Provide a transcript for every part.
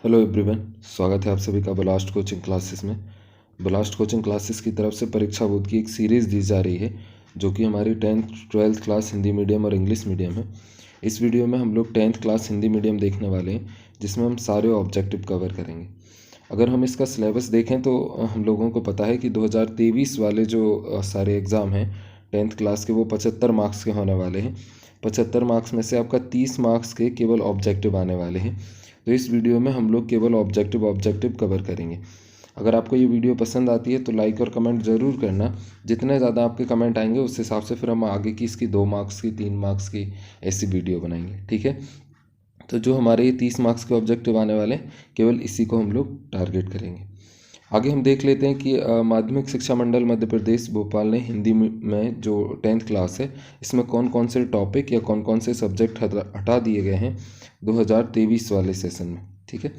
Hello everyone, स्वागत है आप सभी का ब्लास्ट कोचिंग क्लासेस में। ब्लास्ट कोचिंग क्लासेस की तरफ से परीक्षा बोर्ड की एक सीरीज़ दी जा रही है जो कि हमारी 10th 12th class Hindi medium और इंग्लिश मीडियम है। इस वीडियो में हम लोग 10th क्लास हिंदी मीडियम देखने वाले हैं, जिसमें हम सारे ऑब्जेक्टिव कवर करेंगे। अगर हम इसका सिलेबस देखें तो हम लोगों को पता है कि 2023 वाले जो सारे एग्ज़ाम हैं 10th क्लास के, वो 75 मार्क्स के होने वाले हैं। 75 मार्क्स में से आपका 30 मार्क्स के केवल ऑब्जेक्टिव आने वाले हैं। तो इस वीडियो में हम लोग केवल ऑब्जेक्टिव कवर करेंगे। अगर आपको ये वीडियो पसंद आती है तो लाइक और कमेंट ज़रूर करना। जितने ज़्यादा आपके कमेंट आएंगे उस हिसाब से फिर हम आगे की इसकी 2 मार्क्स की 3 मार्क्स की ऐसी वीडियो बनाएंगे, ठीक है। तो जो हमारे ये 30 मार्क्स के ऑब्जेक्टिव आने वाले हैं, केवल इसी को हम लोग टारगेट करेंगे। आगे हम देख लेते हैं कि माध्यमिक शिक्षा मंडल मध्य प्रदेश भोपाल ने हिंदी में जो 10th क्लास है, इसमें कौन कौन से टॉपिक या कौन कौन से सब्जेक्ट हटा दिए गए हैं 2023 वाले सेशन में, ठीक है।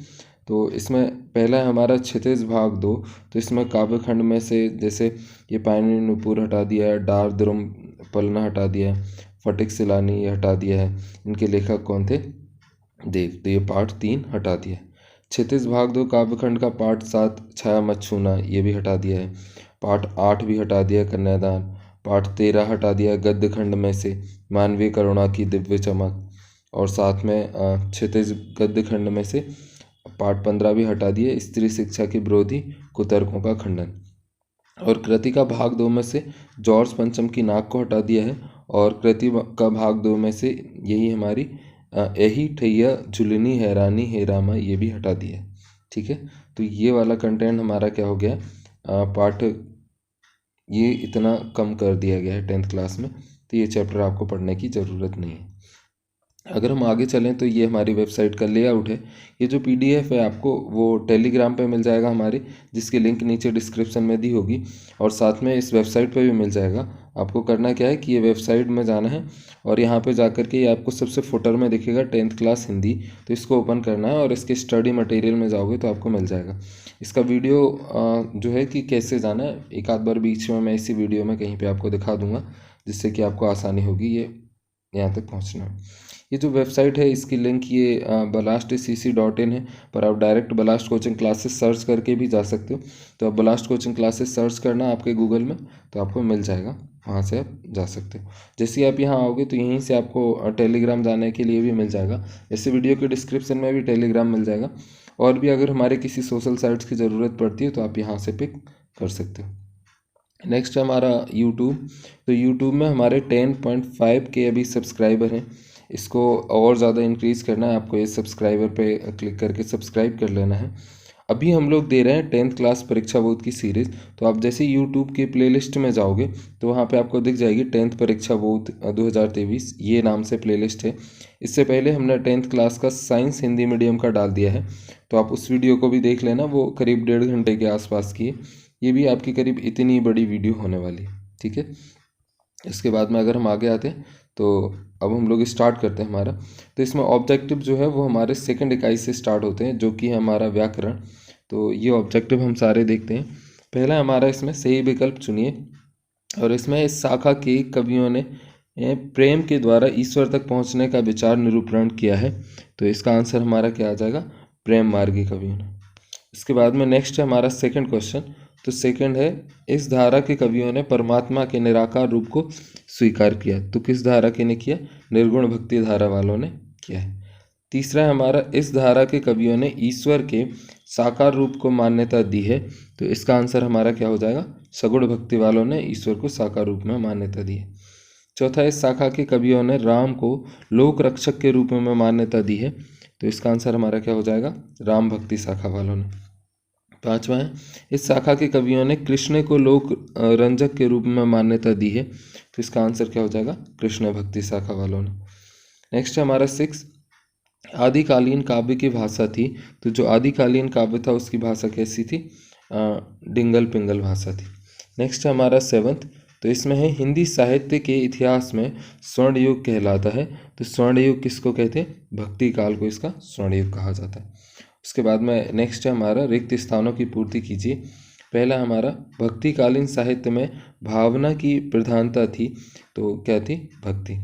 तो इसमें पहला है हमारा क्षितिज भाग 2। तो इसमें काव्यखंड में से जैसे ये पायनी नुपुर हटा दिया है, डार द्रुम पलना हटा दिया है, फटिक सिलानी ये हटा दिया है। इनके लेखक कौन थे? देव। तो ये पार्ट 3 हटा दिया है। क्षितिज भाग 2 काव्यखंड का पार्ट 7 छाया मत छूना ये भी हटा दिया है। पार्ट 8 भी हटा दिया कन्यादान। पार्ट 13 हटा दिया गद्य खंड में से मानवीय करुणा की दिव्य चमक। और साथ में क्षितिज गद्य खंड में से पार्ट 15 भी हटा दिए स्त्री शिक्षा के विरोधी कुतर्कों का खंडन। और कृति का भाग 2 में से जॉर्ज पंचम की नाक को हटा दिया है। और कृति का भाग 2 में से यही हमारी यही ठैया झुलनी हैरानी हे रामा ये भी हटा दिया है, ठीक है। तो ये वाला कंटेंट हमारा क्या हो गया, पार्ट ये इतना कम कर दिया गया है 10th क्लास में। तो ये चैप्टर आपको पढ़ने की ज़रूरत नहीं है। अगर हम आगे चलें तो ये हमारी वेबसाइट का लेआउट है। ये जो पीडीएफ है आपको वो टेलीग्राम पे मिल जाएगा हमारे, जिसकी लिंक नीचे डिस्क्रिप्शन में दी होगी। और साथ में इस वेबसाइट पे भी मिल जाएगा। आपको करना क्या है कि ये वेबसाइट में जाना है और यहाँ पे जाकर के ये आपको सबसे फुटर में दिखेगा 10th क्लास हिंदी। तो इसको ओपन करना है और इसके स्टडी मटेरियल में जाओगे तो आपको मिल जाएगा। इसका वीडियो जो है कि कैसे जाना है, एक आध बार बीच में मैं इसी वीडियो में कहीं पर आपको दिखा दूँगा, जिससे कि आपको आसानी होगी ये यहाँ तक पहुँचना है। ये जो वेबसाइट है इसकी लिंक ये blastcc.in है, पर आप direct blast coaching classes search करके भी जा सकते हो। तो आप ब्लास्ट कोचिंग क्लासेस सर्च करना आपके गूगल में तो आपको मिल जाएगा, वहाँ से आप जा सकते हो। जैसे ही आप यहाँ आओगे तो यहीं से आपको टेलीग्राम जाने के लिए भी मिल जाएगा। जैसे वीडियो के डिस्क्रिप्शन में भी टेलीग्राम मिल जाएगा। और भी अगर हमारे किसी सोशल साइट्स की ज़रूरत पड़ती है तो आप यहाँ से पिक कर सकते हो। नेक्स्ट है हमारा यूट्यूब। तो यूट्यूब में हमारे 10.5 के अभी सब्सक्राइबर हैं। इसको और ज़्यादा इंक्रीज़ करना है, आपको इस सब्सक्राइबर पे क्लिक करके सब्सक्राइब कर लेना है। अभी हम लोग दे रहे हैं 10th क्लास परीक्षा बोर्ड की सीरीज़। तो आप जैसे यूट्यूब के प्लेलिस्ट में जाओगे तो वहाँ पे आपको दिख जाएगी 10th परीक्षा बोर्ड 2023 ये नाम से प्लेलिस्ट है। इससे पहले हमने 10th क्लास का साइंस हिंदी मीडियम का डाल दिया है, तो आप उस वीडियो को भी देख लेना, वो करीब 1.5 घंटे के आसपास की है। ये भी आपकी करीब इतनी बड़ी वीडियो होने वाली है, ठीक है। इसके बाद में अगर हम आगे आते हैं तो अब हम लोग स्टार्ट करते हैं हमारा। तो इसमें ऑब्जेक्टिव जो है वो हमारे सेकंड इकाई से स्टार्ट होते हैं, जो कि है हमारा व्याकरण। तो ये ऑब्जेक्टिव हम सारे देखते हैं। पहला हमारा इसमें सही विकल्प चुनिए। और इसमें इस शाखा के कवियों ने प्रेम के द्वारा ईश्वर तक पहुंचने का विचार निरूपण किया है। तो इसका आंसर हमारा क्या आ जाएगा, प्रेम मार्गी कवियों ने। इसके बाद में नेक्स्ट है हमारा सेकंड क्वेश्चन। तो सेकंड है इस धारा के कवियों ने परमात्मा के निराकार रूप को स्वीकार किया। तो किस धारा के ने किया, निर्गुण भक्ति धारा वालों ने किया है। तीसरा है हमारा इस धारा के कवियों ने ईश्वर के साकार रूप को मान्यता दी है। तो इसका आंसर हमारा क्या हो जाएगा, सगुण भक्ति वालों ने ईश्वर को साकार रूप में मान्यता दी है। चौथा, इस शाखा के कवियों ने राम को लोक रक्षक के रूप में मान्यता दी है। तो इसका आंसर हमारा क्या हो जाएगा, राम भक्ति शाखा वालों ने। पांचवा है इस शाखा के कवियों ने कृष्ण को लोक रंजक के रूप में मान्यता दी है। तो इसका आंसर क्या हो जाएगा, कृष्ण भक्ति शाखा वालों ने। नेक्स्ट है हमारा 6, आदिकालीन काव्य की भाषा थी। तो जो आदिकालीन काव्य था उसकी भाषा कैसी थी, डिंगल पिंगल भाषा थी। नेक्स्ट है हमारा 7, तो इसमें है हिंदी साहित्य के इतिहास में स्वर्ण युग कहलाता है। तो स्वर्ण युग किसको कहते हैं, भक्ति काल को इसका स्वर्ण युग कहा जाता है। उसके बाद में नेक्स्ट है हमारा रिक्त स्थानों की पूर्ति कीजिए। पहला हमारा भक्तिकालीन साहित्य में भावना की प्रधानता थी। तो क्या थी, भक्ति।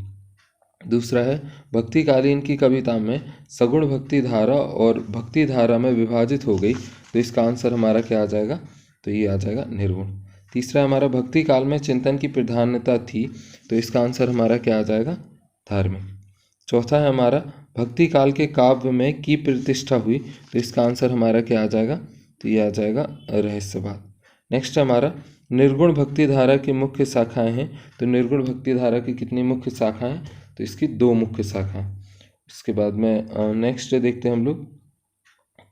दूसरा है भक्तिकालीन की कविता में सगुण भक्ति धारा और भक्ति धारा में विभाजित हो गई, तो इसका आंसर हमारा क्या आ जाएगा, तो ये आ जाएगा निर्गुण। तीसरा हमारा भक्ति काल में चिंतन की प्रधानता थी, तो इसका आंसर हमारा क्या आ जाएगा, धार्मिक। चौथा है हमारा भक्ति काल के काव्य में की प्रतिष्ठा हुई, तो इसका आंसर हमारा क्या आ जाएगा, तो ये आ जाएगा रहस्यवाद। नेक्स्ट हमारा निर्गुण भक्ति धारा की मुख्य शाखाएं हैं, तो निर्गुण भक्ति धारा की कितनी मुख्य शाखाएं हैं, तो इसकी 2 मुख्य शाखाएं। इसके बाद में नेक्स्ट देखते हैं हम लोग।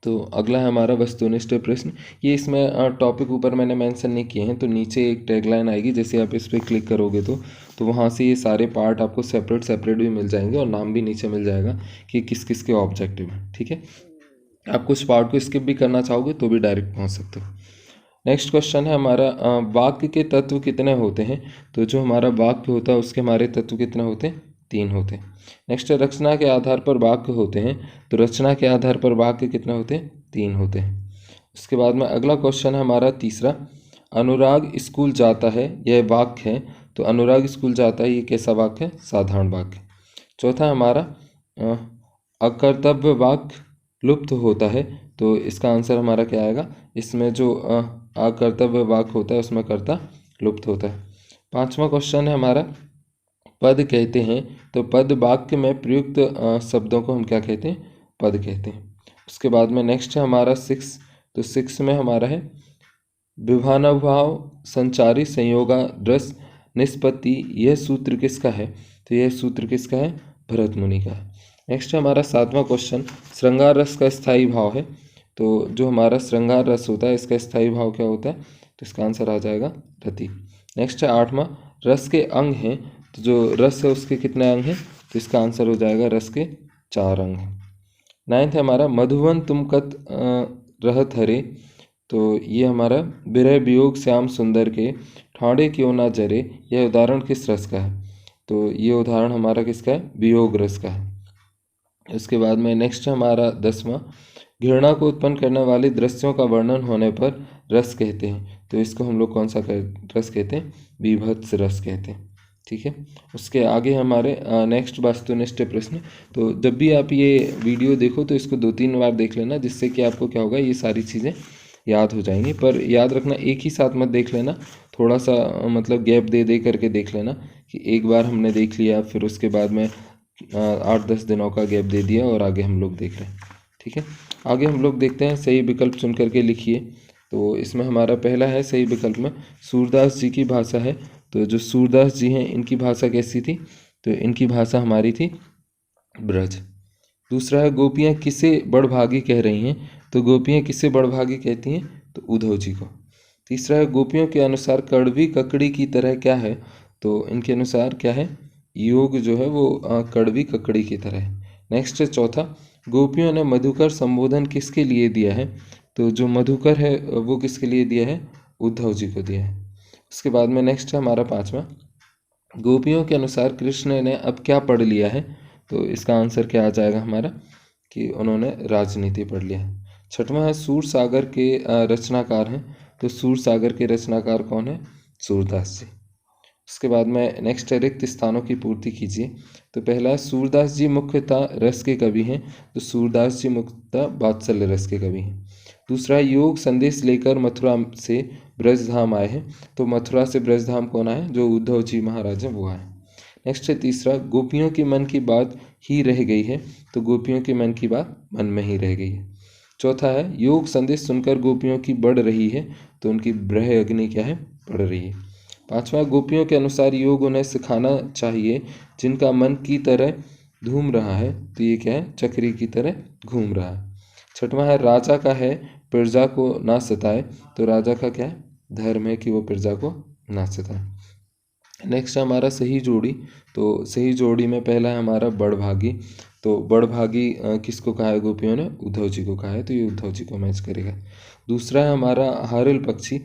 तो अगला है हमारा वस्तुनिष्ठ प्रश्न। ये इसमें टॉपिक ऊपर मैंने मेंशन नहीं किए हैं, तो नीचे एक टैगलाइन आएगी, जैसे आप इस पर क्लिक करोगे तो वहाँ से ये सारे पार्ट आपको सेपरेट भी मिल जाएंगे और नाम भी नीचे मिल जाएगा कि किस किस के ऑब्जेक्टिव हैं। ठीक है, आप कुछ पार्ट को स्किप भी करना चाहोगे तो भी डायरेक्ट पहुँच सकते हो। नेक्स्ट क्वेश्चन है हमारा वाक्य के तत्व कितने होते हैं, तो जो हमारा वाक्य होता है उसके हमारे तत्व कितने होते हैं, 3 होते हैं। नेक्स्ट रचना के आधार पर वाक्य होते हैं, तो रचना के आधार पर वाक्य कितने होते हैं, 3 होते हैं। उसके बाद में अगला क्वेश्चन है हमारा तीसरा, अनुराग स्कूल जाता है, यह वाक्य है, तो अनुराग स्कूल जाता है ये कैसा वाक्य है, साधारण वाक्य। चौथा हमारा अकर्तव्य वाक्य लुप्त होता है, तो इसका आंसर हमारा क्या आएगा, इसमें जो अकर्तव्य वाक्य होता है उसमें कर्ता लुप्त होता है। पांचवा क्वेश्चन है हमारा पद कहते हैं, तो पद वाक्य में प्रयुक्त शब्दों को हम क्या कहते हैं, पद कहते हैं। उसके बाद में नेक्स्ट है हमारा 6, तो 6 में हमारा है विभानुभाव संचारी संयोगाद्रस निष्पत्ति, यह सूत्र किसका है, तो यह सूत्र किसका है, भरत मुनि का है। नेक्स्ट है हमारा 7वां क्वेश्चन, श्रृंगार रस का स्थायी भाव है, तो जो हमारा श्रृंगार रस होता है इसका स्थायी भाव क्या होता है, तो इसका आंसर आ जाएगा रति। नेक्स्ट है 8वां, रस के अंग हैं, तो जो रस है उसके कितने अंग हैं, तो इसका आंसर हो जाएगा रस के 4 अंग हैं। 9th है हमारा मधुवन तुम कत रहत हरे, तो ये हमारा विरह वियोग श्याम सुंदर के ठाणे क्यों ना जरे, यह उदाहरण किस रस का है, तो ये उदाहरण हमारा किसका है, वियोग रस का है। इसके बाद में नेक्स्ट हमारा 10वां, घृणा को उत्पन्न करने वाले दृश्यों का वर्णन होने पर रस कहते हैं, तो इसको हम लोग कौन सा रस कहते हैं, बीभत्स रस कहते हैं। ठीक है, उसके आगे हमारे नेक्स्ट वस्तुनिष्ठ प्रश्न। तो जब भी आप ये वीडियो देखो तो इसको 2-3 बार देख लेना, जिससे कि आपको क्या होगा, ये सारी चीज़ें याद हो जाएंगी। पर याद रखना एक ही साथ मत देख लेना, थोड़ा सा मतलब गैप दे दे करके देख लेना, कि एक बार हमने देख लिया फिर उसके बाद में 8-10 दिनों का गैप दे दिया और आगे हम लोग देख रहे हैं। ठीक है, आगे हम लोग देखते हैं, सही विकल्प चुन करके लिखिए। तो इसमें हमारा पहला है सही विकल्प में सूरदास जी की भाषा है, तो जो सूरदास जी हैं इनकी भाषा कैसी थी, तो इनकी भाषा हमारी थी ब्रज। दूसरा है गोपियाँ किसे बड़भागी कह रही हैं, तो गोपियाँ किसे बड़भागी कहती हैं, तो उद्धव जी को। तीसरा है गोपियों के अनुसार कड़वी ककड़ी की तरह क्या है, तो इनके अनुसार क्या है, योग जो है वो कड़वी ककड़ी की तरह है। नेक्स्ट है चौथा, गोपियों ने मधुकर संबोधन किसके लिए दिया है, तो जो मधुकर है वो किसके लिए दिया है, उद्धव जी को दिया है। उसके बाद में नेक्स्ट है हमारा 5वां, गोपियों के अनुसार कृष्ण ने अब क्या पढ़ लिया है, तो इसका आंसर क्या आ जाएगा हमारा, कि उन्होंने राजनीति पढ़ लिया है। 6वां है सूर सागर के रचनाकार हैं, तो सूर सागर के रचनाकार कौन है, सूरदास जी। उसके बाद में नेक्स्ट है रिक्त स्थानों की पूर्ति कीजिए। तो पहला है सूरदास जी मुख्यतः रस के कवि हैं, तो सूरदास जी मुख्यतः वात्सल्य रस के कवि हैं। दूसरा है योग संदेश लेकर मथुरा से ब्रजधाम आए हैं, तो मथुरा से ब्रजधाम कौन आए, जो उद्धव जी महाराज हैं वो आए। नेक्स्ट है तीसरा, गोपियों के मन की बात ही रह गई है, तो गोपियों के मन की बात मन में ही रह गई है। चौथा है योग संदेश सुनकर गोपियों की बढ़ रही है, तो उनकी ब्रह अग्नि क्या है, बढ़ रही है। 5वां, गोपियों के अनुसार योग उन्हें सिखाना चाहिए जिनका मन की तरह घूम रहा है, तो ये क्या है, चक्री की तरह घूम रहा है। 6वां है राजा का है प्रजा को ना सताए, तो राजा का क्या है, धर्म है कि वो प्रजा को ना सताए। नेक्स्ट है हमारा सही जोड़ी, तो सही जोड़ी में पहला है हमारा बड़भागी, तो बड़भागी किसको कहा है गोपियों ने, उद्धव जी को कहा है, तो ये उद्धव जी को मैच करेगा। दूसरा है हमारा हारिल पक्षी,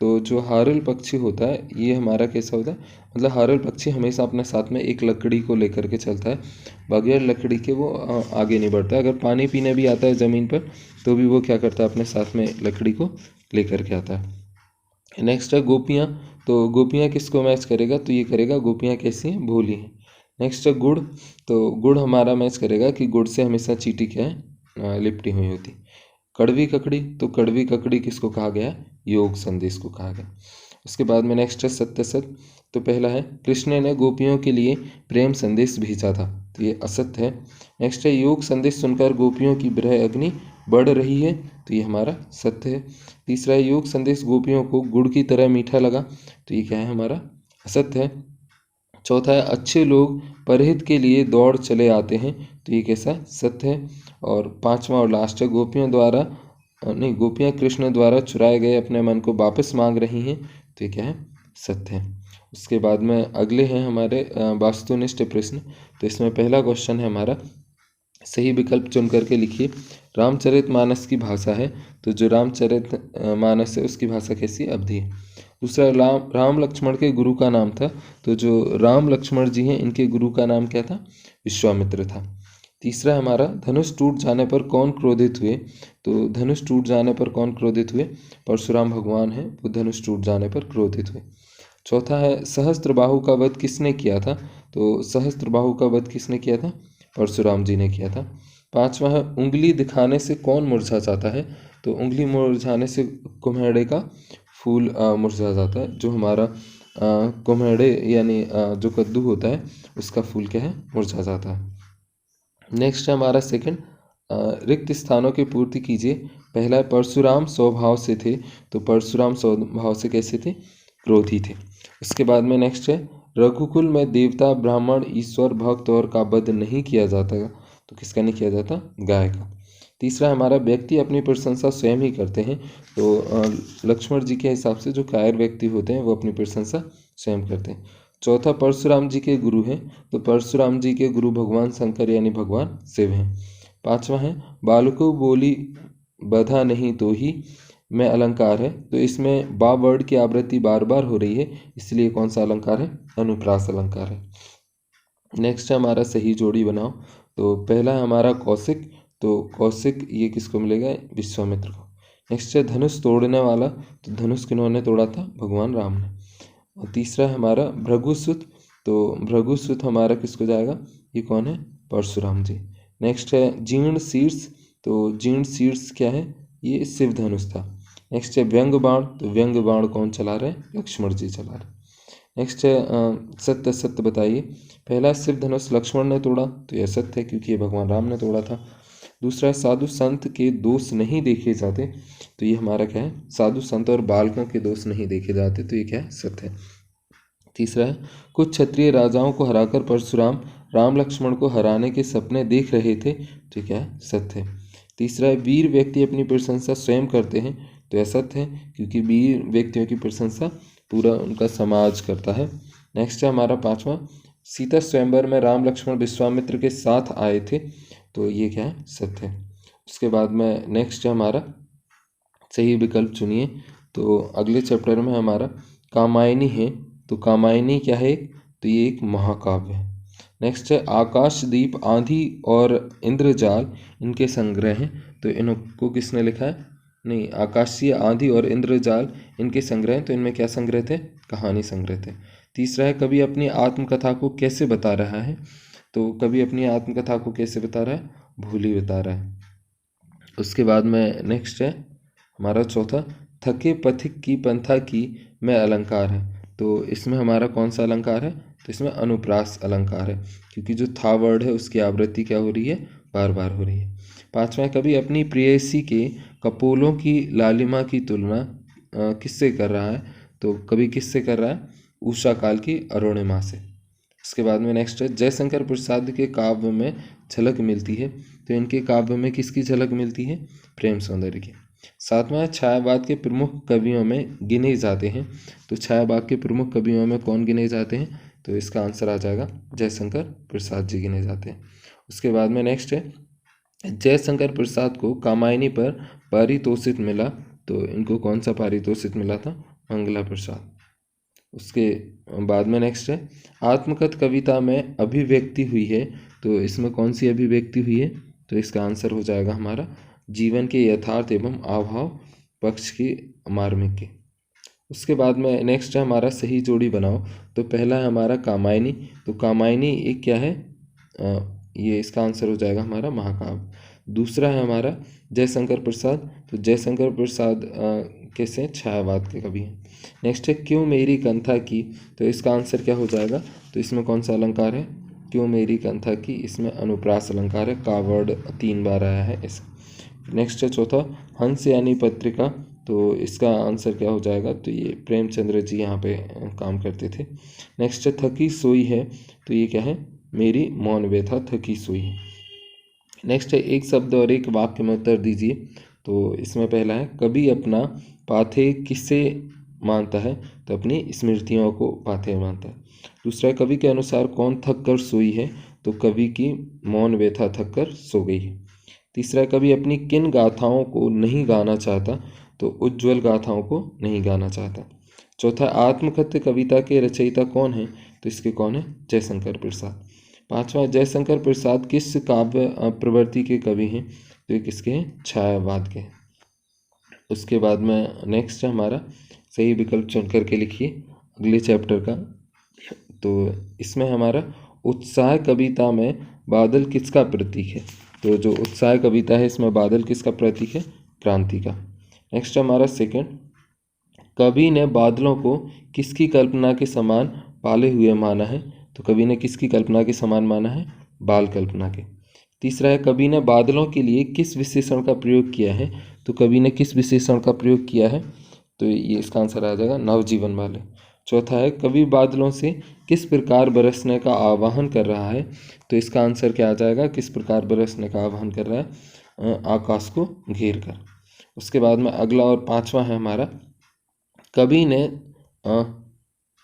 तो जो हारिल पक्षी होता है ये हमारा कैसा होता है, मतलब हारिल पक्षी हमेशा अपने साथ में एक लकड़ी को लेकर के चलता है, बगैर लकड़ी के वो आगे नहीं बढ़ता है। अगर पानी पीने भी आता है ज़मीन पर तो भी वो क्या करता है, अपने साथ में लकड़ी को लेकर के आता है। नेक्स्ट है गोपियाँ, तो गोपियाँ किसको मैच करेगा, तो ये करेगा गोपियाँ कैसी हैं, भोली हैं। नेक्स्ट है गुड़। तो गुड़ हमारा मैच करेगा कि गुड़ से हमेशा चींटी क्या है, लिपटी हुई होती। कड़वी ककड़ी, तो कड़वी ककड़ी किसको कहा गया, योग संदेश को कहा गया। उसके बाद में नेक्स्ट है सत्य सत। तो पहला है कृष्ण ने गोपियों के लिए प्रेम संदेश भेजा था, तो ये असत्य है। नेक्स्ट है योग संदेश सुनकर गोपियों की विरह अग्नि बढ़ रही है, तो ये हमारा सत्य है। तीसरा है योग संदेश गोपियों को गुड़ की तरह मीठा लगा, तो ये क्या है हमारा असत्य है। चौथा है अच्छे लोग परहित के लिए दौड़ चले आते हैं, तो ये कैसा सत्य है। और पांचवा और लास्ट है गोपियाँ कृष्ण द्वारा चुराए गए अपने मन को वापस मांग रही हैं, तो ये क्या है सत्य है। उसके बाद में अगले हैं हमारे वास्तुनिष्ठ प्रश्न। तो इसमें पहला क्वेश्चन है हमारा, सही विकल्प चुन करके लिखिए। रामचरितमानस की भाषा है, तो जो रामचरितमानस है उसकी भाषा कैसी है, अवधी है। दूसरा राम लक्ष्मण के गुरु का नाम था, तो जो राम लक्ष्मण जी हैं इनके गुरु का नाम क्या था, विश्वामित्र था। तीसरा हमारा धनुष टूट जाने पर कौन क्रोधित हुए, तो धनुष टूट जाने पर कौन क्रोधित हुए, परशुराम भगवान है वो धनुष टूट जाने पर क्रोधित हुए। चौथा है सहस्त्रबाहु का वध किसने किया था, तो सहस्त्रबाहु का वध किसने किया था, परशुराम जी ने किया था। पांचवा है उंगली दिखाने से कौन मुरझा जाता है, तो उंगली मुरझाने से कुम्हेड़े का फूल मुरझा जाता है। जो हमारा कुम्हेड़े यानी जो कद्दू होता है उसका फूल क्या है, मुरझा जाता है। नेक्स्ट है हमारा सेकंड, रिक्त स्थानों की पूर्ति कीजिए। पहला है परशुराम स्वभाव से थे, तो परशुराम स्वभाव से कैसे थे, क्रोधी थे। उसके बाद में नेक्स्ट है रघुकुल में देवता ब्राह्मण ईश्वर भक्त और का वध नहीं किया जाता, तो किसका नहीं किया जाता, गाय का। तीसरा हमारा व्यक्ति अपनी प्रशंसा स्वयं ही करते हैं, तो लक्ष्मण जी के हिसाब से जो कायर व्यक्ति होते हैं वो अपनी प्रशंसा स्वयं करते हैं। चौथा परशुराम जी के गुरु हैं, तो परशुराम जी के गुरु भगवान शंकर यानी भगवान शिव हैं। पांचवा है बालको बोली बधा नहीं तो ही में अलंकार है, तो इसमें बा वर्ड की आवृत्ति बार बार हो रही है, इसलिए कौन सा अलंकार है, अनुप्रास अलंकार है। नेक्स्ट है हमारा सही जोड़ी बनाओ। तो पहला है हमारा कौशिक, तो कौशिक ये किसको मिलेगा, विश्वामित्र को। नेक्स्ट है धनुष तोड़ने वाला, तो धनुष किन्होंने तोड़ा था, भगवान राम ने। और तीसरा है हमारा भृगुसुत, तो भृगुसुत हमारा किसको जाएगा, ये कौन है, परशुराम जी। नेक्स्ट है जीर्ण शीर्ष, तो जीर्ण शीर्ष क्या है, ये शिव धनुष था। नेक्स्ट है व्यंग बाण, तो व्यंग बाण कौन चला रहे हैं, लक्ष्मण जी चला रहे हैं। नेक्स्ट है सत्य सत्य बताइए। पहला शिव धनुष लक्ष्मण ने तोड़ा, तो यह सत्य है क्योंकि ये भगवान राम ने तोड़ा था। दूसरा है साधु संत के दोष नहीं देखे जाते, तो ये हमारा क्या है, साधु संत और बालकों के दोष नहीं देखे जाते, तो ये क्या है, सत्य है। तीसरा है कुछ क्षत्रिय राजाओं को हराकर परशुराम राम लक्ष्मण को हराने के सपने देख रहे थे, तो ये क्या है, सत्य है। तीसरा है वीर व्यक्ति अपनी प्रशंसा स्वयं करते हैं, तो यह सत्य है क्योंकि वीर व्यक्तियों की प्रशंसा पूरा उनका समाज करता है। नेक्स्ट है हमारा पांचवा सीता स्वयंवर में राम लक्ष्मण विश्वामित्र के साथ आए थे, तो ये क्या है, सत्य है। उसके बाद में नेक्स्ट है हमारा सही विकल्प चुनिए। तो अगले चैप्टर में हमारा कामायनी है, तो कामायनी क्या है, तो ये एक महाकाव्य है। नेक्स्ट है आकाशदीप आंधी और इंद्रजाल इनके संग्रह हैं, तो इनको किसने लिखा है, नहीं, आकाशीय आंधी और इंद्रजाल इनके संग्रह हैं, तो इनमें क्या संग्रह थे, कहानी संग्रह थे। तीसरा है कवि अपनी आत्मकथा को कैसे बता रहा है, तो कवि अपनी आत्मकथा को कैसे बता रहा है, भूली बता रहा है। उसके बाद में नेक्स्ट है हमारा चौथा थके पथिक की पंथा की में अलंकार है, तो इसमें हमारा कौन सा अलंकार है, तो इसमें अनुप्रास अलंकार है क्योंकि जो था वर्ड है उसकी आवृत्ति क्या हो रही है, बार बार हो रही है। पांचवा कभी अपनी प्रेयसी के कपोलों की लालिमा की तुलना किससे कर रहा है, तो कभी किससे कर रहा है, उषा काल की अरुणिमा से। इसके बाद में नेक्स्ट है जयशंकर प्रसाद के काव्य में झलक मिलती है, तो इनके काव्य में किसकी झलक मिलती है, प्रेम सौंदर्य की। सातवां छायावाद के प्रमुख कवियों में गिने जाते हैं, तो छायावाद के प्रमुख कवियों में कौन गिने जाते हैं, तो इसका आंसर आ जाएगा जयशंकर प्रसाद जी गिने जाते हैं। उसके बाद में नेक्स्ट है जयशंकर प्रसाद को कामायनी पर पारितोषिक मिला, तो इनको कौन सा पारितोषिक मिला था, मंगला प्रसाद। उसके बाद में नेक्स्ट है आत्मकथ कविता में अभिव्यक्ति हुई है, तो इसमें कौन सी अभिव्यक्ति हुई है, तो इसका आंसर हो जाएगा हमारा जीवन के यथार्थ एवं अभाव पक्ष की मार्मिक के। उसके बाद में नेक्स्ट है हमारा सही जोड़ी बनाओ। तो पहला है हमारा कामायनी। तो कामायनी एक क्या है, ये इसका आंसर हो जाएगा हमारा महाकाव्य। दूसरा है हमारा जयशंकर प्रसाद। तो जयशंकर प्रसाद कैसे छायावाद के कवि हैं। नेक्स्ट है क्यों मेरी कंथा की। तो इसका आंसर क्या हो जाएगा, तो इसमें कौन सा अलंकार है, क्यों मेरी कंथा की, इसमें अनुप्रास अलंकार है, का वर्ड 3 बार आया है ऐसे। नेक्स्ट है चौथा हंस यानी पत्रिका। तो इसका आंसर क्या हो जाएगा, तो ये प्रेमचंद्र जी यहाँ पे काम करते थे। नेक्स्ट है थकी सोई है। तो ये क्या है, मेरी मौन व्यथा थकी सोई है। नेक्स्ट है एक शब्द और एक वाक्य में उत्तर दीजिए। तो इसमें पहला है कवि अपना पाथेय किससे मानता है। तो अपनी स्मृतियों को पाथेय मानता है। दूसरा है कवि के अनुसार कौन थक कर सोई है। तो कवि की मौन व्यथा थक कर सो गई है। तीसरा है कवि अपनी किन गाथाओं को नहीं गाना चाहता। तो उज्ज्वल गाथाओं को नहीं गाना चाहता। चौथा आत्मकथ्य कविता के रचयिता कौन है। तो इसके कौन है, जयशंकर प्रसाद। पांचवा जयशंकर प्रसाद किस काव्य प्रवृत्ति के कवि हैं। तो ये किसके हैं, छायावाद के। उसके बाद में नेक्स्ट है हमारा सही विकल्प चुन करके लिखिए अगले चैप्टर का। तो इसमें हमारा उत्साह कविता में बादल किसका प्रतीक है। तो जो उत्साह कविता है इसमें बादल किसका प्रतीक है, क्रांति का। नेक्स्ट हमारा सेकंड, कवि ने बादलों को किसकी कल्पना के समान पाले हुए माना है। तो कवि ने किसकी कल्पना के समान माना है, बाल कल्पना के। तीसरा है कवि ने बादलों के लिए किस विशेषण का प्रयोग किया है। तो कवि ने किस विशेषण का प्रयोग किया है, तो ये इसका आंसर आ जाएगा नवजीवन वाले। चौथा है कवि बादलों से किस प्रकार बरसने का आह्वान कर रहा है। तो इसका आंसर क्या आ जाएगा, किस प्रकार बरसने का आह्वान कर रहा है, आकाश को घेर कर। उसके बाद में अगला और पांचवा है हमारा, कवि ने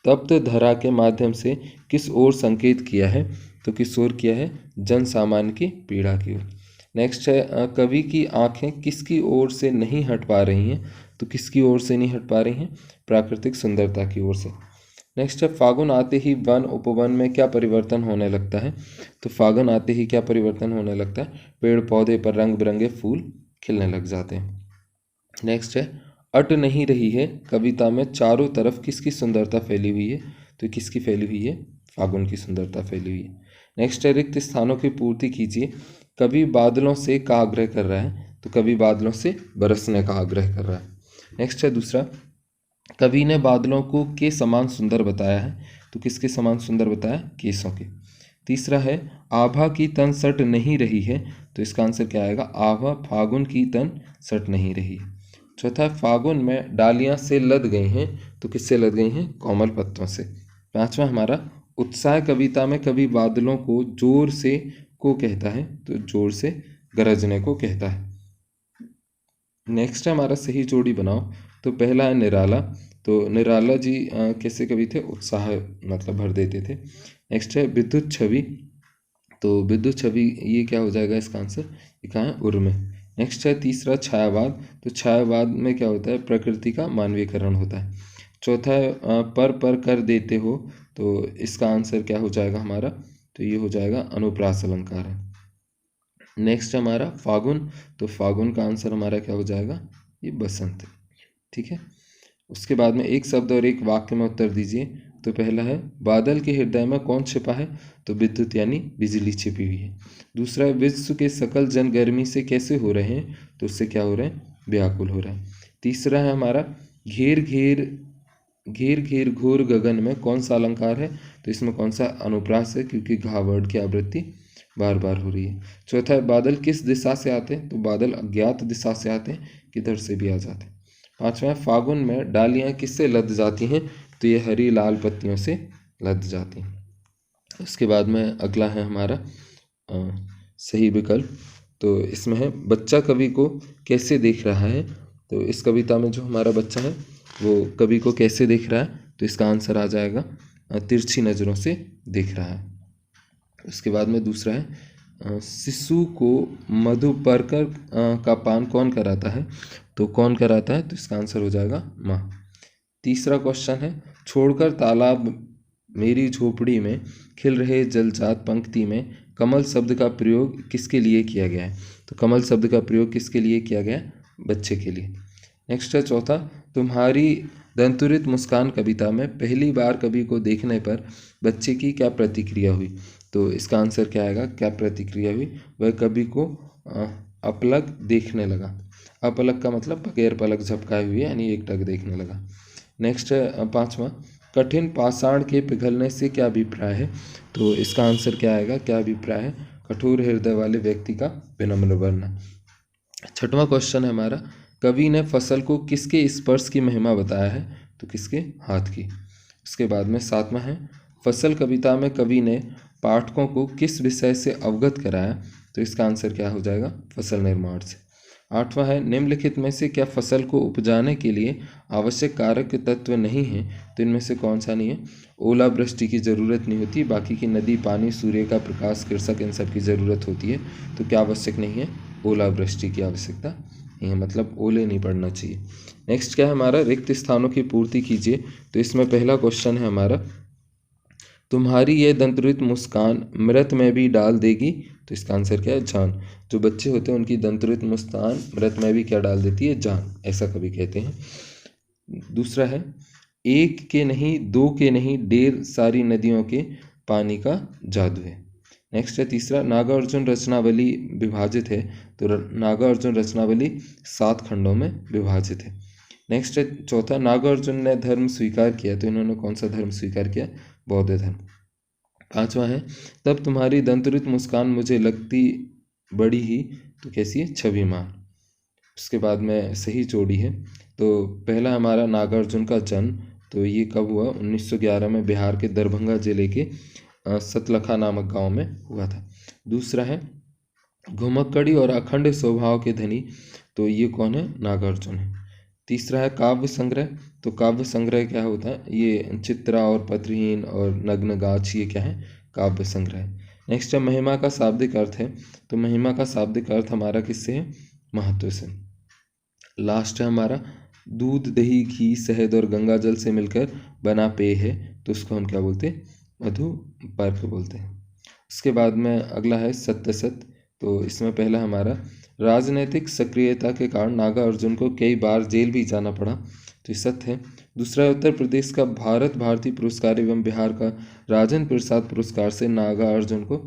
तप्त धरा के माध्यम से किस ओर संकेत किया है। तो किस ओर किया है, जन सामान्य की पीड़ा की ओर। नेक्स्ट है कवि की आंखें किसकी ओर से नहीं हट पा रही हैं। तो किसकी ओर से नहीं हट पा रही हैं, प्राकृतिक सुंदरता की ओर से। नेक्स्ट है फागुन आते ही वन उपवन में क्या परिवर्तन होने लगता है। तो फागुन आते ही क्या परिवर्तन होने लगता है, पेड़ पौधे पर रंग बिरंगे फूल खिलने लग जाते हैं। नेक्स्ट है अट नहीं रही है कविता में चारों तरफ किसकी सुंदरता फैली हुई है। तो किसकी फैली हुई है, फागुन की सुंदरता फैली हुई है। नेक्स्ट है रिक्त स्थानों की पूर्ति कीजिए। कवि बादलों से का आग्रह कर रहा है। तो कवि बादलों से बरसने का आग्रह कर रहा है। नेक्स्ट है दूसरा, कवि ने बादलों को के समान सुंदर बताया है। तो किसके समान सुंदर बताया, केसों के। तीसरा है आभा की तन सट नहीं रही है। तो इसका आंसर क्या आएगा, आभा फागुन की तन सट नहीं रही है। चौथा फागुन में डालियां से लद गई हैं। तो किससे लद गई हैं, कोमल पत्तों से। पांचवा हमारा उत्साह कविता में कवि बादलों को जोर से को कहता है। तो जोर से गरजने को कहता है। नेक्स्ट है हमारा सही जोड़ी बनाओ। तो पहला है निराला। तो निराला जी कैसे कवि थे, उत्साह मतलब भर देते थे। नेक्स्ट है विद्युत छवि। तो विद्युत छवि ये क्या हो जाएगा, इसका आंसर ये कहाँ है, उर्म में। नेक्स्ट है तीसरा छायावाद। तो छायावाद में क्या होता है, प्रकृति का मानवीकरण होता है। चौथा है पर कर देते हो। तो इसका आंसर क्या हो जाएगा हमारा, तो ये हो जाएगा अनुप्रास अलंकार है। नेक्स्ट हमारा फागुन। तो फागुन का आंसर हमारा क्या हो जाएगा, ये बसंत है। ठीक है। उसके बाद में एक शब्द और एक वाक्य में उत्तर दीजिए। तो पहला है बादल के हृदय में कौन छिपा है। तो विद्युत यानी बिजली छिपी हुई है। दूसरा है विश्व के सकल जन गर्मी से कैसे हो रहे हैं। तो उससे क्या हो रहे हैं, व्याकुल हो रहे हैं। तीसरा है हमारा घेर घेर घेर घेर घोर गगन में कौन सा अलंकार है। तो इसमें कौन सा अनुप्रास है, क्योंकि घा वर्ड की आवृत्ति बार बार हो रही है। चौथा है बादल किस दिशा से आते हैं। तो बादल अज्ञात दिशा से आते हैं, किधर से भी आ जाते हैं। पांचवा फागुन में डालियां किससे लद जाती हैं। तो ये हरी लाल पत्तियों से लद जाती हैं। उसके बाद में अगला है हमारा सही विकल्प। तो इसमें है बच्चा कवि को कैसे देख रहा है। तो इस कविता में जो हमारा बच्चा है वो कवि को कैसे देख रहा है। तो इसका आंसर आ जाएगा तिरछी नज़रों से देख रहा है। उसके बाद में दूसरा है शिशु को मधु परकर का पान कौन कराता है। तो कौन कराता है, तो इसका आंसर हो जाएगा माँ। तीसरा क्वेश्चन है छोड़कर तालाब मेरी झोपड़ी में खिल रहे जलजात पंक्ति में कमल शब्द का प्रयोग किसके लिए किया गया है। तो कमल शब्द का प्रयोग किसके लिए किया गया है, बच्चे के लिए। नेक्स्ट है चौथा, तुम्हारी दंतुरित मुस्कान कविता में पहली बार कवि को देखने पर बच्चे की क्या प्रतिक्रिया हुई। तो इसका आंसर क्या आएगा, क्या प्रतिक्रिया हुई, वह कवि को अपलक देखने लगा। अपलक का मतलब बगैर पलक झपकाए हुए, यानी एकटक देखने लगा। नेक्स्ट है पांचवा, कठिन पाषाण के पिघलने से क्या अभिप्राय है। तो इसका आंसर क्या आएगा, क्या अभिप्राय है, कठोर हृदय वाले व्यक्ति का विनम्र बनना। छठवां क्वेश्चन है हमारा, कवि ने फसल को किसके स्पर्श की महिमा बताया है। तो किसके, हाथ की। उसके बाद में सातवां है, फसल कविता में कवि ने पाठकों को किस विषय से अवगत कराया। तो इसका आंसर क्या हो जाएगा, फसल निर्माण से। आठवां है, निम्नलिखित में से क्या फसल को उपजाने के लिए आवश्यक कारक तत्व नहीं है। तो इनमें से कौन सा नहीं है, ओलावृष्टि की ज़रूरत नहीं होती, बाकी की नदी, पानी, सूर्य का प्रकाश, कृषक, इन सब की ज़रूरत होती है। तो क्या आवश्यक नहीं है, ओलावृष्टि की आवश्यकता नहीं है, मतलब ओले नहीं पड़ना चाहिए। नेक्स्ट क्या है हमारा, रिक्त स्थानों की पूर्ति कीजिए। तो इसमें पहला क्वेश्चन है हमारा, तुम्हारी यह दंतुरित मुस्कान मृत में भी डाल देगी। तो इसका आंसर क्या है, जान। जो बच्चे होते हैं उनकी दंतुरित मुस्कान मृत में भी क्या डाल देती है, जान, ऐसा कभी कहते हैं। दूसरा है, एक के नहीं, दो के नहीं, ढेर सारी नदियों के पानी का जादू है। नेक्स्ट है तीसरा, नागार्जुन रचनावली विभाजित है। तो नागार्जुन रचनावली 7 खंडों में विभाजित है। नेक्स्ट है चौथा, नागार्जुन ने धर्म स्वीकार किया। तो इन्होंने कौन सा धर्म स्वीकार किया, बौद्ध धर्म। पांचवा है, तब तुम्हारी दंतुरित मुस्कान मुझे लगती बड़ी ही, तो कैसी है, छविमान। उसके बाद में सही जोड़ी है। तो पहला हमारा नागार्जुन का जन्म, तो ये कब हुआ, 1911 में बिहार के दरभंगा जिले के सतलखा नामक गांव में हुआ था। दूसरा है, घुमक्कड़ी और अखंड स्वभाव के धनी। तो ये कौन है, नागार्जुन है। तीसरा है काव्य संग्रह। तो काव्य संग्रह क्या होता है, ये चित्रा और पत्रहीन और नग्न गाछ, ये क्या है, काव्य संग्रह। नेक्स्ट है, महिमा का शाब्दिक अर्थ है। तो महिमा का शाब्दिक अर्थ हमारा किससे है, महत्व से। लास्ट है हमारा, दूध, दही, घी, शहद और गंगा जल से मिलकर बना पेय है। तो उसको हम क्या बोलते हैं, मधुपर्क बोलते हैं। उसके बाद में अगला है सत्य सत। तो इसमें पहला हमारा, राजनीतिक सक्रियता के कारण नागार्जुन को कई बार जेल भी जाना पड़ा। तो ये सत्य है। दूसरा है, उत्तर प्रदेश का भारत भारती पुरस्कार एवं बिहार का राजेंद्र प्रसाद पुरस्कार से नागार्जुन को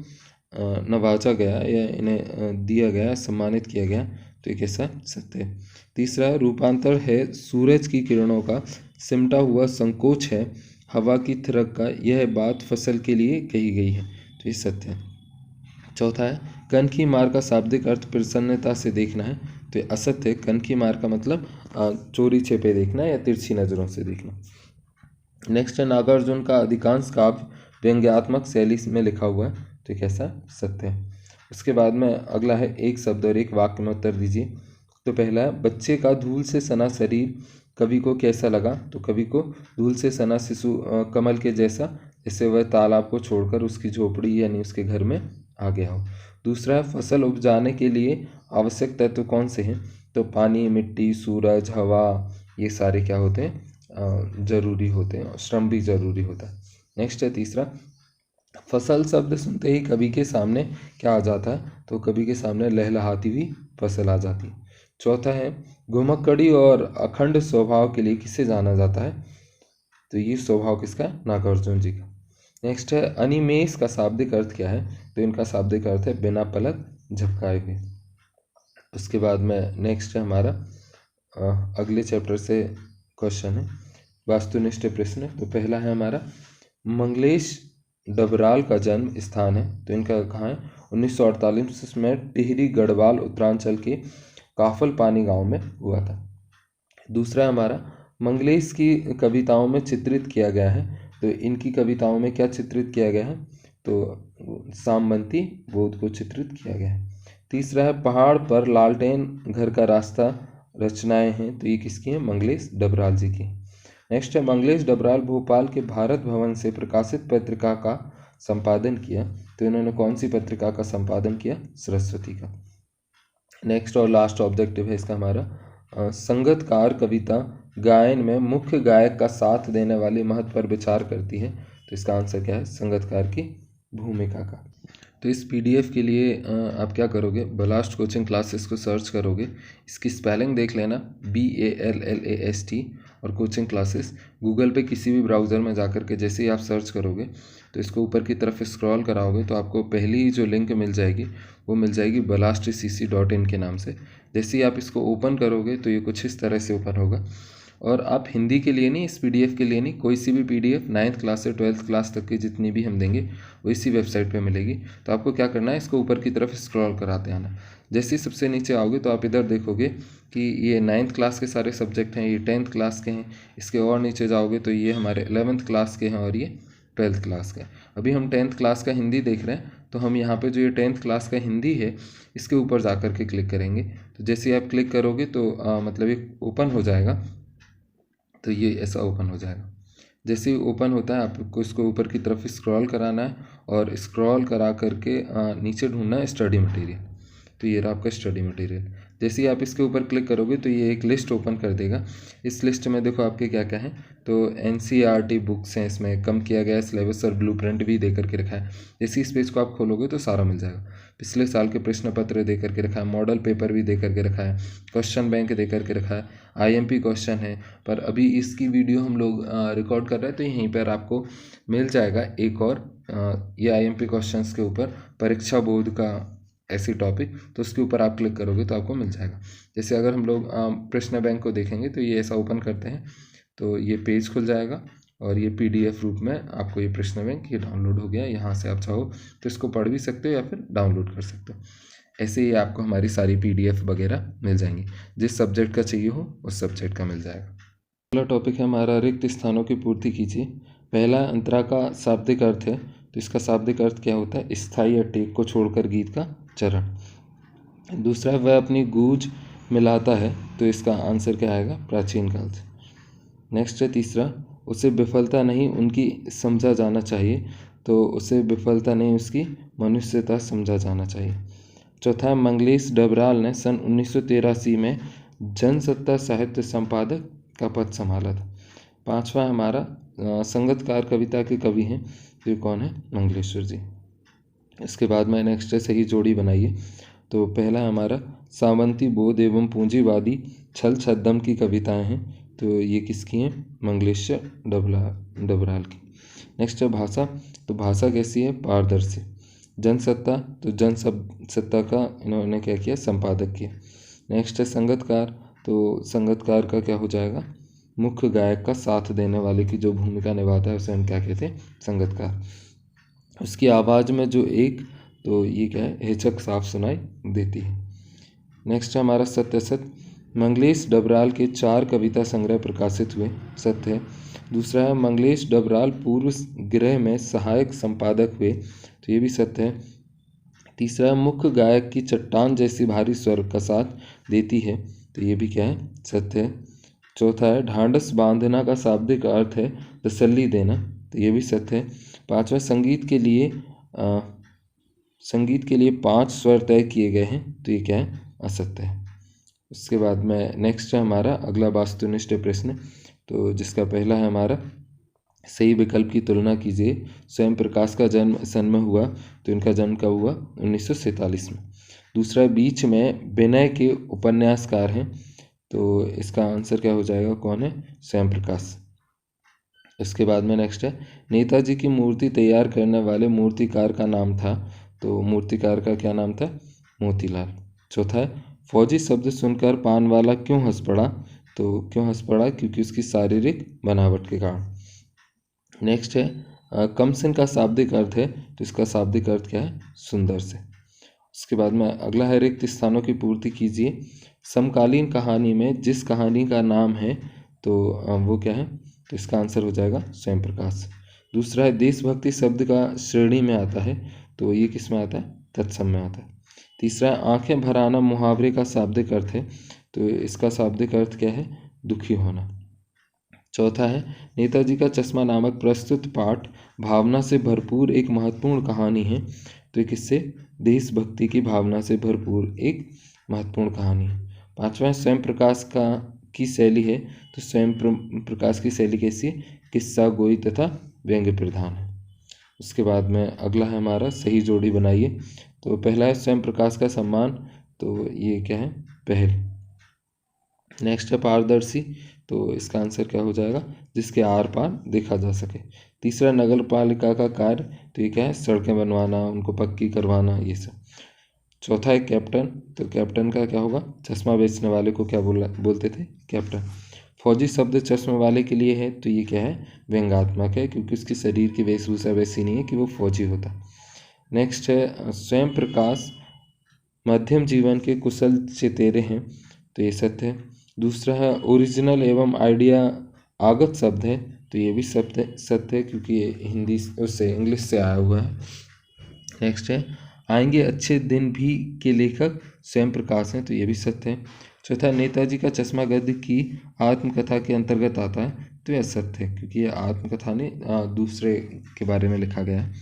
नवाजा गया, या इन्हें दिया गया, सम्मानित किया गया। तो ये कैसा, सत्य है। तीसरा, रूपांतर है सूरज की किरणों का सिमटा हुआ संकोच है हवा की थिरक का, यह बात फसल के लिए कही गई है। तो ये सत्य है। चौथा है, कनखी मार का शाब्दिक अर्थ प्रसन्नता से देखना है। तो ये असत्य है। कनखी मार का मतलब चोरी छेपे देखना या तिरछी नज़रों से देखना। नेक्स्ट है, नागार्जुन का अधिकांश काव्य व्यंग्यात्मक शैली में लिखा हुआ है। तो कैसा, सत्य है। उसके बाद में अगला है, एक शब्द और एक वाक्य में उत्तर दीजिए। तो पहला है, बच्चे का धूल से सना शरीर कवि को कैसा लगा। तो कवि को धूल से सना शिशु कमल के जैसा, जैसे वह तालाब को छोड़कर उसकी झोपड़ी यानी उसके घर में आ गया हो। दूसरा है, फसल उपजाने के लिए आवश्यक तत्व कौन से हैं। तो पानी, मिट्टी, सूरज, हवा, ये सारे क्या होते हैं, जरूरी होते हैं, और श्रम भी जरूरी होता है। नेक्स्ट है तीसरा, फसल शब्द सुनते ही कवि के सामने क्या आ जाता है। तो कवि के सामने लहलहाती हुई फसल आ जाती है। चौथा है, घुमक्कड़ी और अखंड स्वभाव के लिए किसे जाना जाता है। तो ये स्वभाव किसका, नागार्जुन जी का। नेक्स्ट है, अनिमेष का शाब्दिक अर्थ क्या है। तो इनका शाब्दिक अर्थ है बिना पलक झपकाए हुए। उसके बाद में नेक्स्ट है हमारा अगले चैप्टर से क्वेश्चन है, वास्तुनिष्ठ प्रश्न। तो पहला है हमारा, मंगलेश डबराल का जन्म स्थान है। तो इनका कहाँ है, 1948 में टिहरी गढ़वाल उत्तरांचल के काफल पानी गांव में हुआ था। दूसरा हमारा, मंगलेश की कविताओं में चित्रित किया गया है। तो इनकी कविताओं में क्या चित्रित किया गया है, तो सामवंती बोध को चित्रित किया गया है। तीसरा है, पहाड़ पर लालटेन घर का रास्ता रचनाएं हैं। तो ये किसकी है, मंगलेश डबराल जी की। नेक्स्ट है, मंगलेश डबराल भोपाल के भारत भवन से प्रकाशित पत्रिका का संपादन किया। तो इन्होंने कौन सी पत्रिका का संपादन किया, सरस्वती का। नेक्स्ट और लास्ट ऑब्जेक्टिव है इसका हमारा, संगतकार कविता गायन में मुख्य गायक का साथ देने वाले महत्व पर विचार करती है। तो इसका आंसर क्या है, संगतकार की भूमिका का। तो इस पीडीएफ के लिए आप क्या करोगे, बलास्ट कोचिंग क्लासेस को सर्च करोगे। इसकी स्पेलिंग देख लेना, BALLAST और कोचिंग क्लासेस। गूगल पे किसी भी ब्राउज़र में जाकर के जैसे ही आप सर्च करोगे तो इसको ऊपर की तरफ स्क्रॉल कराओगे तो आपको पहली जो लिंक मिल जाएगी वो मिल जाएगी balastcc.in के नाम से। जैसे ही आप इसको ओपन करोगे तो ये कुछ इस तरह से ओपन होगा। और आप हिंदी के लिए नहीं, इस पीडीएफ के लिए नहीं, कोई सी भी पीडीएफ 9th क्लास से 12th क्लास तक की जितनी भी हम देंगे वो इसी वेबसाइट पे मिलेगी। तो आपको क्या करना है, इसको ऊपर की तरफ स्क्रॉल कराते आना। जैसे ही सबसे नीचे आओगे तो आप इधर देखोगे कि ये 9th क्लास के सारे सब्जेक्ट हैं, ये 10th क्लास के हैं। इसके और नीचे जाओगे तो ये हमारे 11th क्लास के हैं और ये 12th क्लास का। अभी हम 10th क्लास का हिंदी देख रहे हैं तो हम यहाँ पे जो ये 10th क्लास का हिंदी है इसके ऊपर जा कर के क्लिक करेंगे। तो जैसे ही आप क्लिक करोगे तो मतलब ये ओपन हो जाएगा। तो ये ऐसा ओपन हो जाएगा। जैसे ही ओपन होता है आपको इसको ऊपर की तरफ स्क्रॉल कराना है और स्क्रॉल करा करके नीचे ढूंढना है स्टडी मटेरियल। तो ये रहा आपका स्टडी मटेरियल। जैसे ही आप इसके ऊपर क्लिक करोगे तो ये एक लिस्ट ओपन कर देगा। इस लिस्ट में देखो आपके क्या क्या है, तो NCERT बुक्स हैं, इसमें कम किया गया सिलेबस और ब्लूप्रिंट भी दे करके रखा है। जैसे इस पेज को आप खोलोगे तो सारा मिल जाएगा। पिछले साल के प्रश्न पत्र दे करके रखा है, मॉडल पेपर भी दे करके रखा है, क्वेश्चन बैंक दे करके रखा है, IMP क्वेश्चन है। पर अभी इसकी वीडियो हम लोग रिकॉर्ड कर रहे हैं तो यहीं पर आपको मिल जाएगा एक और ये IMP क्वेश्चंस के ऊपर परीक्षा बोर्ड का ऐसी टॉपिक, तो उसके ऊपर आप क्लिक करोगे तो आपको मिल जाएगा। जैसे अगर हम लोग प्रश्न बैंक को देखेंगे तो ये ऐसा ओपन करते हैं तो ये पेज खुल जाएगा और ये PDF रूप में आपको ये प्रश्न बैंक ये डाउनलोड हो गया। यहाँ से आप चाहो तो इसको पढ़ भी सकते हो या फिर डाउनलोड कर सकते हो। ऐसे ही आपको हमारी सारी PDF वगैरह मिल जाएंगी। जिस सब्जेक्ट का चाहिए हो उस सब्जेक्ट का मिल जाएगा। अगला टॉपिक है हमारा रिक्त स्थानों की पूर्ति कीजिए। पहला अंतरा का शाब्दिक अर्थ है, तो इसका शाब्दिक अर्थ क्या होता है, स्थायी या टेक को छोड़कर गीत का चरण। दूसरा, वह अपनी गूंज मिलाता है, तो इसका आंसर क्या आएगा, प्राचीन काल से। नेक्स्ट है तीसरा, उसे विफलता नहीं उनकी समझा जाना चाहिए, तो उसे विफलता नहीं उसकी मनुष्यता समझा जाना चाहिए। चौथा, मंगलेश डबराल ने सन 1983 में जनसत्ता साहित्य संपादक का पद संभाला था। पांचवा हमारा संगतकार कविता के कवि हैं, तो ये कौन है, मंगलेश्वर जी। इसके बाद में नेक्स्ट है सही जोड़ी बनाइए। तो पहला हमारा सावंती बोध एवं पूंजीवादी छल छद्दम की कविताएं हैं, तो ये किसकी हैं, मंगलेश्वर डबराल की। नेक्स्ट है भाषा, तो भाषा कैसी है, पारदर्शी। जनसत्ता, तो जनसत्ता का इन्होंने क्या किया, संपादक किया। नेक्स्ट है संगतकार, तो संगतकार का क्या हो जाएगा, मुख्य गायक का साथ देने वाले की जो भूमिका निभाता है उसे हम क्या कहते हैं, संगतकार। उसकी आवाज़ में जो एक, तो ये क्या है, हिचक साफ सुनाई देती है। नेक्स्ट है हमारा सत्य। मंगलेश डबराल के 4 कविता संग्रह प्रकाशित हुए, सत्य है। दूसरा है मंगलेश डबराल पूर्व गृह में सहायक संपादक हुए, तो ये भी सत्य है। तीसरा है मुख्य गायक की चट्टान जैसी भारी स्वर का साथ देती है, तो ये भी क्या है, सत्य है। चौथा है ढांढस बांधना का शाब्दिक अर्थ है तसल्ली देना, तो ये भी सत्य है। पांचवा, संगीत के लिए 5 स्वर तय किए गए हैं, तो ये क्या है, असत्य है। उसके बाद में नेक्स्ट है हमारा अगला वास्तुनिष्ठ प्रश्न, तो जिसका पहला है हमारा सही विकल्प की तुलना कीजिए। स्वयं प्रकाश का जन्म सन में हुआ, तो इनका जन्म कब हुआ, 1947 में। दूसरा, बीच में विनय के उपन्यासकार हैं, तो इसका आंसर क्या हो जाएगा, कौन है, स्वयं प्रकाश। इसके बाद में नेक्स्ट है नेताजी की मूर्ति तैयार करने वाले मूर्तिकार का नाम था, तो मूर्तिकार का क्या नाम था, मोतीलाल। चौथा है फौजी शब्द सुनकर पान वाला क्यों हंस पड़ा, तो क्यों हंस पड़ा, क्योंकि उसकी शारीरिक बनावट के कारण। नेक्स्ट है कमसिन का शाब्दिक अर्थ है, तो इसका शाब्दिक अर्थ क्या है, सुंदर से। उसके बाद में अगला है रिक्त स्थानों की पूर्ति कीजिए। समकालीन कहानी में जिस कहानी का नाम है, तो वो क्या है, तो इसका आंसर हो जाएगा स्वयं प्रकाश। दूसरा है देशभक्ति शब्द का श्रेणी में आता है, तो ये किस में आता है, तत्सम में आता है। तीसरा है आंखें भर आना मुहावरे का शाब्दिक अर्थ है, तो इसका शाब्दिक अर्थ क्या है, दुखी होना। चौथा है नेताजी का चश्मा नामक प्रस्तुत पाठ भावना से भरपूर एक महत्वपूर्ण कहानी है, तो किससे, देशभक्ति की भावना से भरपूर एक महत्वपूर्ण कहानी है। पांचवा स्वयं प्रकाश की शैली है, तो स्वयं प्रकाश की शैली कैसी है, किस्सा गोई तथा व्यंग्य प्रधान है। उसके बाद में अगला है हमारा सही जोड़ी बनाइए। तो पहला है स्वयं प्रकाश का सम्मान, तो ये क्या है, पहल। नेक्स्ट है पारदर्शी, तो इसका आंसर क्या हो जाएगा, जिसके आर पार देखा जा सके। तीसरा नगर पालिका का कार्य, तो ये क्या है, सड़कें बनवाना, उनको पक्की करवाना, ये सब। चौथा है कैप्टन, तो कैप्टन का क्या होगा, चश्मा बेचने वाले को क्या बोलते थे, कैप्टन। फौजी शब्द चश्मे वाले के लिए है, तो ये क्या है, व्यंग्यात्मक है, क्योंकि उसकी शरीर की वेशभूषा वैसी नहीं है कि वो फौजी होता। नेक्स्ट है स्वयं प्रकाश मध्यम जीवन के कुशल चेतेरे हैं, तो ये सत्य है। दूसरा है ओरिजिनल एवं आइडिया आगत शब्द है, तो ये भी सत्य है, क्योंकि ये हिंदी उससे इंग्लिश से आया हुआ है। नेक्स्ट है आएंगे अच्छे दिन भी के लेखक स्वयं प्रकाश हैं, तो ये भी सत्य है। चौथा नेताजी का चश्मा गद्य की आत्मकथा के अंतर्गत आता है, तो यह सत्य है, क्योंकि ये आत्मकथा ने दूसरे के बारे में लिखा गया है।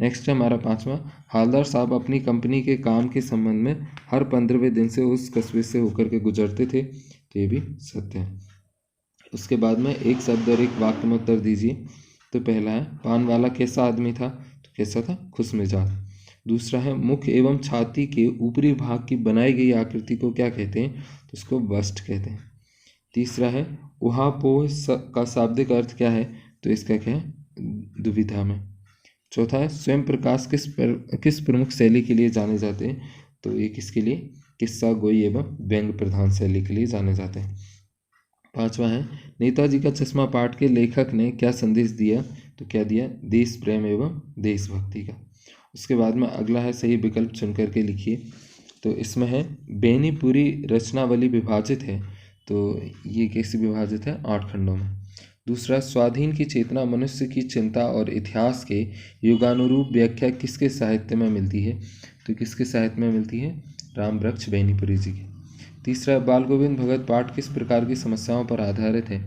नेक्स्ट है हमारा पांचवा, हालदार साहब अपनी कंपनी के काम के संबंध में हर 15वें दिन से उस कस्बे से होकर के गुजरते थे, तो ये भी सत्य है। उसके बाद में एक शब्द और एक वाक्य में उत्तर दीजिए। तो पहला है पान वाला कैसा आदमी था, तो कैसा था, खुशमिजाज। दूसरा है मुख एवं छाती के ऊपरी भाग की बनाई गई आकृति को क्या कहते हैं, तो उसको बस्ट कहते हैं। तीसरा है उहापोह का शाब्दिक अर्थ क्या है, तो इसका क्या है, दुविधा में। चौथा है स्वयं प्रकाश किस प्रमुख शैली के लिए जाने जाते हैं, तो ये किसके लिए, किस्सा गोई एवं व्यंग प्रधान शैली के लिए जाने जाते हैं। पांचवा है नेताजी का चश्मा पाठ के लेखक ने क्या संदेश दिया, तो क्या दिया, देश प्रेम एवं देशभक्ति का। उसके बाद में अगला है सही विकल्प चुन करके लिखिए। तो इसमें है बेनीपुरी रचनावली विभाजित है, तो ये कैसे विभाजित है, 8 खंडों में। दूसरा स्वाधीन की चेतना मनुष्य की चिंता और इतिहास के युगानुरूप व्याख्या किसके साहित्य में मिलती है, तो किसके साहित्य में मिलती है, रामवृक्ष बेनीपुरी जी के। तीसरा बाल गोविंद भगत पाठ किस प्रकार की समस्याओं पर आधारित है,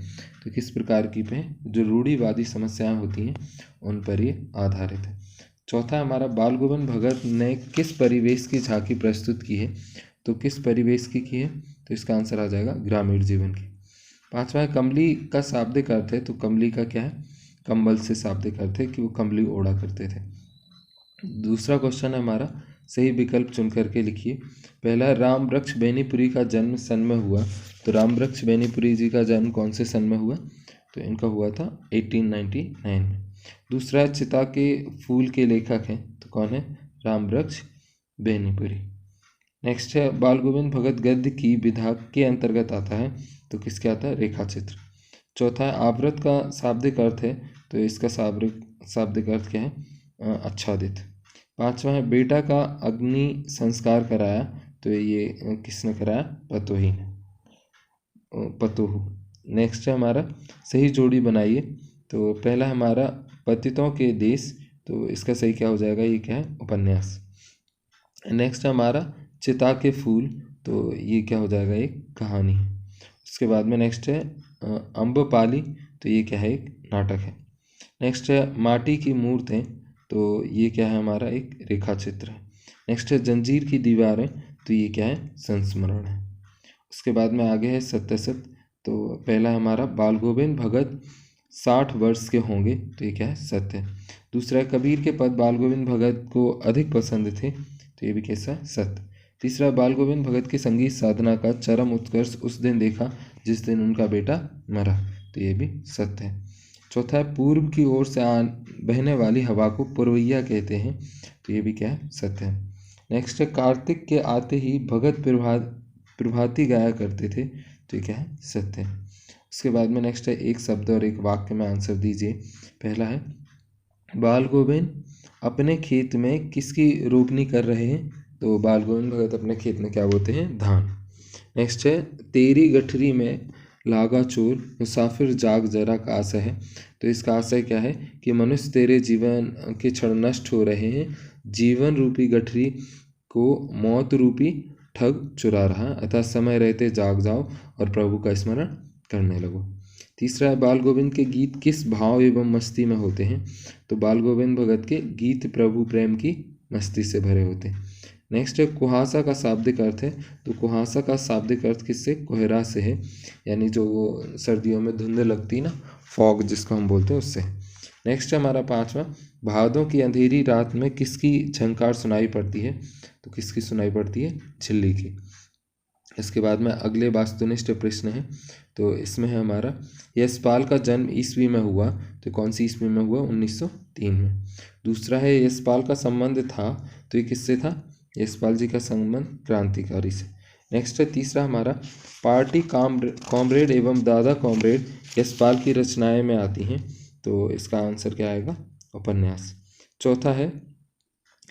तो किस प्रकार की पे, जो रूढ़िवादी समस्याएं होती हैं उन पर ये आधारित है। चौथा हमारा बाल गोविंद भगत ने किस परिवेश की झांकी प्रस्तुत की है, तो किस परिवेश की है, तो इसका आंसर आ जाएगा ग्रामीण जीवन की। पांचवा है कमली का शाब्दिक अर्थ है, तो कमली का क्या है, कंबल से शाब्दिक अर्थ है कि वो कमली ओढ़ा करते थे। दूसरा क्वेश्चन है हमारा सही विकल्प चुन करके लिखिए। पहला रामवृक्ष बेनीपुरी का जन्म सन में हुआ, तो रामवृक्ष बेनीपुरी जी का जन्म कौन से सन में हुआ, तो इनका हुआ था 1899 में। दूसरा चिता के फूल के लेखक हैं, तो कौन है, रामवृक्ष बेनीपुरी। नेक्स्ट है बाल गोविंद भगत गद्य की विधा के अंतर्गत आता है, तो किसके आता है, रेखा चित्र। चौथा है आवृत का शाब्दिक अर्थ है, तो इसका शाब्दिक अर्थ क्या है, आच्छादित। पांचवा है बेटा का अग्नि संस्कार कराया, तो ये किसने कराया, पतोही ने, पतोहू। नेक्स्ट है हमारा सही जोड़ी बनाइए। तो पहला हमारा पतितों के देश, तो इसका सही क्या हो जाएगा, ये क्या है, उपन्यास। नेक्स्ट है हमारा चिता के फूल, तो ये क्या हो जाएगा, एक कहानी। उसके बाद में नेक्स्ट है अम्बपाली, तो ये क्या है, एक नाटक है। नेक्स्ट है माटी की मूर्तें, तो ये क्या है, हमारा एक रेखा चित्र है। नेक्स्ट है जंजीर की दीवारें, तो ये क्या है, संस्मरण है। उसके बाद में आगे है सत्य, तो पहला हमारा बाल गोविंद भगत 60 वर्ष के होंगे, तो ये क्या है, सत्य। दूसरा कबीर के पद बाल गोविंद भगत को अधिक पसंद थे, तो ये भी कैसा है, सत्य। तीसरा बाल गोविंद भगत की संगीत साधना का चरम उत्कर्ष उस दिन देखा जिस दिन उनका बेटा मरा, तो ये भी सत्य है। चौथा है पूर्व की ओर से बहने वाली हवा को पुरवैया कहते हैं, तो ये भी क्या है, सत्य है। नेक्स्ट है कार्तिक के आते ही भगत प्रभाती गाया करते थे, तो ये क्या है, सत्य है। उसके बाद में नेक्स्ट है एक शब्द और एक वाक्य में आंसर दीजिए। पहला है बाल गोविंद अपने खेत में किसकी रोपनी कर रहे हैं, तो बाल गोविंद भगत अपने खेत में क्या बोते हैं, धान। नेक्स्ट है तेरी गठरी में लागा चोर मुसाफिर जाग जरा का आशय है, तो इसका आशय क्या है कि मनुष्य तेरे जीवन के क्षण नष्ट हो रहे हैं, जीवन रूपी गठरी को मौत रूपी ठग चुरा रहा, अतः समय रहते जाग जाओ और प्रभु का स्मरण करने लगो। तीसरा है बाल गोविंद के गीत किस भाव एवं मस्ती में होते हैं, तो बाल गोविंद भगत के गीत प्रभु प्रेम की मस्ती से भरे होते हैं। नेक्स्ट है कुहासा का शाब्दिक अर्थ है, तो कुहासा का शाब्दिक अर्थ किससे, कोहरा से है, यानी जो वो सर्दियों में धुंध लगती ना, फॉग जिसको हम बोलते हैं, उससे। नेक्स्ट है हमारा 5वां, भादों की अंधेरी रात में किसकी झंकार सुनाई पड़ती है? तो किसकी सुनाई पड़ती है? झिल्ली की। इसके बाद में अगले वास्तुनिष्ठ प्रश्न है, तो इसमें है हमारा यशपाल का जन्म ईस्वी में हुआ, तो कौन सी ईस्वी में हुआ? 1903 में। दूसरा है यशपाल का संबंध था, तो ये किससे था? यशपाल जी का संबंध क्रांतिकारी से। नेक्स्ट है तीसरा हमारा, पार्टी कॉमरेड एवं दादा कॉमरेड यशपाल की रचनाएं में आती हैं, तो इसका आंसर क्या आएगा? उपन्यास। चौथा है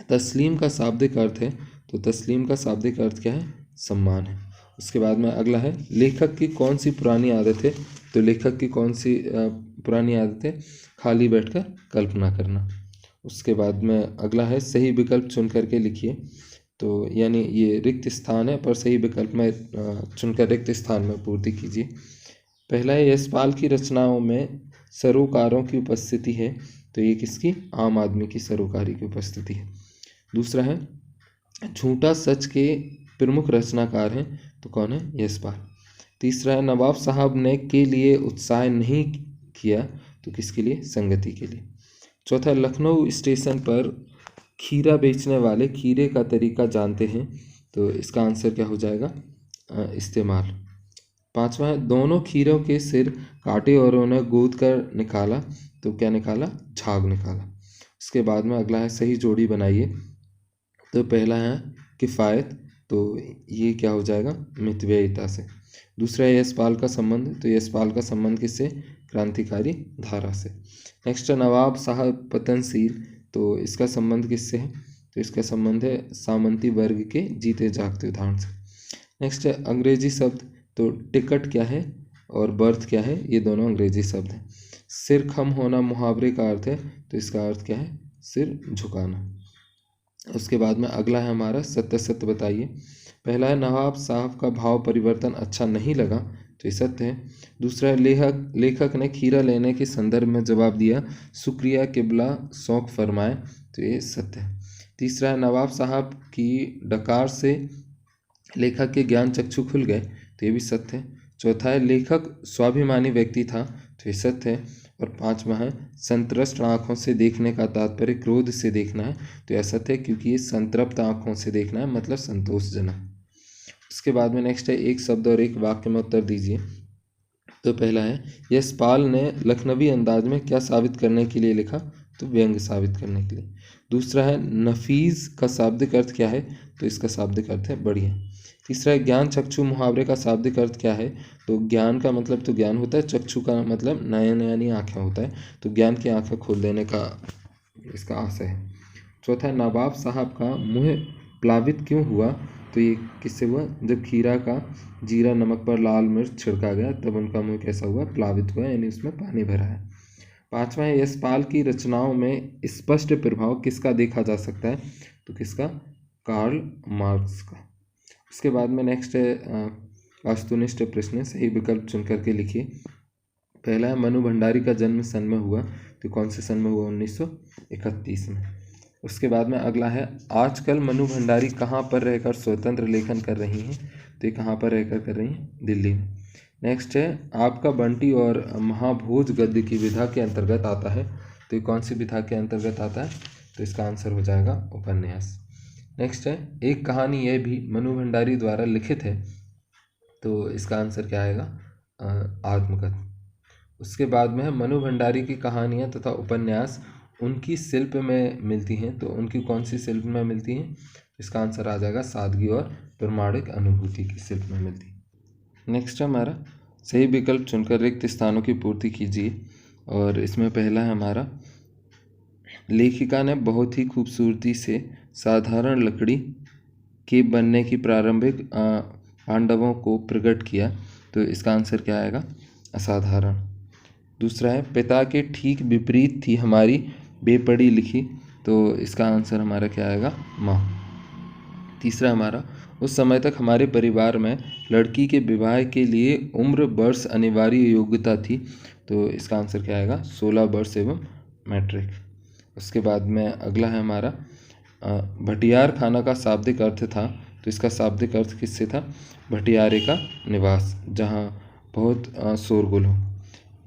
तस्लीम का शाब्दिक अर्थ है, तो तस्लीम का शाब्दिक अर्थ क्या है? सम्मान है। उसके बाद में अगला है लेखक की कौन सी पुरानी आदत है, तो लेखक की कौन सी पुरानी आदत है? खाली बैठकर कल्पना करना। उसके बाद में अगला है सही विकल्प चुन करके लिखिए, तो यानी ये रिक्त स्थान है पर सही विकल्प में चुनकर रिक्त स्थान में पूर्ति कीजिए। पहला है यशपाल की रचनाओं में सरोकारों की उपस्थिति है, तो ये किसकी? आम आदमी की सरोकारी की उपस्थिति है। दूसरा है झूठा सच के प्रमुख रचनाकार हैं, तो कौन है? यशपाल। तीसरा है नवाब साहब ने के लिए उत्साह नहीं किया, तो किसके लिए? संगति के लिए। चौथा, लखनऊ स्टेशन पर खीरा बेचने वाले खीरे का तरीका जानते हैं, तो इसका आंसर क्या हो जाएगा? इस्तेमाल। पांचवा है दोनों खीरों के सिर काटे और उन्हें गूंद कर निकाला, तो क्या निकाला? झाग निकाला। उसके बाद में अगला है सही जोड़ी बनाइए, तो पहला है किफ़ायत, तो ये क्या हो जाएगा? मितव्ययिता से। दूसरा है यशपाल का संबंध, तो यशपाल का संबंध किससे? क्रांतिकारी धारा से। नेक्स्ट है नवाब साहब पतनशील, तो इसका संबंध किससे है? तो इसका संबंध है सामंती वर्ग के जीते जागते उदाहरण से। नेक्स्ट है अंग्रेजी शब्द, तो टिकट क्या है और बर्थ क्या है? ये दोनों अंग्रेजी शब्द हैं। सिर खम होना मुहावरे का अर्थ है, तो इसका अर्थ क्या है? सिर झुकाना। उसके बाद में अगला है हमारा सत्य सत्य बताइए। पहला है नवाब साहब का भाव परिवर्तन अच्छा नहीं लगा, तो ये सत्य है। दूसरा है लेखक ने खीरा लेने के संदर्भ में जवाब दिया शुक्रिया किबला शौक फरमाए, तो ये सत्य है। तीसरा है नवाब साहब की डकार से लेखक के ज्ञान चक्षु खुल गए, तो ये भी सत्य है। चौथा है लेखक स्वाभिमानी व्यक्ति था, तो ये सत्य है। और पांचवा है संतृष्ट आँखों से देखने का तात्पर्य क्रोध से देखना है, तो यह सत्य है क्योंकि ये संतृप्त आँखों से देखना है, मतलब संतोषजनक। उसके बाद में नेक्स्ट है एक शब्द और एक वाक्य में उत्तर दीजिए। तो पहला है यशपाल ने लखनवी अंदाज में क्या साबित करने के लिए लिखा, तो व्यंग्य साबित करने के लिए। दूसरा है नफीज का शाब्दिक अर्थ क्या है, तो इसका शाब्दिक अर्थ है बढ़िया। तीसरा है ज्ञान चक्षु मुहावरे का शाब्दिक अर्थ क्या है, तो ज्ञान का मतलब तो ज्ञान होता है, चक्षु का मतलब नयन यानी आँखें होता है, तो ज्ञान की आँखें खोल देने का इसका आशय है। चौथा है नवाब साहब का मुँह प्लावित क्यों हुआ, तो ये किससे हुआ? जब खीरा का जीरा नमक पर लाल मिर्च छिड़का गया तब उनका मुँह कैसा हुआ? प्लावित हुआ, यानी उसमें पानी भरा है। पांचवा है यशपाल की रचनाओं में स्पष्ट प्रभाव किसका देखा जा सकता है, तो किसका? कार्ल मार्क्स का। उसके बाद में नेक्स्ट है वास्तुनिष्ठ प्रश्न, सही विकल्प चुन करके लिखिए। पहला है मनु भंडारी का जन्म सन में हुआ, तो कौन से सन में हुआ? 1931 में। उसके बाद में अगला है आजकल मनु भंडारी कहाँ पर रहकर स्वतंत्र लेखन कर रही हैं, तो ये कहाँ पर रहकर कर रही हैं? दिल्ली में। नेक्स्ट है आपका बंटी और महाभोज गद्य की विधा के अंतर्गत आता है, तो ये कौन सी विधा के अंतर्गत आता है? तो इसका आंसर हो जाएगा उपन्यास। नेक्स्ट है एक कहानी यह भी मनु भंडारी द्वारा लिखित है, तो इसका आंसर क्या आएगा? आत्मकथा। उसके बाद में है मनु भंडारी की कहानियाँ तथा उपन्यास उनकी शिल्प में मिलती हैं, तो उनकी कौन सी शिल्प में मिलती हैं? इसका आंसर आ जाएगा सादगी और प्रामाणिक अनुभूति की शिल्प में मिलती है। नेक्स्ट हमारा सही विकल्प चुनकर रिक्त स्थानों की पूर्ति कीजिए, और इसमें पहला है हमारा लेखिका ने बहुत ही खूबसूरती से साधारण लकड़ी के बनने की प्रारंभिक पांडवों को प्रकट किया, तो इसका आंसर क्या आएगा? असाधारण। दूसरा है पिता के ठीक विपरीत थी हमारी बेपड़ी लिखी, तो इसका आंसर हमारा क्या आएगा? माँ। तीसरा हमारा उस समय तक हमारे परिवार में लड़की के विवाह के लिए उम्र वर्ष अनिवार्य योग्यता थी, तो इसका आंसर क्या आएगा? 16 वर्ष एवं मैट्रिक। उसके बाद में अगला है हमारा भटियार खाना का शाब्दिक अर्थ था, तो इसका शाब्दिक अर्थ किससे था? भटियारे का निवास, जहाँ बहुत शोरगुल हो।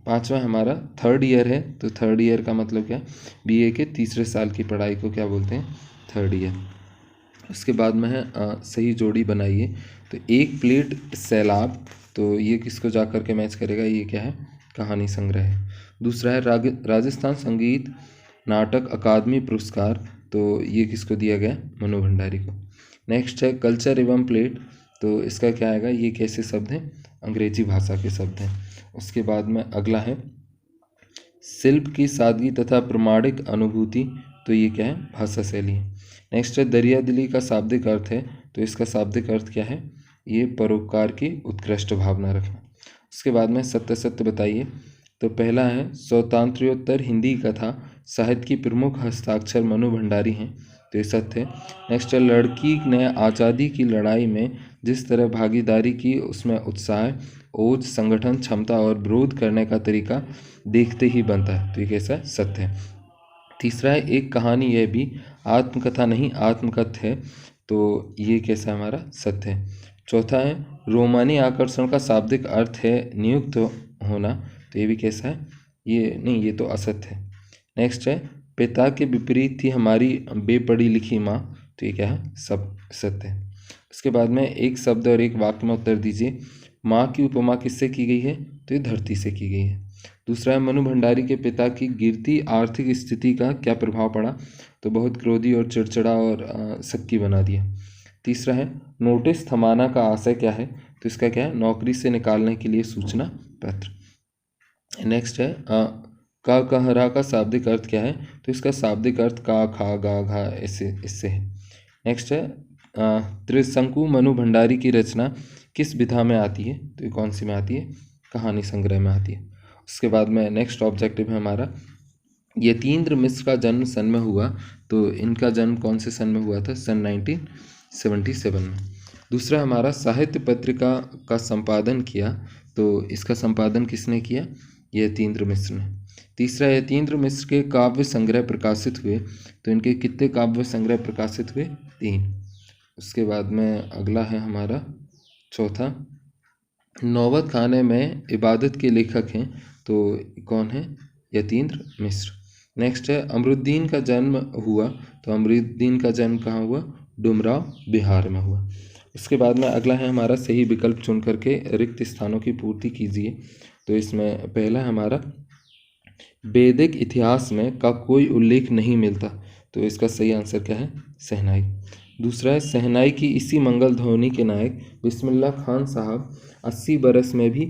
पाँचवा हमारा थर्ड ईयर है, तो थर्ड ईयर का मतलब क्या है, बीए के तीसरे साल की पढ़ाई को क्या बोलते हैं, थर्ड ईयर। उसके बाद में है सही जोड़ी बनाइए। तो एक प्लेट सैलाब, तो ये किसको जा कर के मैच करेगा, ये क्या है, कहानी संग्रह है। दूसरा है राजस्थान संगीत नाटक अकादमी पुरस्कार, तो ये किसको दिया गया, मनु भंडारी को। नेक्स्ट है कल्चर एवं प्लेट, तो इसका क्या आएगा, ये कैसे शब्द हैं, अंग्रेजी भाषा के शब्द हैं। उसके बाद में अगला है शिल्प की सादगी तथा प्रमाणिक अनुभूति, तो ये क्या है, भाषा शैली है। नेक्स्ट है दरिया दिली का शाब्दिक अर्थ है, तो इसका शाब्दिक अर्थ क्या है, ये परोपकार की उत्कृष्ट भावना रखना। उसके बाद में सत्य सत्य बताइए। तो पहला है स्वतंत्रोत्तर हिंदी कथा साहित्य की प्रमुख हस्ताक्षर मनु भंडारी हैं, तो ये सत्य है। नेक्स्ट है लड़की ने आज़ादी की लड़ाई में जिस तरह भागीदारी की उसमें उत्साह ओज संगठन क्षमता और विरोध करने का तरीका देखते ही बनता है, तो ये कैसा है, सत्य है। तीसरा है एक कहानी यह भी आत्मकथा नहीं आत्मकथ है, तो ये कैसा हमारा, सत्य है। चौथा है रोमानी आकर्षण का शाब्दिक अर्थ है नियुक्त होना, तो ये भी कैसा है, ये नहीं, ये तो असत्य है। नेक्स्ट है पिता के विपरीत थी हमारी बेपढ़ी लिखी माँ, तो ये क्या है, सब सत्य है। उसके बाद में एक शब्द और एक वाक्य में उत्तर दीजिए। माँ की उपमा किससे की गई है, तो ये धरती से की गई है। दूसरा है मनु भंडारी के पिता की गिरती आर्थिक स्थिति का क्या प्रभाव पड़ा, तो बहुत क्रोधी और चिड़चिड़ा और सक्की बना दिया। तीसरा है नोटिस थमाना का आशय क्या है, तो इसका क्या है, नौकरी से निकालने के लिए सूचना पत्र। नेक्स्ट है का कहरा का शाब्दिक अर्थ क्या है, तो इसका शाब्दिक अर्थ का खा गा घा इससे है। नेक्स्ट है त्रिशंकु मनु भंडारी की रचना किस विधा में आती है, तो ये कौन सी में आती है, कहानी संग्रह में आती है। उसके बाद में नेक्स्ट ऑब्जेक्टिव है हमारा यतीन्द्र मिश्र का जन्म सन में हुआ, तो इनका जन्म कौन से सन में हुआ था, सन 1977 में। दूसरा हमारा साहित्य पत्रिका का संपादन किया, तो इसका संपादन किसने किया, यतीन्द्र मिश्र ने। तीसरा यतीन्द्र मिश्र के काव्य संग्रह प्रकाशित हुए, तो इनके कितने काव्य संग्रह प्रकाशित हुए, 3। उसके बाद में अगला है हमारा चौथा नौबत खाने में इबादत के लेखक हैं, तो कौन है, यतीन्द्र मिश्र। नेक्स्ट है अमरुद्दीन का जन्म हुआ, तो अमरुद्दीन का जन्म कहाँ हुआ, डुमराव बिहार में हुआ। उसके बाद में अगला है हमारा सही विकल्प चुन करके रिक्त स्थानों की पूर्ति कीजिए। तो इसमें पहला है हमारा वैदिक इतिहास में का कोई उल्लेख नहीं मिलता, तो इसका सही आंसर क्या है, शहनाई। दूसरा है शहनाई की इसी मंगल ध्वनि के नायक बिस्मिल्लाह खान साहब 80 बरस में भी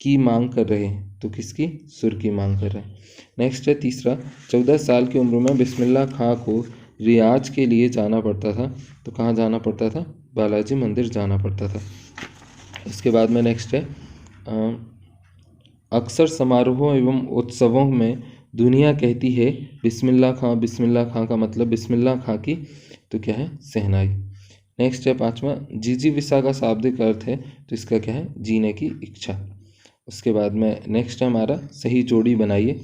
की मांग कर रहे हैं, तो किसकी, सुर की मांग कर रहे हैं। नेक्स्ट है तीसरा 14 साल की उम्र में बिस्मिल्लाह खां को रियाज के लिए जाना पड़ता था, तो कहाँ जाना पड़ता था, बालाजी मंदिर जाना पड़ता था। इसके बाद में नेक्स्ट है अक्सर समारोहों एवं उत्सवों में दुनिया कहती है बिस्मिल्लाह खां का मतलब बिस्मिल्लाह खां की, तो क्या है, शहनाई। नेक्स्ट है पांचवा जिजीविसा का शाब्दिक अर्थ है, तो इसका क्या है, जीने की इच्छा। उसके बाद में नेक्स्ट है हमारा सही जोड़ी बनाइए।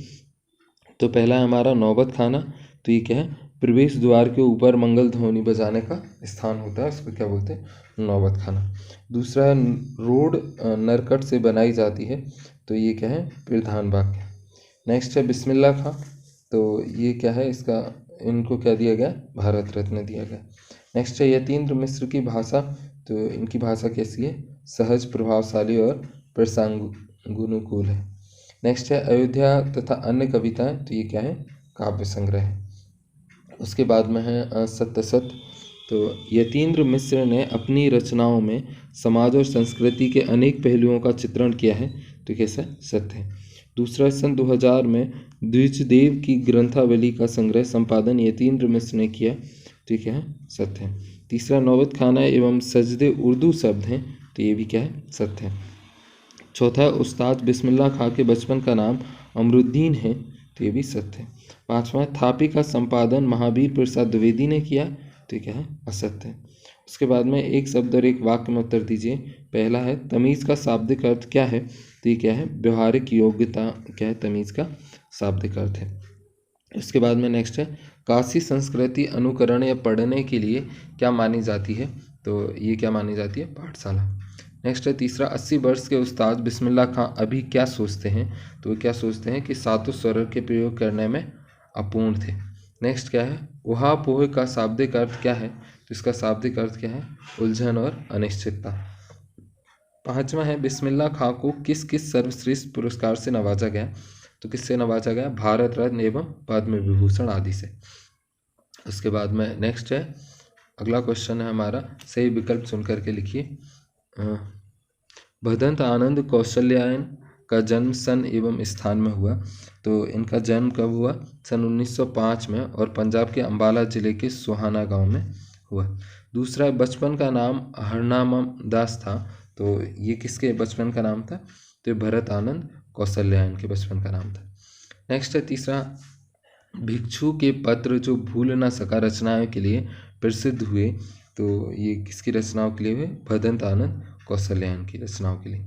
तो पहला है हमारा नौबत खाना, तो ये क्या है, प्रवेश द्वार के ऊपर मंगल ध्वनि बजाने का स्थान होता है, उसको क्या बोलते हैं, नौबत खाना। दूसरा है रोड नरकट से बनाई जाती है, तो ये क्या है, प्रधान वाक्य। नेक्स्ट है बिस्मिल्लाह खां, तो ये क्या है, इसका इनको क्या दिया गया, भारत रत्न दिया गया। नेक्स्ट है यतीन्द्र मिश्र की भाषा, तो इनकी भाषा कैसी है, सहज प्रभावशाली और प्रसंगानुकूल है। नेक्स्ट है अयोध्या तथा अन्य कविताएं, तो ये क्या है, काव्य संग्रह है। उसके बाद में है सत्य सत्य, तो यतीन्द्र मिश्र ने अपनी रचनाओं में समाज और संस्कृति के अनेक पहलुओं का चित्रण किया है, तो कैसा, सत्य है। दूसरा सन 2000 में द्विजदेव की ग्रंथावली का संग्रह संपादन यतीन्द्र मिश्र ने किया, तो क्या है, सत्य है। तीसरा नौबत खाना एवं सजदे उर्दू शब्द हैं, तो ये भी क्या है, सत्य है। चौथा उस्ताद बिस्मिल्लाह खां के बचपन का नाम अमरुद्दीन है, तो ये भी सत्य है। पांचवा थापी का संपादन महावीर प्रसाद द्विवेदी ने किया, तो ये क्या है, असत्य है। उसके बाद में एक शब्द और एक वाक्य में उत्तर दीजिए। पहला है तमीज़ का शाब्दिक अर्थ क्या है, तो ये क्या है, व्यवहारिक योग्यता क्या है, तमीज़ का शाब्दिक अर्थ है। उसके बाद में नेक्स्ट है काशी संस्कृति अनुकरण या पढ़ने के लिए क्या मानी जाती है, तो ये क्या मानी जाती है, पाठशाला। नेक्स्ट है तीसरा, 80 वर्ष के उस्ताद बिस्मिल्लाह खां अभी क्या सोचते हैं? तो वो क्या सोचते हैं कि सातों स्वर के प्रयोग करने में अपूर्ण थे। नेक्स्ट क्या है, उहा पोह का शाब्दिक अर्थ क्या है? तो इसका शाब्दिक अर्थ क्या है? उलझन और अनिश्चितता। पांचवा है, बिस्मिल्लाह खां को किस किस सर्वश्रेष्ठ पुरस्कार से नवाजा गया? तो किससे नवाजा गया? भारत रत्न एवं पद्म विभूषण आदि से। उसके बाद में नेक्स्ट है, अगला क्वेश्चन है हमारा, सही विकल्प चुन करके लिखिए। भदंत आनंद कौशल्यायन का जन्म सन एवं स्थान में हुआ? तो इनका जन्म कब हुआ? सन 1905 में, और पंजाब के अंबाला जिले के सोहाना गांव में हुआ। दूसरा, बचपन का नाम हरनाम दास था। तो ये किसके बचपन का नाम था? तो भरत आनंद कौशल्यायन के बचपन का नाम था। नेक्स्ट है तीसरा, भिक्षु के पत्र जो भूल न सका रचनाओं के लिए प्रसिद्ध हुए? तो ये किसकी रचनाओं के लिए हुए? भदंत आनंद कौशल्यायन की रचनाओं के लिए।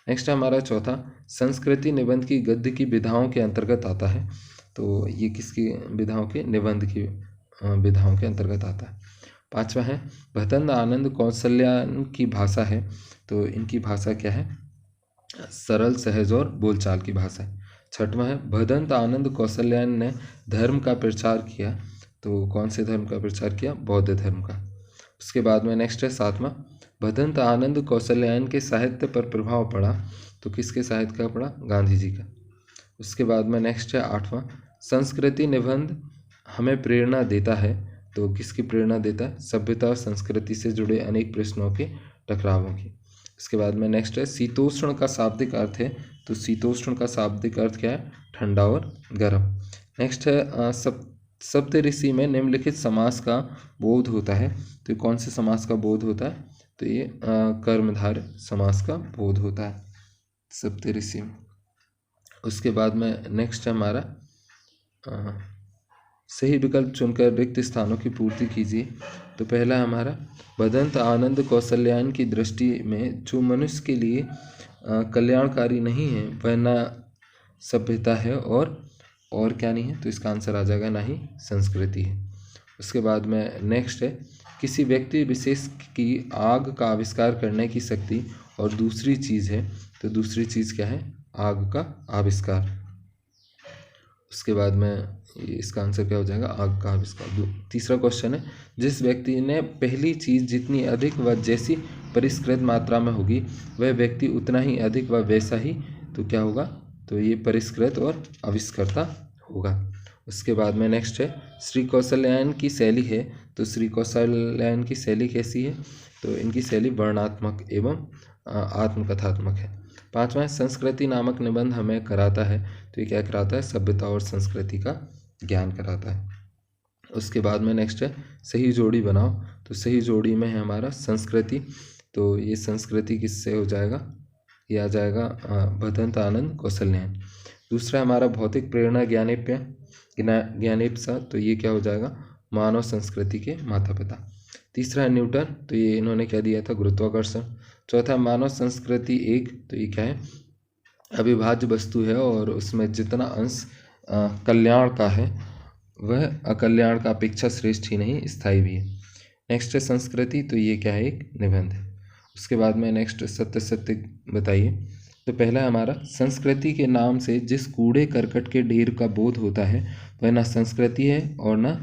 नेक्स्ट है हमारा चौथा, संस्कृति निबंध की गद्य की विधाओं के अंतर्गत आता है? तो ये किसकी विधाओं के? निबंध की विधाओं के अंतर्गत आता है। पांचवा है, भदंत आनंद कौशल्यायन की भाषा है? तो इनकी भाषा क्या है? सरल, सहज और बोलचाल की भाषा है। छठवां है, भदंत आनंद कौशल्यायन ने धर्म का प्रचार किया? तो कौन से धर्म का प्रचार किया? बौद्ध धर्म का। उसके बाद में नेक्स्ट है सातवां, भदंत आनंद कौशल्यायन के साहित्य पर प्रभाव पड़ा? तो किसके साहित्य का पड़ा? गांधी जी का। उसके बाद में नेक्स्ट है आठवां, संस्कृति निबंध हमें प्रेरणा देता है? तो किसकी प्रेरणा देता है? सभ्यता और संस्कृति से जुड़े अनेक प्रश्नों के टकरावों की। इसके बाद में नेक्स्ट है, शीतोष्ण का शाब्दिक अर्थ है? तो शीतोष्ण का शाब्दिक अर्थ क्या है? ठंडा और गर्म। नेक्स्ट है, सप्तऋषि में निम्नलिखित समास का बोध होता है? तो कौन से समास का बोध होता है? तो ये कर्मधारय समास का बोध होता है सप्तऋषि में। उसके बाद में नेक्स्ट है हमारा, सही विकल्प चुनकर रिक्त स्थानों की पूर्ति कीजिए। तो पहला है हमारा, भदंत आनंद कौशल्यायन की दृष्टि में जो मनुष्य के लिए कल्याणकारी नहीं है वह न सभ्यता है और क्या नहीं है? तो इसका आंसर आ जाएगा ना ही संस्कृति है। उसके बाद में नेक्स्ट है, किसी व्यक्ति विशेष की आग का आविष्कार करने की शक्ति और दूसरी चीज़ है? तो दूसरी चीज़ क्या है? आग का आविष्कार। उसके बाद में इसका आंसर क्या हो जाएगा? आग का आविष्कार। तीसरा क्वेश्चन है, जिस व्यक्ति ने पहली चीज़ जितनी अधिक व जैसी परिष्कृत मात्रा में होगी वह व्यक्ति उतना ही अधिक व वैसा ही तो क्या होगा? तो ये परिष्कृत और आविष्कर्ता होगा। उसके बाद में नेक्स्ट है, श्री कौशल्यायन की शैली है? तो श्री कौशल्यायन की शैली कैसी है? तो इनकी शैली वर्णनात्मक एवं आत्मकथात्मक है। पांचवा है, संस्कृति नामक निबंध हमें कराता है? तो ये क्या कराता है? सभ्यता और संस्कृति का ज्ञान कराता है। उसके बाद में नेक्स्ट है, सही जोड़ी बनाओ। तो सही जोड़ी में है हमारा संस्कृति। तो ये संस्कृति किससे हो जाएगा? ये आ जाएगा भदंत आनंद कौशल्यायन। दूसरा हमारा, भौतिक प्रेरणा ज्ञानेप्सा। तो ये क्या हो जाएगा? मानव संस्कृति के माता पिता। तीसरा है न्यूटन। तो ये इन्होंने क्या दिया था? गुरुत्वाकर्षण। चौथा, मानव संस्कृति एक। तो ये क्या है? अविभाज्य वस्तु है और उसमें जितना अंश कल्याण का है वह अकल्याण का अपेक्षा श्रेष्ठ ही नहीं स्थायी भी है। नेक्स्ट है संस्कृति। तो ये क्या है? एक निबंध है। उसके बाद में नेक्स्ट, सत्य सत्य बताइए। तो पहला हमारा, संस्कृति के नाम से जिस कूड़े करकट के ढेर का बोध होता है वह न संस्कृति है और न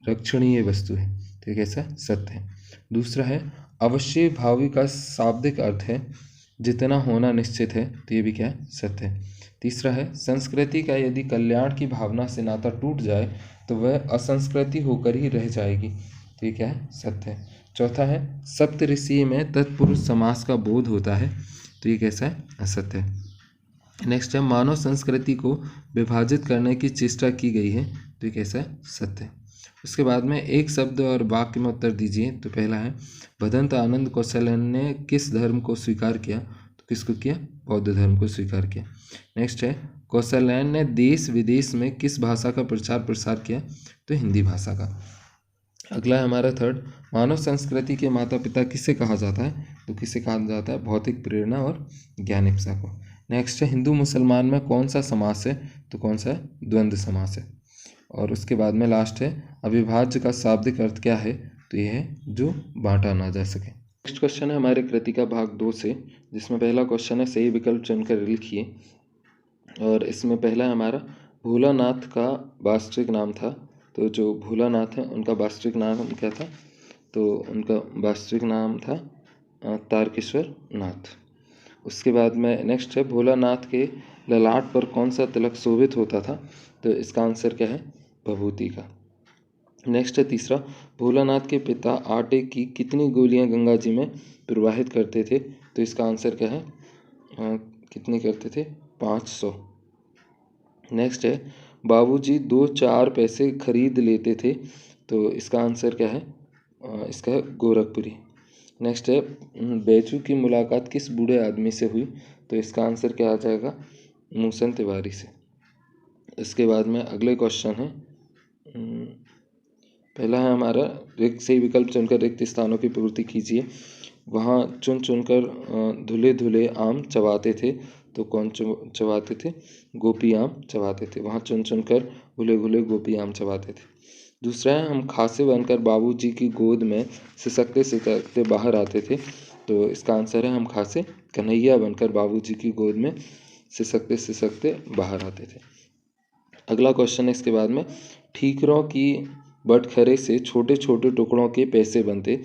रक्षणीय वस्तु है। तो ये कैसा? सत्य है। दूसरा है, अवश्य भावी का शाब्दिक अर्थ है जितना होना निश्चित है। तो ये भी क्या है? सत्य है। तीसरा है, संस्कृति का यदि कल्याण की भावना से नाता टूट जाए तो वह असंस्कृति होकर ही रह जाएगी। तो ये क्या है? सत्य है। चौथा है, सप्तऋषि में तत्पुरुष समास का बोध होता है। तो ये कैसा है? असत्य है। नेक्स्ट है, मानव संस्कृति को विभाजित करने की चेष्टा की गई है। तो ये कैसा है? सत्य है। उसके बाद में एक शब्द और वाक्य में उत्तर दीजिए। तो पहला है, भदंत आनंद कौशल्यायन ने किस धर्म को स्वीकार किया? तो किसको किया? बौद्ध धर्म को स्वीकार किया। नेक्स्ट है, कौशल्यायन ने देश विदेश में किस भाषा का प्रचार प्रसार किया? तो हिंदी भाषा का। अगला है हमारा थर्ड, मानव संस्कृति के माता पिता किसे कहा जाता है? तो किसे कहा जाता है? भौतिक प्रेरणा और ज्ञानेप्सा को। नेक्स्ट है, हिंदू मुसलमान में कौन सा समास है? तो कौन सा है? द्वंद्व समास है। और उसके बाद में लास्ट है, अविभाज्य का शाब्दिक अर्थ क्या है? तो ये है जो बांटा ना जा सके। नेक्स्ट क्वेश्चन है हमारे कृति का भाग 2 से, जिसमें पहला क्वेश्चन है सही विकल्प चुनकर लिखिए। और इसमें पहला है हमारा भोलानाथ का वास्तविक नाम था। तो जो भोलानाथ है उनका वास्तविक नाम क्या था? तो उनका वास्तविक नाम था तारकेश्वर नाथ। उसके बाद में नेक्स्ट है भोलानाथ के ललाट पर कौन सा तिलक शोभित होता था? तो इसका आंसर क्या है? भभूति का। नेक्स्ट है तीसरा, भोलानाथ के पिता आटे की कितनी गोलियां गंगा जी में प्रवाहित करते थे? तो इसका आंसर क्या है? कितनी करते थे? 500। नेक्स्ट है बाबूजी 2 पैसे खरीद लेते थे। तो इसका आंसर क्या है? इसका है गोरखपुरी। नेक्स्ट है बैजू की मुलाकात किस बूढ़े आदमी से हुई? तो इसका आंसर क्या आ जाएगा? मूसन तिवारी से। इसके बाद में अगले क्वेश्चन है, पहला है हमारा रिक्त सही विकल्प चुनकर रिक्त स्थानों की पूर्ति कीजिए। वहाँ चुन चुनकर धुले धुले आम चबाते थे। तो कौन चबाते थे? गोपी आम चबाते थे। वहाँ चुन चुनकर घुले घुले गोपी आम चबाते थे। दूसरा है हम खासे बनकर बाबूजी की गोद में सिसकते सिसकते बाहर आते थे। तो इसका आंसर है हम खासे कन्हैया बनकर बाबूजी की गोद में सिसकते सिसकते बाहर आते थे। अगला क्वेश्चन है इसके बाद में, ठीकरों की बटखरे से छोटे छोटे टुकड़ों के पैसे बनते।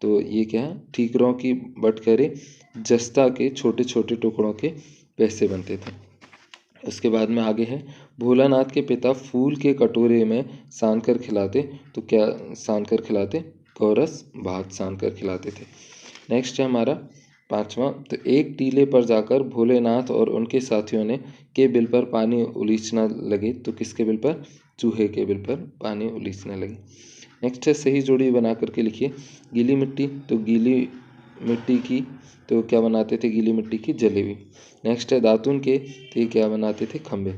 तो ये क्या है? ठीकरों की बटखरे जस्ता के छोटे छोटे टुकड़ों के पैसे बनते थे। उसके बाद में आगे है भोलानाथ के पिता फूल के कटोरे में सान कर खिलाते। तो क्या सान कर खिलाते? कोरस भात सान कर खिलाते थे। नेक्स्ट है हमारा पांचवा, तो एक टीले पर जाकर भोलेनाथ और उनके साथियों ने के बिल पर पानी उलीचना लगे। तो किसके बिल पर? चूहे के बिल पर पानी उलीचने लगे। नेक्स्ट है सही जोड़ी बना करके लिखिए। गीली मिट्टी, तो गीली मिट्टी की तो क्या बनाते थे? गीली मिट्टी की जलेबी। नेक्स्ट है दातुन के, तो ये क्या बनाते थे? खंबे।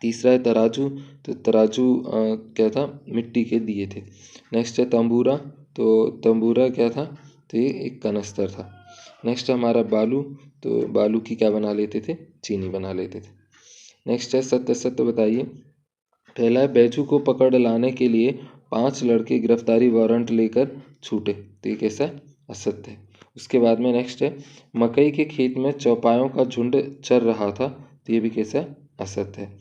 तीसरा है तराजू, तो तराजू क्या था? मिट्टी के दिए थे। नेक्स्ट है तंबूरा, तो तंबूरा क्या था? तो ये एक कनस्तर था। नेक्स्ट है हमारा बालू, तो बालू की क्या बना लेते थे? चीनी बना लेते थे। नेक्स्ट है सत्य सत्य बताइए। पहला है बैजू को पकड़ लाने के लिए 5 लड़के गिरफ्तारी वारंट लेकर छूटे। तो ये कैसा है? असत्य है। उसके बाद में नेक्स्ट है मकई के खेत में चौपायों का झुंड चर रहा था। तो ये भी कैसा है? असत्य है।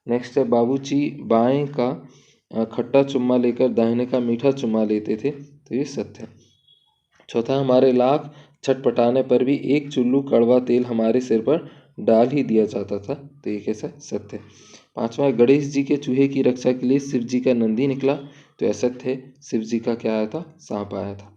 नेक्स्ट है बाबूजी बाएं का खट्टा चुम्मा लेकर दाहिने का मीठा चुम्मा लेते थे। तो ये सत्य है। चौथा, हमारे लाख छटपटाने पर भी एक चुल्लू कड़वा तेल हमारे सिर पर डाल ही दिया जाता था। तो ये कैसा? सत्य है। पांचवा, गणेश जी के चूहे की रक्षा के लिए शिव जी का नंदी निकला। तो असत्य है। शिव जी का क्या आया था? सांप आया था।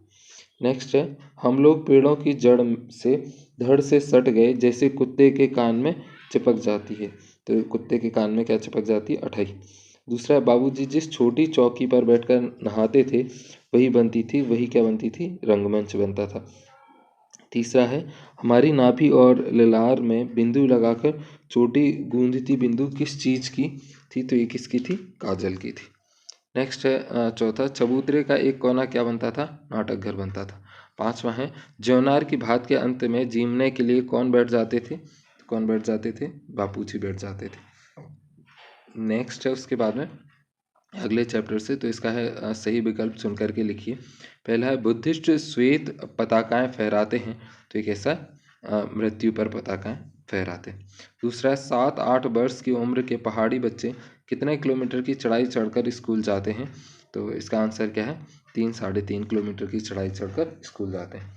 नेक्स्ट है हम लोग पेड़ों की जड़ से धड़ से सट गए जैसे कुत्ते के कान में चिपक जाती है। तो कुत्ते के कान में क्या चिपक जाती है? अठई। दूसरा है बाबूजी जिस छोटी चौकी पर बैठकर नहाते थे वही बनती थी, वही क्या बनती थी? रंगमंच बनता था। तीसरा है हमारी नाभि और ललार में बिंदु लगाकर चोटी गूंजती बिंदु किस चीज की थी? तो ये किसकी थी? काजल की थी। नेक्स्ट है चौथा, चबूतरे का एक कोना क्या बनता था? नाटक घर बनता था। पांचवा है ज्योनार की भात के अंत में जीमने के लिए कौन बैठ जाते थे? कौन बैठ जाते थे? बापूजी बैठ जाते थे। नेक्स्ट है उसके बाद में अगले चैप्टर से, तो इसका है सही विकल्प चुन करके लिखिए। पहला है बुद्धिस्ट श्वेत पताकाएं फहराते हैं। तो ये कैसा? मृत्यु पर पताकाएं फहराते हैं। दूसरा है 7-8 वर्ष की उम्र के पहाड़ी बच्चे कितने किलोमीटर की चढ़ाई चढ़कर स्कूल जाते हैं? तो इसका आंसर क्या है? 3-3.5 किलोमीटर की चढ़ाई चढ़कर स्कूल जाते हैं।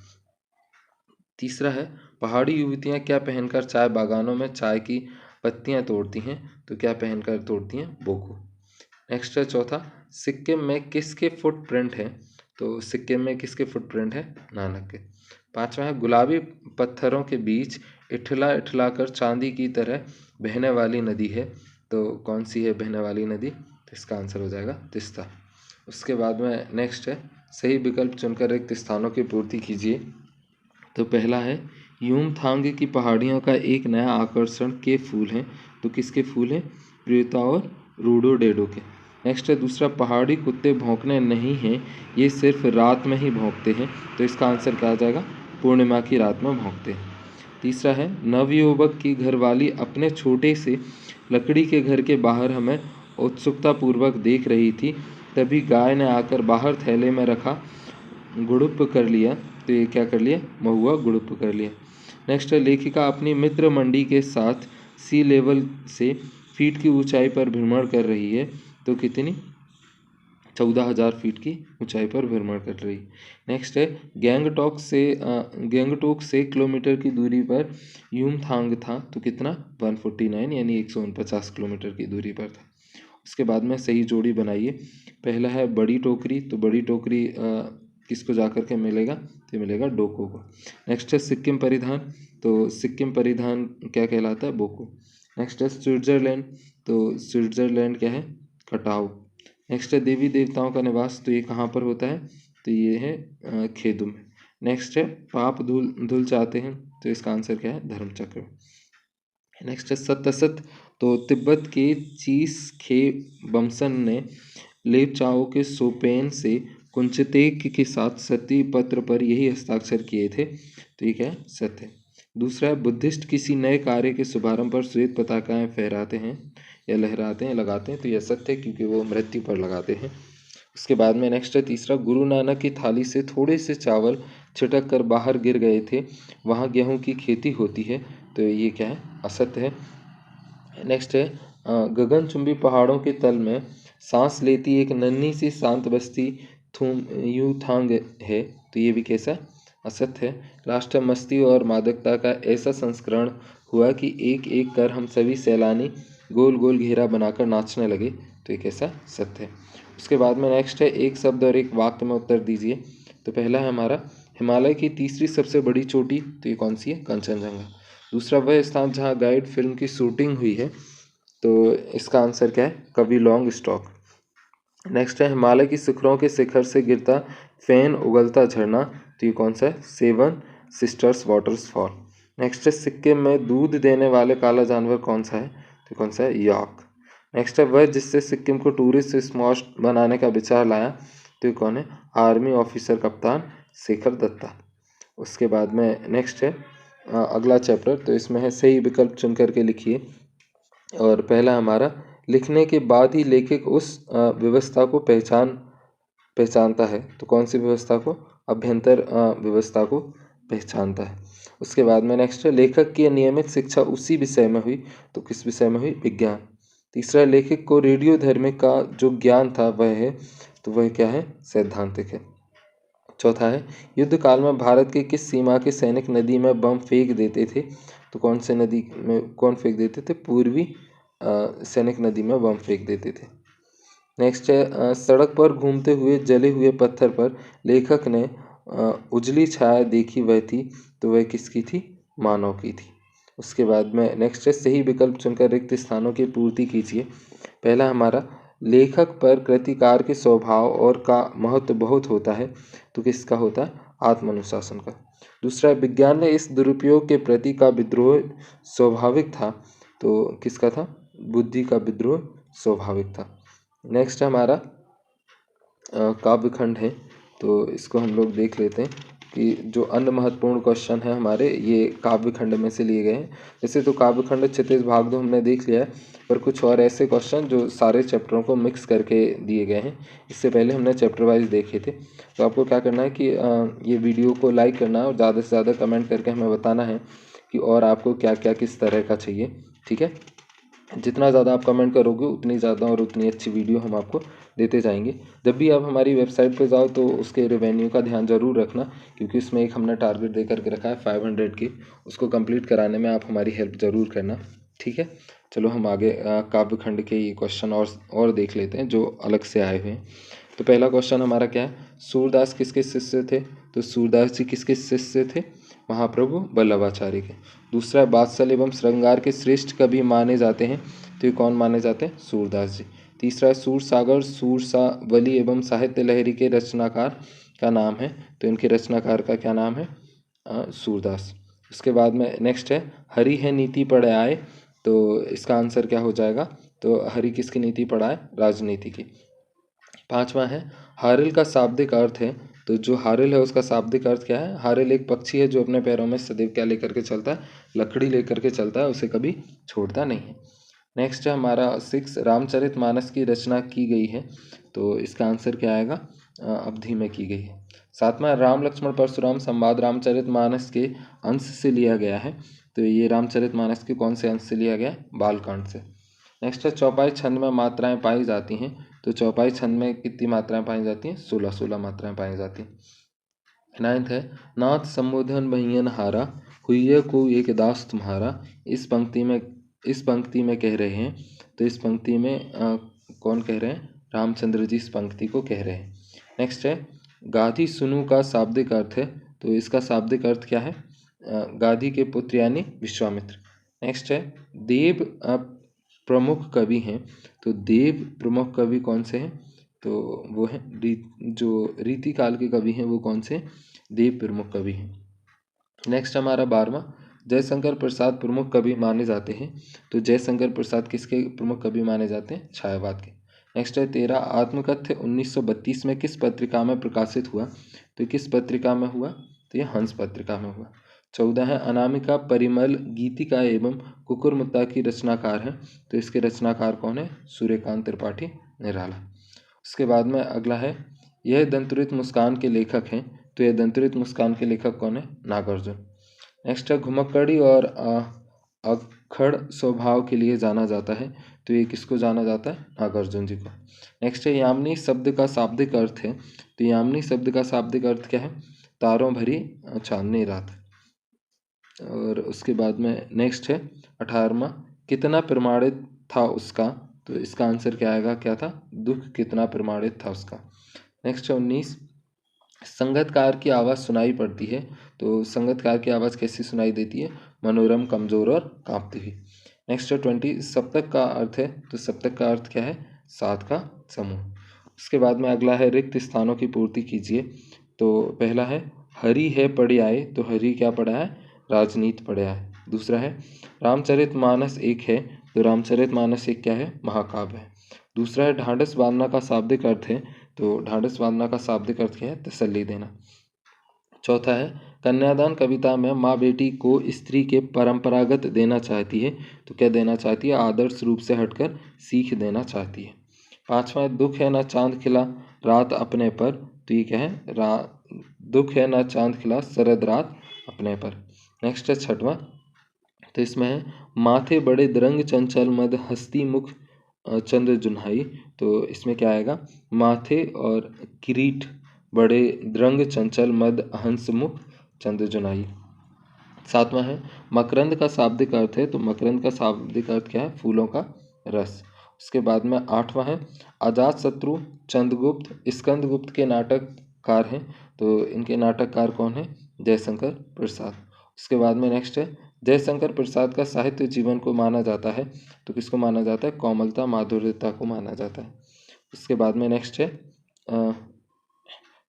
तीसरा है पहाड़ी युवतियाँ क्या पहनकर चाय बागानों में चाय की पत्तियाँ तोड़ती हैं? तो क्या पहनकर तोड़ती हैं? बोको। नेक्स्ट है चौथा, सिक्किम में किसके फुटप्रिंट हैं? तो सिक्किम में किसके फुटप्रिंट हैं? नानक के। पांचवा है गुलाबी पत्थरों के बीच इठला इठला कर चांदी की तरह बहने वाली नदी है। तो कौन सी है बहने वाली नदी? तो इसका आंसर हो जाएगा तिस्ता। उसके बाद में नेक्स्ट है सही विकल्प चुनकर रिक्त स्थानों की पूर्ति कीजिए। तो पहला है यूमथांग की पहाड़ियों का एक नया आकर्षण के फूल हैं। तो किसके फूल हैं? प्रियता और रूडोडेडो के। नेक्स्ट है दूसरा, पहाड़ी कुत्ते भौंकने नहीं हैं, ये सिर्फ रात में ही भौंकते हैं। तो इसका आंसर क्या आ जाएगा? पूर्णिमा की रात में भौंकते हैं। तीसरा है नवयुवक की घरवाली अपने छोटे से लकड़ी के घर के बाहर हमें उत्सुकतापूर्वक देख रही थी, तभी गाय ने आकर बाहर थैले में रखा गुड़ुप कर लिया। तो ये क्या कर लिया, महुआ गुड़ कर लिया। नेक्स्ट है लेखिका अपनी मित्र मंडी के साथ सी लेवल से फीट की ऊंचाई पर भ्रमण कर रही है, तो कितनी, 14,000 फीट की ऊंचाई पर भ्रमण कर रही। नेक्स्ट है गैंगटोक से किलोमीटर की दूरी पर युमथांग था, तो कितना, 149 यानी 149 किलोमीटर की दूरी पर था। उसके बाद में सही जोड़ी बनाइए। पहला है बड़ी टोकरी, तो बड़ी टोकरी किसको जा कर के मिलेगा, तो मिलेगा डोको को। नेक्स्ट है सिक्किम परिधान, तो सिक्किम परिधान क्या कहलाता है, बोको। नेक्स्ट है स्विट्जरलैंड, तो स्विट्जरलैंड क्या है, कटाव। नेक्स्ट है देवी देवताओं का निवास, तो ये कहाँ पर होता है, तो ये है खेदु में। नेक्स्ट है पाप धुल चाहते हैं, तो इसका आंसर क्या है, धर्मचक्र। नेक्स्ट है सत असत, तो तिब्बत के चीस खे बमसन ने लेपचाओं के सोपेन से कुंचतेक के साथ सती पत्र पर यही हस्ताक्षर किए थे, तो ये क्या है, सत्य। दूसरा है बुद्धिस्ट किसी नए कार्य के शुभारंभ पर श्वेत पताकाएं फहराते हैं या लहराते हैं, लगाते हैं, तो यह सत्य है क्योंकि वो मृत्यु पर लगाते हैं। उसके बाद में नेक्स्ट है तीसरा, गुरु नानक की थाली से थोड़े से चावल छिटक कर बाहर गिर गए थे, वहाँ गेहूं की खेती होती है, तो ये क्या है, असत्य है। नेक्स्ट है गगनचुंबी पहाड़ों के तल में सांस लेती एक नन्ही सी शांत बस्ती यूथांग है, तो ये भी कैसा, असत्य है। लास्ट है मस्ती और मादकता का ऐसा संस्करण हुआ कि एक एक कर हम सभी सैलानी गोल गोल घेरा बनाकर नाचने लगे, तो ये कैसा, सत्य है। उसके बाद में नेक्स्ट है एक शब्द और एक वाक्य में उत्तर दीजिए। तो पहला है हमारा हिमालय की तीसरी सबसे बड़ी चोटी, तो ये कौन सी है, कंचनजंगा। दूसरा वह स्थान जहाँ गाइड फिल्म की शूटिंग हुई है, तो इसका आंसर क्या है, कवि लॉन्ग स्टॉक। नेक्स्ट है हिमालय की शिखरों के शिखर से गिरता फैन उगलता झरना, तो ये कौन सा है, सेवन सिस्टर्स वाटरफॉल। नेक्स्ट है सिक्किम में दूध देने वाले काला जानवर कौन सा है, तो कौन सा है, याक। नेक्स्ट है वह जिससे सिक्किम को टूरिस्ट स्पॉट बनाने का विचार लाया, तो ये कौन है, आर्मी ऑफिसर कप्तान शेखर दत्ता। उसके बाद में नेक्स्ट है अगला चैप्टर, तो इसमें है सही विकल्प चुन करके लिखिए। और पहला हमारा लिखने के बाद ही लेखक उस व्यवस्था को पहचानता है, तो कौन सी व्यवस्था को, अभ्यंतर व्यवस्था को पहचानता है। उसके बाद में नेक्स्ट है लेखक की नियमित शिक्षा उसी विषय में हुई, तो किस विषय में हुई, विज्ञान। तीसरा लेखक को रेडियो धर्मिक का जो ज्ञान था वह है, तो वह क्या है, सैद्धांतिक है। चौथा है युद्ध काल में भारत के किस सीमा के सैनिक नदी में बम फेंक देते थे, तो कौन से नदी में कौन फेंक देते थे, पूर्वी सैनिक नदी में बम फेंक देते थे। नेक्स्ट है सड़क पर घूमते हुए जले हुए पत्थर पर लेखक ने उजली छाया देखी, वह थी, तो वह किसकी थी, मानव की थी। उसके बाद में नेक्स्ट है सही विकल्प चुनकर रिक्त स्थानों की पूर्ति कीजिए। पहला हमारा लेखक पर कृतिकार के स्वभाव और का महत्व बहुत होता है, तो किसका होता है, आत्मानुशासन का। दूसरा विज्ञान ने इस दुरुपयोग के प्रति का विद्रोह स्वाभाविक था, तो किसका था, बुद्धि का विद्रोह स्वाभाविक था। नेक्स्ट हमारा काव्यखंड है, तो इसको हम लोग देख लेते हैं कि जो अन्य महत्वपूर्ण क्वेश्चन है हमारे ये काव्यखंड में से लिए गए हैं। जैसे तो काव्यखंड क्षितिज भाग दो हमने देख लिया है, पर कुछ और ऐसे क्वेश्चन जो सारे चैप्टरों को मिक्स करके दिए गए हैं, इससे पहले हमने चैप्टर वाइज देखे थे। तो आपको क्या करना है कि ये वीडियो को लाइक करना है और ज़्यादा से ज़्यादा कमेंट करके हमें बताना है कि और आपको क्या क्या किस तरह का चाहिए, ठीक है। जितना ज़्यादा आप कमेंट करोगे उतनी ज़्यादा और उतनी अच्छी वीडियो हम आपको देते जाएंगे। जब भी आप हमारी वेबसाइट पर जाओ तो उसके रेवेन्यू का ध्यान ज़रूर रखना, क्योंकि उसमें एक हमने टारगेट दे करके रखा है 500 की, उसको कंप्लीट कराने में आप हमारी हेल्प ज़रूर करना, ठीक है। चलो हम आगे काव्यखंड के ये क्वेश्चन और देख लेते हैं जो अलग से आए हुए हैं। तो पहला क्वेश्चन हमारा क्या है, सूरदास किसके शिष्य थे, तो सूरदास जी किसके शिष्य थे, महाप्रभु वल्लभाचार्य के। दूसरा बात्सल एवं श्रृंगार के श्रेष्ठ कवि माने जाते हैं, तो ये कौन माने जाते हैं, सूरदास जी। तीसरा सूरसागर सूरसावली एवं साहित्य लहरी के रचनाकार का नाम है, तो इनके रचनाकार का क्या नाम है, सूरदास। उसके बाद में नेक्स्ट है हरि है नीति पढ़ाए, तो इसका आंसर क्या हो जाएगा, तो हरि किसकी नीति पढ़ाए, राजनीति की। पांचवा है हारिल का शाब्दिक अर्थ है, तो जो हारिल है उसका शाब्दिक अर्थ क्या है, हारिल एक पक्षी है जो अपने पैरों में सदैव क्या लेकर के चलता है, लकड़ी लेकर के चलता है, उसे कभी छोड़ता नहीं है। नेक्स्ट है हमारा 6 रामचरितमानस की रचना की गई है, तो इसका आंसर क्या आएगा, अवधि में की गई है। सातवां, राम लक्ष्मण परशुराम संवाद रामचरितमानस के अंश से लिया गया है। तो ये रामचरितमानस के कौन से अंश से लिया गया है? बालकांड से। नेक्स्ट है, चौपाई छंद में मात्राएं पाई जाती हैं। तो चौपाई छंद में कितनी मात्राएं पाई जाती हैं? 16 मात्राएं पाई जाती हैं। नाइन्थ है, नाथ संबोधन बहियन हारा, हुइये को एक दास तुम्हारा। इस पंक्ति में कह रहे हैं। तो इस पंक्ति में कौन कह रहे हैं? रामचंद्र जी इस पंक्ति को कह रहे हैं। नेक्स्ट है, गाधी सुनु का शाब्दिक अर्थ है। तो इसका शाब्दिक अर्थ क्या है? गाधी के पुत्र यानी विश्वामित्र। नेक्स्ट है, देव प्रमुख कवि हैं। तो देव प्रमुख कवि कौन से हैं? तो वो है जो रीति काल के कवि हैं, वो कौन से? देव प्रमुख कवि हैं। नेक्स्ट हमारा 12वां, जयशंकर प्रसाद प्रमुख कवि माने जाते हैं। तो जयशंकर प्रसाद किसके प्रमुख कवि माने जाते हैं? छायावाद के। नेक्स्ट है 13, आत्मकथ्य 1932 में किस पत्रिका में प्रकाशित हुआ? तो किस पत्रिका में हुआ? तो ये हंस पत्रिका में हुआ। 14 है, अनामिका परिमल गीतिका एवं कुकुरमुत्ता की रचनाकार है। तो इसके रचनाकार कौन है? सूर्यकांत त्रिपाठी निराला। उसके बाद में अगला है, यह दंतुरित मुस्कान के लेखक हैं। तो यह दंतुरित मुस्कान के लेखक कौन है? नागार्जुन। नेक्स्ट है, घुमक्कड़ी और अक्खड़ स्वभाव के लिए जाना जाता है। तो ये किसको जाना जाता है? नागार्जुन जी को। नेक्स्ट है, यामिनी शब्द का शाब्दिक अर्थ है। तो यामिनी शब्द का शाब्दिक अर्थ क्या है? तारों भरी चांदनी रात। और उसके बाद में नेक्स्ट है 18वां, कितना प्रमाणित था उसका? तो इसका आंसर क्या आएगा? क्या था? दुख कितना प्रमाणित था उसका। नेक्स्ट है 19, संगतकार की आवाज़ सुनाई पड़ती है। तो संगतकार की आवाज़ कैसी सुनाई देती है? मनोरम, कमजोर और कांपती हुई। नेक्स्ट है 20, सप्तक का अर्थ है। तो सप्तक का अर्थ क्या है? 7 का समूह। उसके बाद में अगला है, रिक्त स्थानों की पूर्ति कीजिए। तो पहला है, हरि है पढ़े आए। तो हरि क्या पढ़ा है? राजनीति पढ़ा है। दूसरा है, रामचरितमानस एक है। तो रामचरितमानस एक क्या है? महाकाव्य है। दूसरा है, ढांढस बांधना का शाब्दिक अर्थ है। तो ढांढस बांधना का शाब्दिक अर्थ क्या है? तसल्ली देना। चौथा है, कन्यादान कविता में माँ बेटी को स्त्री के परंपरागत देना चाहती है। तो क्या देना चाहती है? आदर्श रूप से हटकर सीख देना चाहती है। पांचवा, दुख है ना चांद खिला रात अपने पर। तो ये क्या है? दुख है ना चांद खिला शरद रात अपने पर। नेक्स्ट है 6वां, तो इसमें है, माथे बड़े द्रंग चंचल मद हस्ती मुख चंद्र जुन्हाई। तो इसमें क्या आएगा? माथे और किरीट बड़े द्रंग चंचल मद हंस मुख चंद्र जुन्हाई। 7वां है, मकरंद का शाब्दिक अर्थ है। तो मकरंद का शाब्दिक अर्थ क्या है? फूलों का रस। उसके बाद में 8वां है, अजात शत्रु चंद्रगुप्त स्कंदगुप्त के नाटककार हैं। तो इनके नाटककार कौन है? जयशंकर प्रसाद। उसके बाद में नेक्स्ट है, जयशंकर प्रसाद का साहित्य जीवन को माना जाता है। तो किसको माना जाता है? कोमलता, माधुर्यता को माना जाता है। उसके बाद में नेक्स्ट है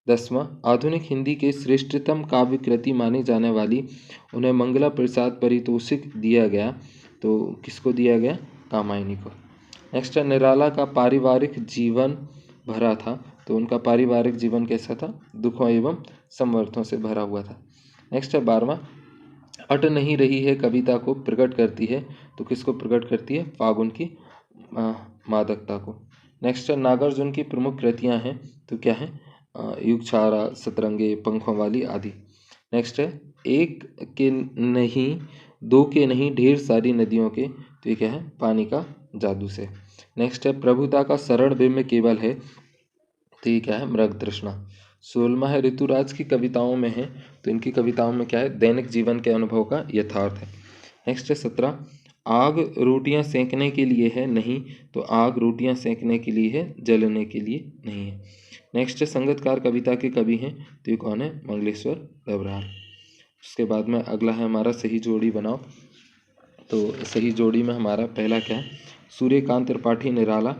10वां, आधुनिक हिंदी के श्रेष्ठतम काव्य कृति मानी जाने वाली उन्हें मंगला प्रसाद पारितोषिक दिया गया। तो किसको दिया गया? कामायनी को। नेक्स्ट है, निराला का पारिवारिक जीवन भरा था। तो उनका पारिवारिक जीवन कैसा था? दुखों एवं समर्थों से भरा हुआ था। नेक्स्ट है 12वां, अट नहीं रही है कविता को प्रकट करती है। तो किसको प्रकट करती है? फागुन की मादकता को। नेक्स्ट है, नागार्जुन की प्रमुख कृतियां हैं। तो क्या है? युगछारा, सतरंगे, पंखों वाली आदि। नेक्स्ट है, एक के नहीं, दो के नहीं, ढेर सारी नदियों के। तो ये क्या है? पानी का जादू से। नेक्स्ट है, प्रभुता का सरल बिंब केवल है। तो ये क्या है? मृग तृष्णा। 16वां है, ऋतुराज की कविताओं में है। तो इनकी कविताओं में क्या है? दैनिक जीवन के अनुभव का यथार्थ है। नेक्स्ट है 17, आग रोटियां सेंकने के लिए है नहीं। तो आग रोटियां सेंकने के लिए है, जलने के लिए नहीं है। नेक्स्ट है, संगतकार कविता के कवि हैं। तो ये कौन है? मंगलेश्वर डबरार। उसके बाद में अगला है हमारा सही जोड़ी बनाओ। तो सही जोड़ी में हमारा पहला क्या है? सूर्यकांत त्रिपाठी निराला।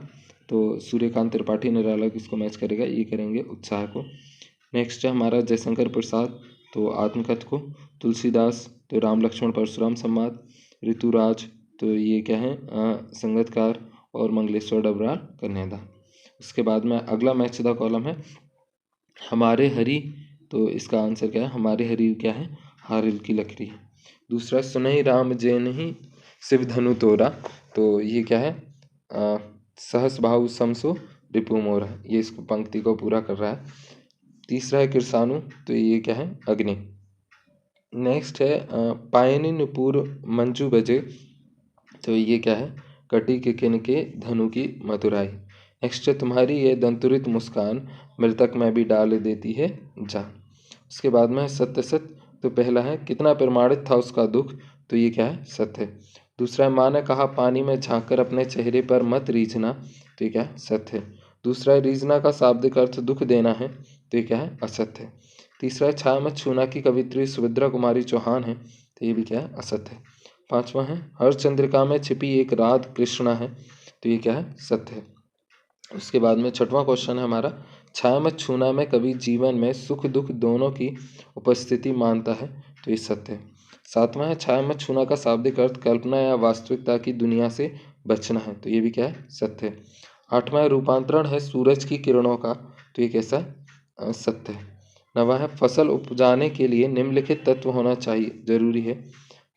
तो सूर्यकांत त्रिपाठी निराला किसको मैच करेगा? ये करेंगे उत्साह को। नेक्स्ट है हमारा जयशंकर प्रसाद, तो आत्मकथ को। तुलसीदास, तो राम लक्ष्मण परशुराम संवाद। ऋतुराज, तो ये क्या है? संगतकार। और मंगलेश्वर डबरार कन्यादान। उसके बाद में अगला मैच द कॉलम है हमारे हरि। तो इसका आंसर क्या है? हमारे हरि क्या है? हारिल की लकड़ी है। दूसरा, सुनहि राम जे नहीं शिव धनु तोरा। तो ये क्या है? सहस भाव समसो रिपु मोर है, ये इसको पंक्ति को पूरा कर रहा है। तीसरा है किरसानु, तो ये क्या है, अग्नि। नेक्स्ट है पायनी नुपुर मंजू बजे, तो ये क्या है, कटी के किनके धनु की मधुराई। नेक्स्ट है तुम्हारी ये दंतुरित मुस्कान मृतक में भी डाल देती है जान। उसके बाद में है सत्य सत्य, तो पहला है कितना प्रमाणित था उसका दुख, तो ये क्या है, सत्य। दूसरा है माँ ने कहा पानी में झांककर अपने चेहरे पर मत रीझना, तो ये क्या है, सत्य। दूसरा है रीझना का शाब्दिक अर्थ दुख देना है, तो ये क्या है, असत्य। तीसरा है छाया मत छूना की कवित्री सुभद्रा कुमारी चौहान है, तो ये भी क्या है, असत्य। पांचवा है हर चंद्रिका में छिपी एक राध कृष्णा है, तो ये क्या है, सत्य है। उसके बाद में छठवां क्वेश्चन है हमारा, छाया मत छूना में कभी जीवन में सुख दुख दोनों की उपस्थिति मानता है, तो ये सत्य है। सातवां है छाया मत छूना का शाब्दिक अर्थ कल्पना या वास्तविकता की दुनिया से बचना है, तो ये भी क्या है, सत्य है। आठवां है रूपांतरण है सूरज की किरणों का, तो ये कैसा है, सत्य है। नवा है फसल उपजाने के लिए निम्नलिखित तत्व होना चाहिए, जरूरी है,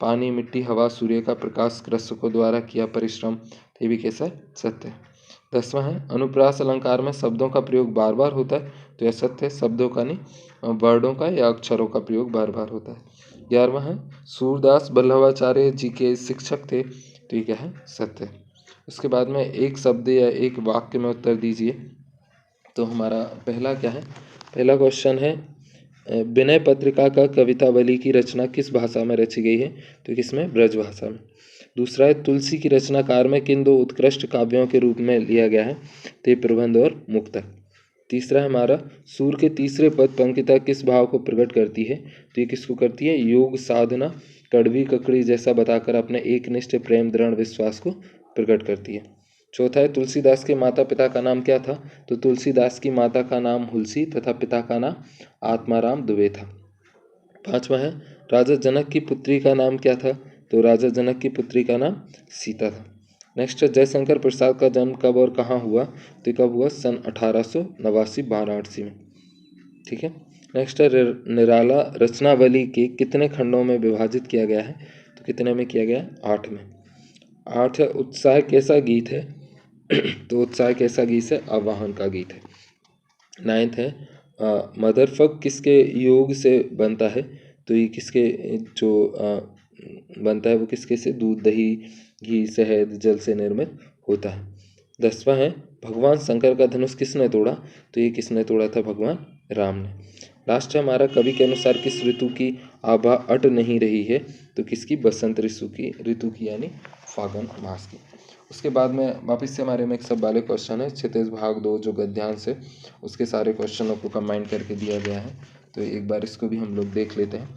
पानी मिट्टी हवा सूर्य का प्रकाश कृषकों द्वारा किया परिश्रम, तो ये भी कैसा है, सत्य है। दसवां है अनुप्रास अलंकार में शब्दों का प्रयोग बार बार होता है, तो यह सत्य है, शब्दों का नहीं वर्डों का या अक्षरों का प्रयोग बार बार होता है। 11वां है सूरदास बल्लभाचार्य जी के शिक्षक थे, तो ये क्या है, सत्य है। उसके बाद में एक शब्द या एक वाक्य में उत्तर दीजिए। तो हमारा पहला क्या है, पहला क्वेश्चन है विनय पत्रिका का कवितावली की रचना किस भाषा में रची गई है, तो किसमें, ब्रज भाषा में। दूसरा है तुलसी की रचनाकार में किन दो उत्कृष्ट काव्यों के रूप में लिया गया है, तो ये प्रबंध और मुक्तक। तीसरा है हमारा सूर के तीसरे पद पंक्तिता किस भाव को प्रकट करती है, तो ये किसको करती है, योग साधना कड़वी ककड़ी जैसा बताकर अपने एकनिष्ठ प्रेम दृढ़ विश्वास को प्रकट करती है। चौथा है तुलसीदास के माता पिता का नाम क्या था, तो तुलसीदास की माता का नाम हुलसी तथा पिता का नाम आत्माराम दुबे था। पांचवा है राजा जनक की पुत्री का नाम क्या था, तो राजा जनक की पुत्री का नाम सीता था। नेक्स्ट है जयशंकर प्रसाद का जन्म कब और कहाँ हुआ, तो कब हुआ, सन 1889 वाराणसी में। ठीक है। नेक्स्ट है निराला रचनावली के कितने खंडों में विभाजित किया गया है, तो कितने में किया गया है, 8 में। 8 है उत्साह कैसा गीत है, तो उत्साह कैसा गीत है, आवाहन का गीत है। 9th है मदरफक किसके योग से बनता है, तो ये किसके जो बनता है वो किसके से, दूध दही घी शहद जल से निर्मित होता है। 10वां है भगवान शंकर का धनुष किसने तोड़ा, तो ये किसने तोड़ा था, भगवान राम ने। लास्ट है हमारा कवि के अनुसार किस ऋतु की आभा अट नहीं रही है, तो किसकी, बसंत ऋतु की यानी फागुन मास की। उसके बाद में वापस से हमारे में एक सब वाले क्वेश्चन है क्षितिज भाग 2 जो गद्यांश है उसके सारे क्वेश्चनों को कंबाइन करके दिया गया है, तो एक बार इसको भी हम लोग देख लेते हैं।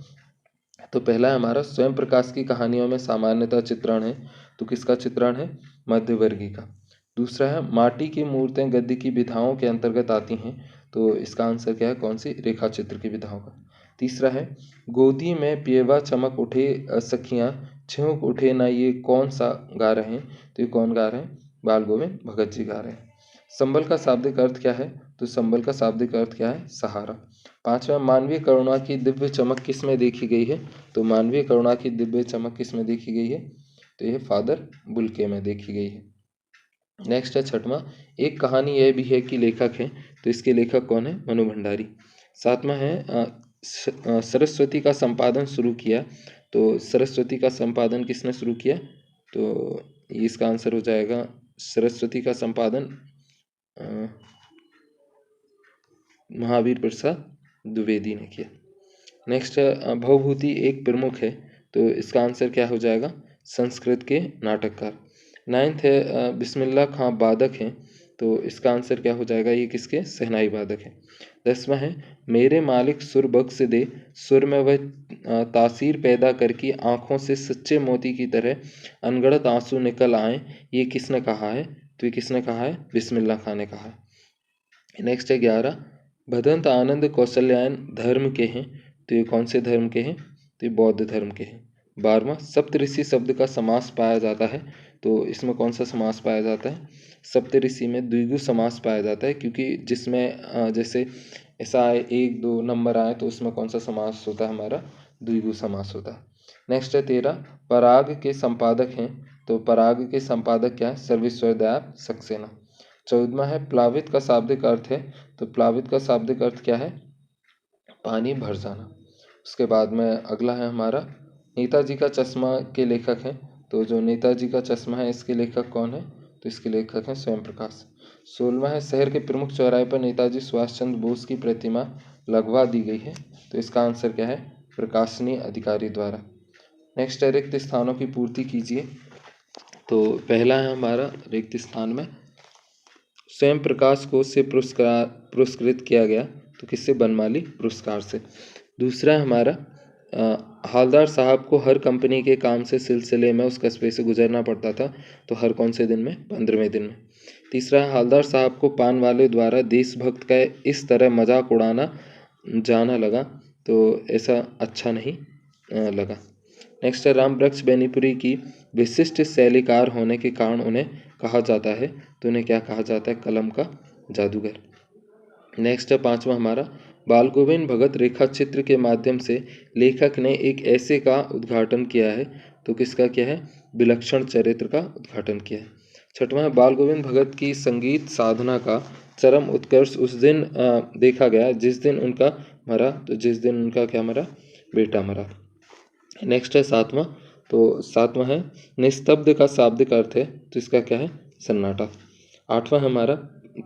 तो पहला है हमारा स्वयं प्रकाश की कहानियों में सामान्यतः चित्रण है, तो किसका चित्रण है, मध्यवर्गीय का। दूसरा है माटी की मूर्तें गद्य की विधाओं के अंतर्गत आती हैं, तो इसका आंसर क्या है, कौन सी, रेखा चित्र की विधाओं का। तीसरा है गोदी में पिएवा चमक उठे सखियां छिउक उठे ना, ये कौन सा गा रहे हैं, तो ये कौन गा रहे हैं, बाल गोविंद भगत जी गा रहे हैं। संबल का शाब्दिक अर्थ क्या है, तो संबल का शाब्दिक अर्थ क्या है, सहारा। पांचवा मानवीय करुणा की दिव्य चमक किस में देखी गई है, तो मानवीय करुणा की दिव्य चमक किस में देखी गई है, तो यह फादर बुल्के में देखी गई है। नेक्स्ट है छठवां एक कहानी यह भी है कि लेखक है, तो इसके लेखक कौन है, मनु भंडारी। सातवां है सरस्वती का संपादन शुरू किया, तो सरस्वती का संपादन किसने शुरू किया, तो इसका आंसर हो जाएगा सरस्वती का संपादन महावीर प्रसाद द्विवेदी ने किया। नेक्स्ट है भवभूति एक प्रमुख है, तो इसका आंसर क्या हो जाएगा, संस्कृत के नाटककार। 9th है बिस्मिल्लाह खां वादक हैं, तो इसका आंसर क्या हो जाएगा, ये किसके, शहनाई वादक है। 10वां है मेरे मालिक सुर बख्श दे, सुर में वह तासीर पैदा करके आँखों से सच्चे मोती की तरह अनगढ़त आंसू निकल आए, ये किसने कहा है, तो ये किसने कहा है, बिस्मिल्लाह खां ने कहा है। नेक्स्ट है 11 भदंत आनंद कौशल्यायन धर्म के हैं, तो ये कौन से धर्म के हैं, तो ये बौद्ध धर्म के हैं। 12वां सप्तऋषि शब्द का समास पाया जाता है, तो इसमें कौन सा समास पाया जाता है, सप्तऋषि में द्विगु समास पाया जाता है, क्योंकि जिसमें जैसे ऐसा 1 2 नंबर आए तो उसमें कौन सा समास होता है, हमारा द्विगु समास होता है। नेक्स्ट है 13 पराग के संपादक हैं, तो पराग के संपादक क्या है, सर्वेश्वर दयाल सक्सेना। 14वां है प्लावित का शाब्दिक अर्थ है, तो प्लावित का शाब्दिक अर्थ क्या है? पानी भर जाना। उसके बाद में अगला है हमारा नेताजी का चश्मा के लेखक हैं, तो जो नेताजी का चश्मा है इसके लेखक कौन है? तो इसके लेखक हैं स्वयं प्रकाश। 16वां है शहर के प्रमुख चौराहे पर नेताजी सुभाष चंद्र बोस की प्रतिमा लगवा दी गई है, तो इसका आंसर क्या है? प्रकाशनीय अधिकारी द्वारा। नेक्स्ट है रिक्त स्थानों की पूर्ति कीजिए, तो पहला है हमारा रिक्त स्थान में स्वयं प्रकाश को से पुरस्कृत किया गया, तो किससे? बनमाली पुरस्कार से। दूसरा हमारा हालदार साहब को हर कंपनी के काम से सिलसिले में उस कस्बे से गुजरना पड़ता था, तो हर कौन से दिन में? 15वें दिन में। तीसरा है हालदार साहब को पान वाले द्वारा देशभक्त का इस तरह मजाक उड़ाना जाना लगा, तो ऐसा अच्छा नहीं लगा। नेक्स्ट है राम वृक्ष बेनीपुरी की विशिष्ट शैलीकार होने के कारण उन्हें कहा जाता है, तो उन्हें क्या कहा जाता है? कलम का जादूगर। नेक्स्ट है 5वां हमारा बाल गोविंद भगत रेखा चित्र के माध्यम से लेखक ने एक ऐसे का उद्घाटन किया है, तो किसका क्या है? विलक्षण चरित्र का उद्घाटन किया है। 6वां है बाल गोविंद भगत की संगीत साधना का चरम उत्कर्ष उस दिन देखा गया जिस दिन उनका मरा, तो जिस दिन उनका क्या मरा? बेटा मरा। नेक्स्ट है 7वां, तो 7वां है निस्तब्ध का शाब्दिक अर्थ है, तो इसका क्या है? सन्नाटा। 8वां हमारा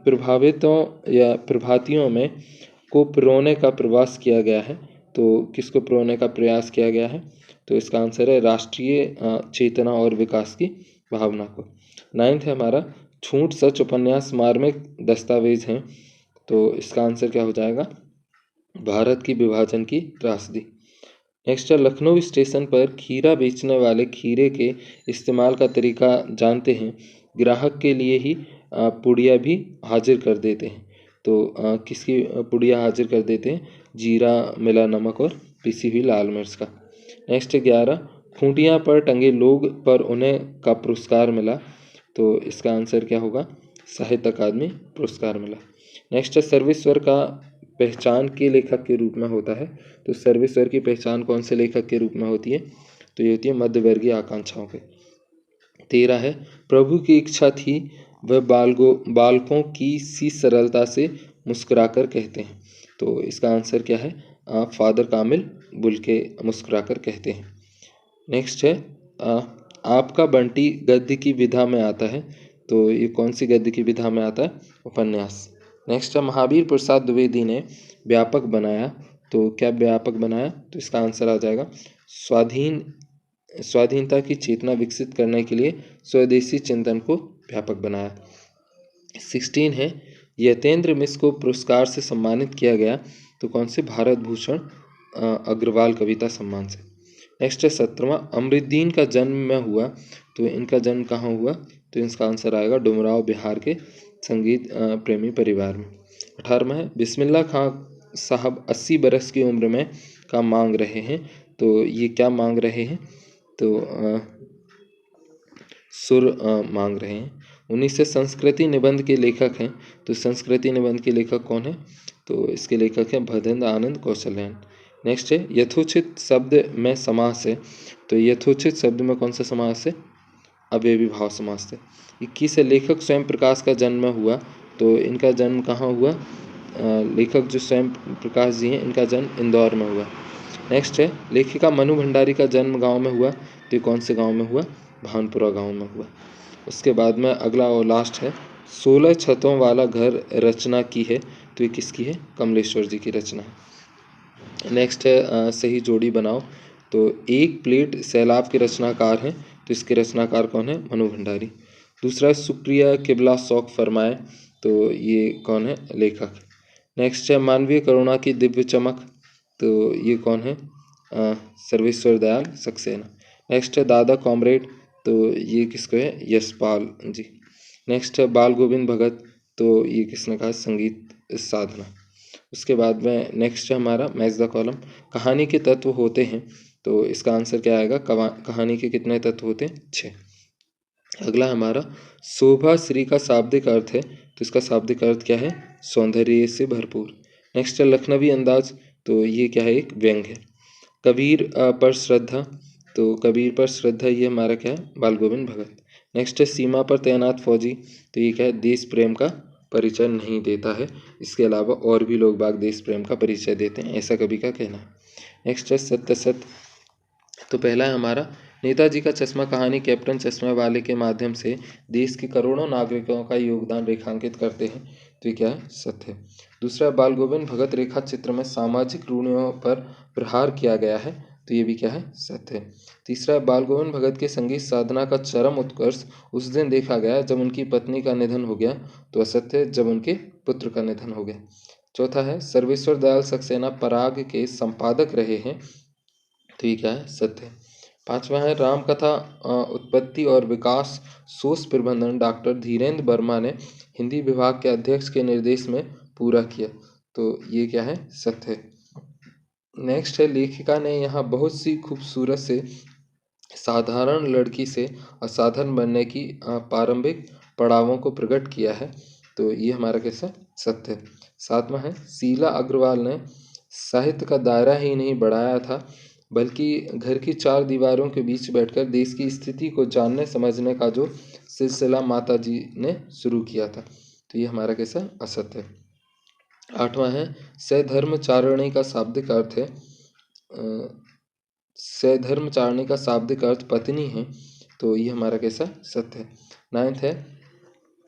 प्रभावितों या प्रभातियों में को पिरोने का प्रयास किया गया है, तो किसको पिरोने का प्रयास किया गया है? तो इसका आंसर है राष्ट्रीय चेतना और विकास की भावना को। 9th है हमारा झूठ सच उपन्यास मार्मिक दस्तावेज हैं, तो इसका आंसर क्या हो जाएगा? भारत की विभाजन की त्रासदी। नेक्स्ट है लखनऊ स्टेशन पर खीरा बेचने वाले खीरे के इस्तेमाल का तरीका जानते हैं, ग्राहक के लिए ही पुड़िया भी हाजिर कर देते हैं, तो किसकी पुड़िया हाजिर कर देते हैं? जीरा मिला नमक और पिसी हुई लाल मिर्च का। नेक्स्ट है 11 खूंटियाँ पर टंगे लोग पर उन्हें का पुरस्कार मिला, तो इसका आंसर क्या होगा? साहित्य अकादमी पुरस्कार मिला। नेक्स्ट है सर्वेश्वर का पहचान के लेखक के रूप में होता है, तो सर्वेश्वर की पहचान कौन से लेखक के रूप में होती है? तो ये होती है मध्यवर्गीय आकांक्षाओं के। 13 है प्रभु की इच्छा थी वह बालकों की सी सरलता से मुस्कुराकर कहते हैं, तो इसका आंसर क्या है? फादर कामिल बुल्के मुस्कुराकर कहते हैं। नेक्स्ट है आपका बंटी गद्य की विधा में आता है, तो ये कौन सी गद्य की विधा में आता है? उपन्यास। नेक्स्ट है महावीर प्रसाद द्विवेदी ने व्यापक बनाया, तो क्या व्यापक बनाया? तो इसका आंसर आ जाएगा स्वाधीनता की चेतना विकसित करने के लिए स्वदेशी चिंतन को व्यापक बनाया। 16 है यतेंद्र मिश्र को पुरस्कार से सम्मानित किया गया, तो कौन से? भारत भूषण अग्रवाल कविता सम्मान से। नेक्स्ट है 17वां अमरुद्दीन का जन्म में हुआ, तो इनका जन्म कहाँ हुआ? तो इसका आंसर आएगा डुमराव बिहार के संगीत प्रेमी परिवार में। 18वां है बिस्मिल्लाह खां साहब 80 बरस की उम्र में का मांग रहे हैं, तो ये क्या मांग रहे हैं? तो सुर मांग रहे हैं। 19 से संस्कृति निबंध के लेखक हैं, तो संस्कृति निबंध के लेखक कौन है? तो इसके लेखक हैं भदेंद्र आनंद कौशल्यान। नेक्स्ट है यथोचित शब्द में समास है, तो यथोचित शब्द में कौन सा समास है? अव्ययी भाव समास है। 21 है लेखक स्वयं प्रकाश का जन्म हुआ, तो इनका जन्म कहाँ हुआ? लेखक जो स्वयं प्रकाश जी हैं इनका जन्म इंदौर में हुआ। नेक्स्ट है लेखिका मनु भंडारी का जन्म गांव में हुआ, तो ये कौन से गांव में हुआ? भानपुरा गांव में हुआ। उसके बाद में अगला और लास्ट है 16 छतों वाला घर रचना की है, तो ये किसकी है? कमलेश्वर जी की रचना है। नेक्स्ट है सही जोड़ी बनाओ, तो एक प्लेट सैलाब के रचनाकार हैं, तो इसके रचनाकार कौन है? मनु भंडारी। दूसरा सुप्रिया किबला शौक फरमाए, तो ये कौन है? लेखक। नेक्स्ट है मानवीय करुणा की दिव्य चमक, तो ये कौन है? सर्वेश्वर दयाल सक्सेना। नेक्स्ट है दादा कॉमरेड, तो ये किसको है? यशपाल जी। नेक्स्ट है बाल गोविंद भगत, तो ये किसने कहा? संगीत साधना। उसके बाद में नेक्स्ट है हमारा मैच द कॉलम कहानी के तत्व होते हैं, तो इसका आंसर क्या आएगा? कहानी के कितने तत्व होते हैं? 6। अगला हमारा शोभा श्री का शाब्दिक अर्थ है, तो इसका शाब्दिक अर्थ क्या है? सौंदर्य से भरपूर। नेक्स्ट है लखनवी अंदाज, तो ये क्या है? एक व्यंग है। कबीर पर श्रद्धा, तो कबीर पर श्रद्धा ये हमारा क्या है? बाल गोविंद भगत। नेक्स्ट है सीमा पर तैनात फौजी, तो ये क्या है, देश प्रेम का परिचय नहीं देता है। इसके अलावा और भी लोग बाग देश प्रेम का परिचय देते हैं, ऐसा कवि का कहना है। नेक्स्ट है सत्य सत्य, तो पहला है हमारा नेताजी का चश्मा कहानी कैप्टन चश्मा वाले के माध्यम से देश के करोड़ों नागरिकों का योगदान रेखांकित करते हैं, तो ये क्या है, सत्य है। दूसरा, बाल गोविंद भगत रेखा चित्र में सामाजिक रूढ़ियों पर प्रहार किया गया है, तो ये भी क्या है, सत्य है। तीसरा, बाल गोविंद भगत के संगीत साधना का चरम उत्कर्ष उस दिन देखा गया जब उनकी पत्नी का निधन हो गया, तो असत्य है, जब उनके पुत्र का निधन हो गया। चौथा है सर्वेश्वर दयाल सक्सेना पराग के संपादक रहे हैं, तो ये क्या है, सत्य है। पांचवा है रामकथा उत्पत्ति और विकास सोच प्रबंधन डॉक्टर धीरेन्द्र वर्मा ने हिंदी विभाग के अध्यक्ष के निर्देश में पूरा किया, तो ये क्या है, सत्य है। नेक्स्ट है लेखिका ने यहाँ बहुत सी खूबसूरत से साधारण लड़की से असाधारण बनने की प्रारंभिक पड़ावों को प्रकट किया है, तो ये हमारा कैसा, सत्य है। सातवां है शीला अग्रवाल ने साहित्य का दायरा ही नहीं बढ़ाया था बल्कि घर की चार दीवारों के बीच बैठकर देश की स्थिति को जानने समझने का जो सिलसिला माता जी ने शुरू किया था, तो ये हमारा कैसा, असत्य है। आठवां है सधर्मचारिणी का शाब्दिक अर्थ है सधर्मचारिणी का शाब्दिक अर्थ पत्नी है, तो ये हमारा कैसा, सत्य है। नाइन्थ है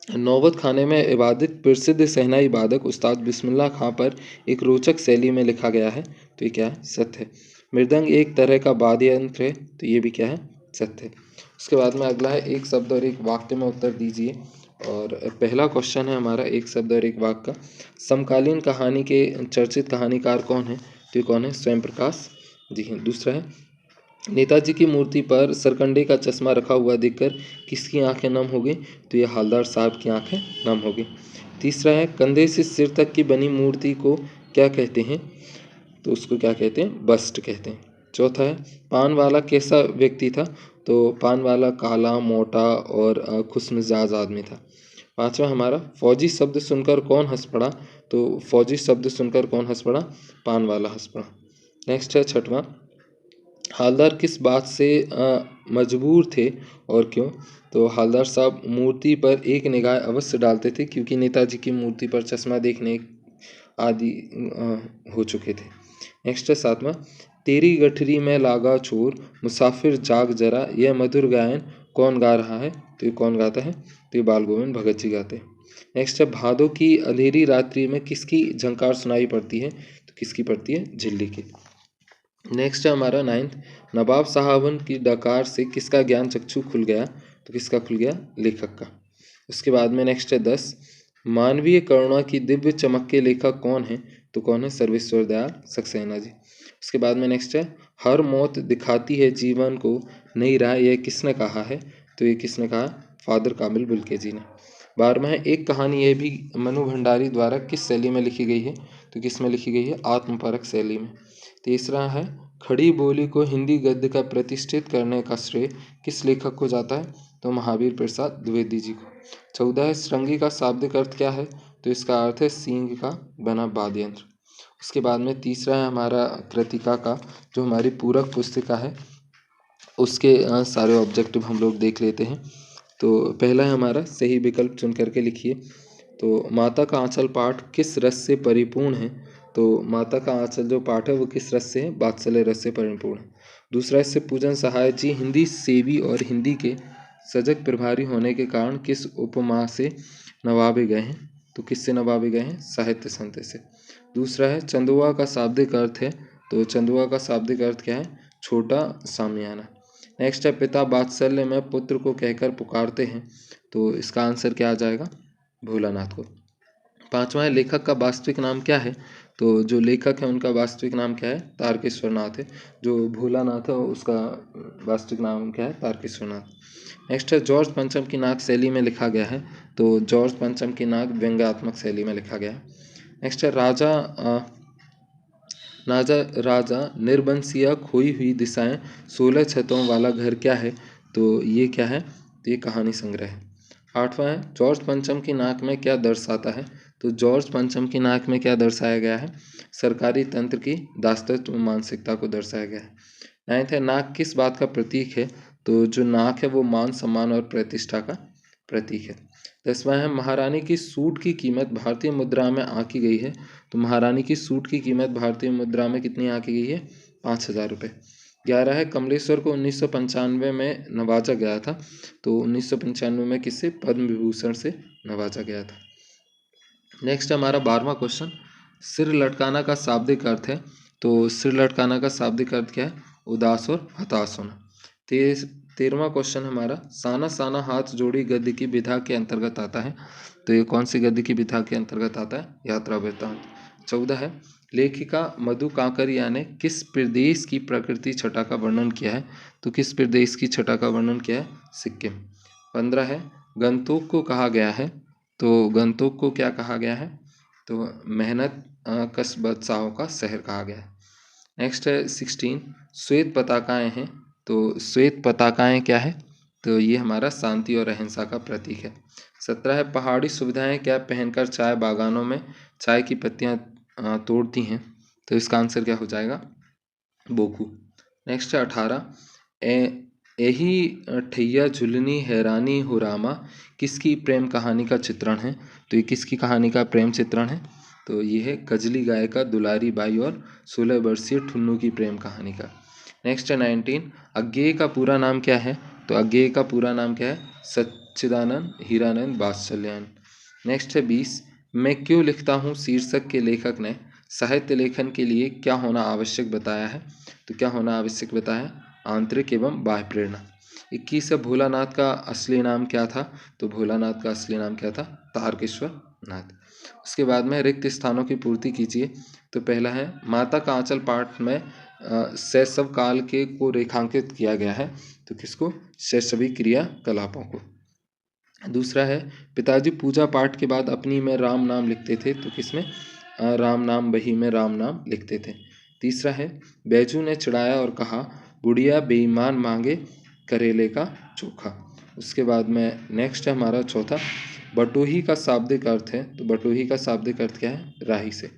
नौबत खाने में इबादत प्रसिद्ध सहनाई वादक उस्ताद बिस्मिल्लाह खां पर एक रोचक शैली में लिखा गया है, तो ये क्या है, सत्य है। मृदंग एक तरह का वाद्य यंत्र है, तो ये भी क्या है, सत्य है। उसके बाद में अगला है एक शब्द और एक वाक्य में उत्तर दीजिए, और पहला क्वेश्चन है हमारा एक शब्द और एक वाक्य का, समकालीन कहानी के चर्चित कहानीकार कौन है, तो ये कौन है, स्वयं प्रकाश जी हैं। दूसरा है नेताजी की मूर्ति पर सरकंडे का चश्मा रखा हुआ देखकर किसकी आंखें नम हो गई, तो ये हवलदार साहब की आंखें नम हो गई। तीसरा है कंधे से सिर तक की बनी मूर्ति को क्या कहते हैं, तो उसको क्या कहते हैं, बस्ट कहते हैं। चौथा है पान वाला कैसा व्यक्ति था, तो पान वाला काला मोटा और खुशमिजाज आदमी था। पांचवा हमारा फौजी शब्द सुनकर कौन हंस पड़ा, तो फौजी शब्द सुनकर कौन हंस पड़ा, पान वाला हंस पड़ा। नेक्स्ट है छठवां हालदार किस बात से मजबूर थे और क्यों, तो हालदार साहब मूर्ति पर एक निगाह अवश्य डालते थे क्योंकि नेताजी की मूर्ति पर चश्मा देखने आदि हो चुके थे। नेक्स्ट है सातवां तेरी गठरी में लागा चोर मुसाफिर जाग जरा, यह मधुर गायन कौन गा रहा है, तो ये कौन गाता है, तो ये बाल गोविंद भगत जी गाते हैं। नेक्स्ट है भादों की अंधेरी रात्रि में किसकी झंकार सुनाई पड़ती है, तो किसकी पड़ती है, झिल्ली की। नेक्स्ट है हमारा नाइन्थ नवाब साहबन की डकार से किसका ज्ञान चक्षु खुल गया, तो किसका खुल गया, लेखक का। उसके बाद में नेक्स्ट है 10 मानवीय करुणा की दिव्य चमक के लेखक कौन है, तो कौन है, सर्वेश्वर दयाल सक्सेना जी। उसके बाद में नेक्स्ट है हर मौत दिखाती है जीवन को नई राह, यह किसने कहा है, तो ये किसने कहा, फादर कामिल बुल्के जी ने। 12वां है एक कहानी यह भी मनु भंडारी द्वारा किस शैली में लिखी गई है, तो किस में लिखी गई है, आत्मपरक शैली में। तीसरा है खड़ी बोली को हिंदी गद्य का प्रतिष्ठित करने का श्रेय किस लेखक को जाता है, तो महावीर प्रसाद द्विवेदी जी को। 14 है श्रृंगी का शाब्दिक अर्थ क्या है, तो इसका अर्थ है सींग का बना वाद्य यंत्र। उसके बाद में तीसरा है हमारा कृतिका का, जो हमारी पूरक पुस्तिका है उसके सारे ऑब्जेक्टिव हम लोग देख लेते हैं। तो पहला है हमारा सही विकल्प चुन करके लिखिए, तो माता का आंचल पाठ किस रस से परिपूर्ण है, तो माता का आंचल जो पाठ है वो किस रस से है, वात्सल्य रस से परिपूर्ण है। दूसरा इससे पूजन सहाय जी हिंदी सेवी और हिंदी के सजग प्रभारी होने के कारण किस उपमा से नवाबे गए हैं, तो किससे नवाबे गए हैं, साहित्य संत से। दूसरा है चंदुआ का शाब्दिक अर्थ है, तो चंदुआ का शाब्दिक अर्थ क्या है, छोटा सामियाना। नेक्स्ट है पिता वात्सल्य में पुत्र को कहकर पुकारते हैं, तो इसका आंसर क्या आ जाएगा, भोलानाथ को। 5वां है लेखक का वास्तविक नाम क्या है, तो जो लेखक है उनका वास्तविक नाम क्या है, तारकेश्वर नाथ है। जो भोलानाथ है उसका वास्तविक नाम क्या है, तारकेश्वर नाथ। नेक्स्ट है जॉर्ज पंचम की नाक शैली में लिखा गया है, तो जॉर्ज पंचम की नाक व्यंग्यात्मक शैली में लिखा गया है। नेक्स्ट है राजा निर्बंसिया खोई हुई दिशाएं 16 छतों वाला घर क्या है, तो ये क्या है, तो ये कहानी संग्रह है। 8वां है जॉर्ज पंचम की नाक में क्या दर्शाता है, तो जॉर्ज पंचम की नाक में क्या दर्शाया गया है, सरकारी तंत्र की दासत्व मानसिकता को दर्शाया गया है। 9th है नाक किस बात का प्रतीक है, तो जो नाक है वो मान सम्मान और प्रतिष्ठा का प्रतीक है। 10वां है महारानी की सूट की कीमत भारतीय मुद्रा में आंकी गई है। तो महारानी की सूट की कीमत भारतीय मुद्रा में कितनी आंकी गई है? 5,000 रुपये। 11 है कमलेश्वर को 1995 में नवाजा गया था। तो 1995 में किससे? पद्म विभूषण से नवाजा गया था। नेक्स्ट हमारा 12वां क्वेश्चन, सिर लटकाना का शाब्दिक अर्थ है। तो सिर लटकाना का शाब्दिक अर्थ क्या है? उदास और हताश होना। 13वां क्वेश्चन हमारा, साना साना हाथ जोड़ी गद्य की विधा के अंतर्गत आता है। तो ये कौन सी गद्य की विधा के अंतर्गत आता है? यात्रा वृत्तांत। 14 है लेखिका मधु कांकरिया ने किस प्रदेश की प्रकृति छटा का वर्णन किया है? तो किस प्रदेश की छटा का वर्णन किया है? सिक्किम। 15 है गंतोक को कहा गया है। तो गंतोक को क्या कहा गया है? तो मेहनत कश बदशाहों का शहर कहा गया है। नेक्स्ट है 16, श्वेत पताकाएं हैं। तो श्वेत पताकाएं क्या है? तो ये हमारा शांति और अहिंसा का प्रतीक है। 17 है पहाड़ी सुविधाएं क्या पहनकर चाय बागानों में चाय की पत्तियां तोड़ती हैं? तो इसका आंसर क्या हो जाएगा? बोकू। नेक्स्ट है 18, यही ठैया झुलनी हैरानी हो रामा किसकी प्रेम कहानी का चित्रण है? तो ये किसकी कहानी का प्रेम चित्रण है? तो ये है कजली गायिका दुलारी बाई और 16 वर्षीय ठुन्नू की प्रेम कहानी का। नेक्स्ट है 19, अज्ञेय का पूरा नाम क्या है? तो अज्ञेय का पूरा नाम क्या है? सच्चिदानंद हीरानंद वात्सल्यायन। नेक्स्ट है 20, मैं क्यों लिखता हूँ शीर्षक के लेखक ने साहित्य लेखन के लिए क्या होना आवश्यक बताया है? तो क्या होना आवश्यक बताया? आंतरिक एवं बाह्य प्रेरणा। 21 है भोलानाथ का असली नाम क्या था? तो भोलानाथ का असली नाम क्या था? तारकेश्वर नाथ। उसके बाद में रिक्त स्थानों की पूर्ति कीजिए। तो पहला है माता का आंचल पाठ में शैशव काल के को रेखांकित किया गया है। तो किसको? शैशवी क्रियाकलापों को। दूसरा है पिताजी पूजा पाठ के बाद अपनी में राम नाम लिखते थे। तो किसमें? राम नाम बही में राम नाम लिखते थे। तीसरा है बैजू ने चिढ़ाया और कहा बुढ़िया बेईमान मांगे करेले का चोखा। उसके बाद में नेक्स्ट है हमारा चौथा, बटोही का शाब्दिक अर्थ है। तो बटोही का शाब्दिक अर्थ क्या है? राही से।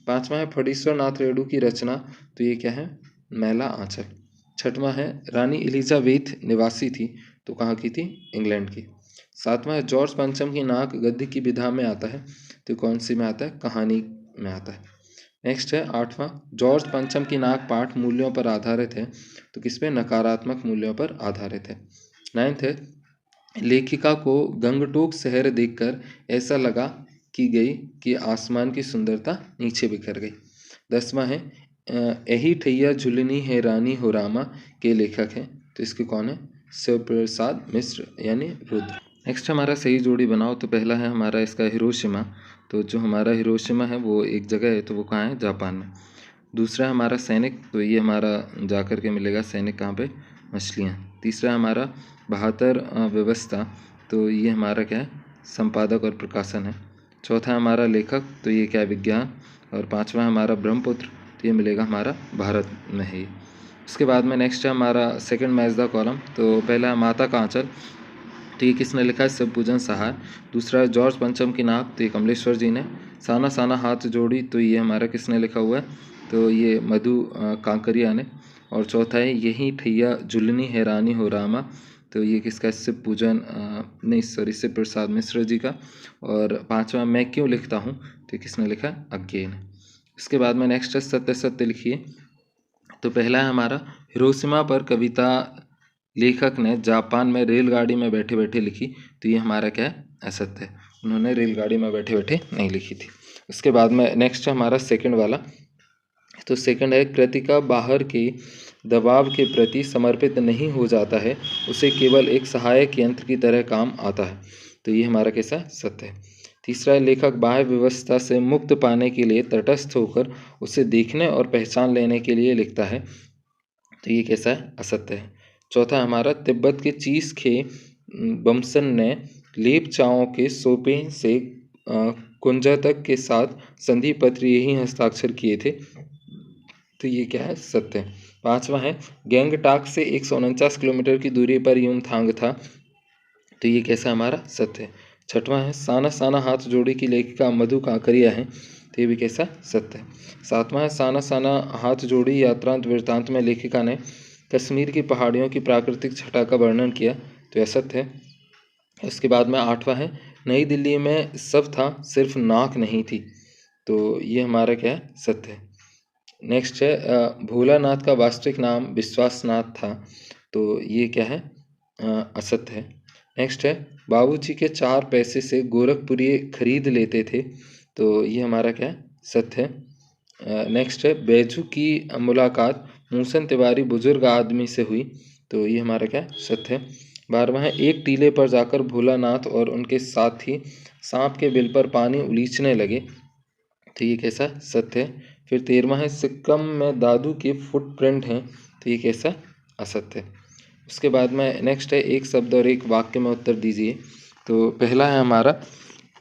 5वां है फणीश्वर नाथ रेणु की रचना। तो ये क्या है? मैला आंचल। 6वां है रानी एलिजाबेथ निवासी थी। तो कहाँ की थी? इंग्लैंड की। 7वां है जॉर्ज पंचम की नाक गद्य की विधा में आता है। तो कौन सी में आता है? कहानी में आता है। नेक्स्ट है 8वां, जॉर्ज पंचम की नाक पाठ मूल्यों पर आधारित है। तो किस पे? नकारात्मक मूल्यों पर आधारित है। 9th है लेखिका को गंगटोक शहर देखकर ऐसा लगा की गई कि आसमान की सुंदरता नीचे बिखर गई। 10वां है यही ठैया झुलनी है रानी हो रामा के लेखक हैं। तो इसके कौन है? शिव प्रसाद मिश्र यानी रुद्र। नेक्स्ट हमारा सही जोड़ी बनाओ। तो पहला है हमारा इसका हिरोशिमा। तो जो हमारा हिरोशिमा है वो एक जगह है। तो वो कहाँ है? जापान में। दूसरा हमारा सैनिक। तो ये हमारा जा कर के मिलेगा सैनिक कहाँ पे? मछलियाँ। तीसरा हमारा 72 व्यवस्था। तो ये हमारा क्या है? संपादक और प्रकाशन है। चौथा हमारा लेखक। तो ये क्या है? विज्ञान। और 5वां हमारा ब्रह्मपुत्र। तो ये मिलेगा हमारा भारत में है। उसके बाद में नेक्स्ट है हमारा सेकंड मैच द कॉलम। तो पहला है माता का आंचल। तो ये किसने लिखा है? शिवपूजन सहाय। दूसरा है जॉर्ज पंचम की नाक। तो ये कमलेश्वर जी ने। साना साना हाथ जोड़ी। तो ये हमारा किसने लिखा हुआ है? तो ये मधु कांकरिया ने। और चौथा है यही ठैया झुलनी है रानी हो रामा। तो ये किसका? शिव पूजन नहीं सॉरी शिव प्रसाद मिश्र जी का। और 5वां मैं क्यों लिखता हूँ। तो किसने लिखा? अज्ञेय ने। इसके बाद में नेक्स्ट है सत्य सत्य लिखिए। तो पहला है हमारा हिरोशिमा पर कविता लेखक ने जापान में रेलगाड़ी में बैठे बैठे लिखी। तो ये हमारा क्या है? असत्य है। उन्होंने रेलगाड़ी में बैठे बैठे नहीं लिखी थी। उसके बाद में नेक्स्ट है हमारा सेकंड वाला। तो सेकंड है कृतिका बाहर के दबाव के प्रति समर्पित नहीं हो जाता है, उसे केवल एक सहायक यंत्र की तरह काम आता है। तो ये हमारा कैसा? सत्य है। तीसरा है लेखक बाह्य व्यवस्था से मुक्त पाने के लिए तटस्थ होकर उसे देखने और पहचान लेने के लिए लिखता है। तो ये कैसा है? असत्य है। चौथा हमारा तिब्बत के चीस खे बमसन ने लेपचाओं के सोपे से कुंजतक के साथ संधि पत्र यही हस्ताक्षर किए थे। तो ये क्या है? सत्य है। 5वां है गैंगटॉक से 149 किलोमीटर की दूरी पर युमथांग था। तो ये कैसा हमारा? सत्य है। 6वां है साना साना हाथ जोड़ी की लेखिका मधु कांकरिया है। तो ये भी कैसा? सत्य है। 7वां है साना साना हाथ जोड़ी यात्रांत वृत्तांत में लेखिका ने कश्मीर की पहाड़ियों की प्राकृतिक छटा का वर्णन किया, तो यह सत्य है। उसके बाद में 8वां है, नई दिल्ली में सब था सिर्फ नाक नहीं थी, तो ये हमारा क्या है, सत्य है। नेक्स्ट है भोलानाथ का वास्तविक नाम विश्वासनाथ था, तो ये क्या है, असत्य है। नेक्स्ट है बाबूजी के 4 पैसे से गोरखपुरी खरीद लेते थे, तो ये हमारा क्या है, सत्य है। नेक्स्ट है बैजू की मुलाकात मूसन तिवारी बुजुर्ग आदमी से हुई, तो ये हमारा क्या है, सत्य है। 12वां है एक टीले पर जाकर भोलानाथ और उनके साथी सांप के बिल पर पानी उलीचने लगे, तो ये कैसा, सत्य है। फिर 13वां है सिक्किम में दादू के फुटप्रिंट हैं, तो ये कैसा, असत्य है। उसके बाद में नेक्स्ट है एक शब्द और एक वाक्य में उत्तर दीजिए। तो पहला है हमारा,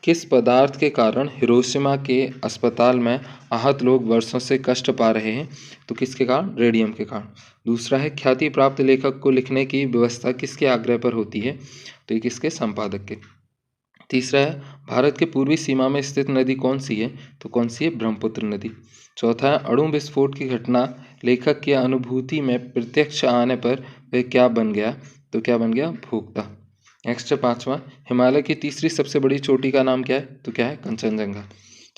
किस पदार्थ के कारण हिरोशिमा के अस्पताल में आहत लोग वर्षों से कष्ट पा रहे हैं, तो किसके कारण, रेडियम के कारण। दूसरा है ख्याति प्राप्त लेखक को लिखने की व्यवस्था किसके आग्रह पर होती है, तो ये किसके, संपादक के। तीसरा है भारत के पूर्वी सीमा में स्थित नदी कौन सी है, तो कौन सी है, ब्रह्मपुत्र नदी। चौथा है अणु विस्फोट की घटना लेखक की अनुभूति में प्रत्यक्ष आने पर वह क्या बन गया, तो क्या बन गया, भोक्ता। नेक्स्ट है 5वां, हिमालय की तीसरी सबसे बड़ी चोटी का नाम क्या है, तो क्या है, कंचनजंगा।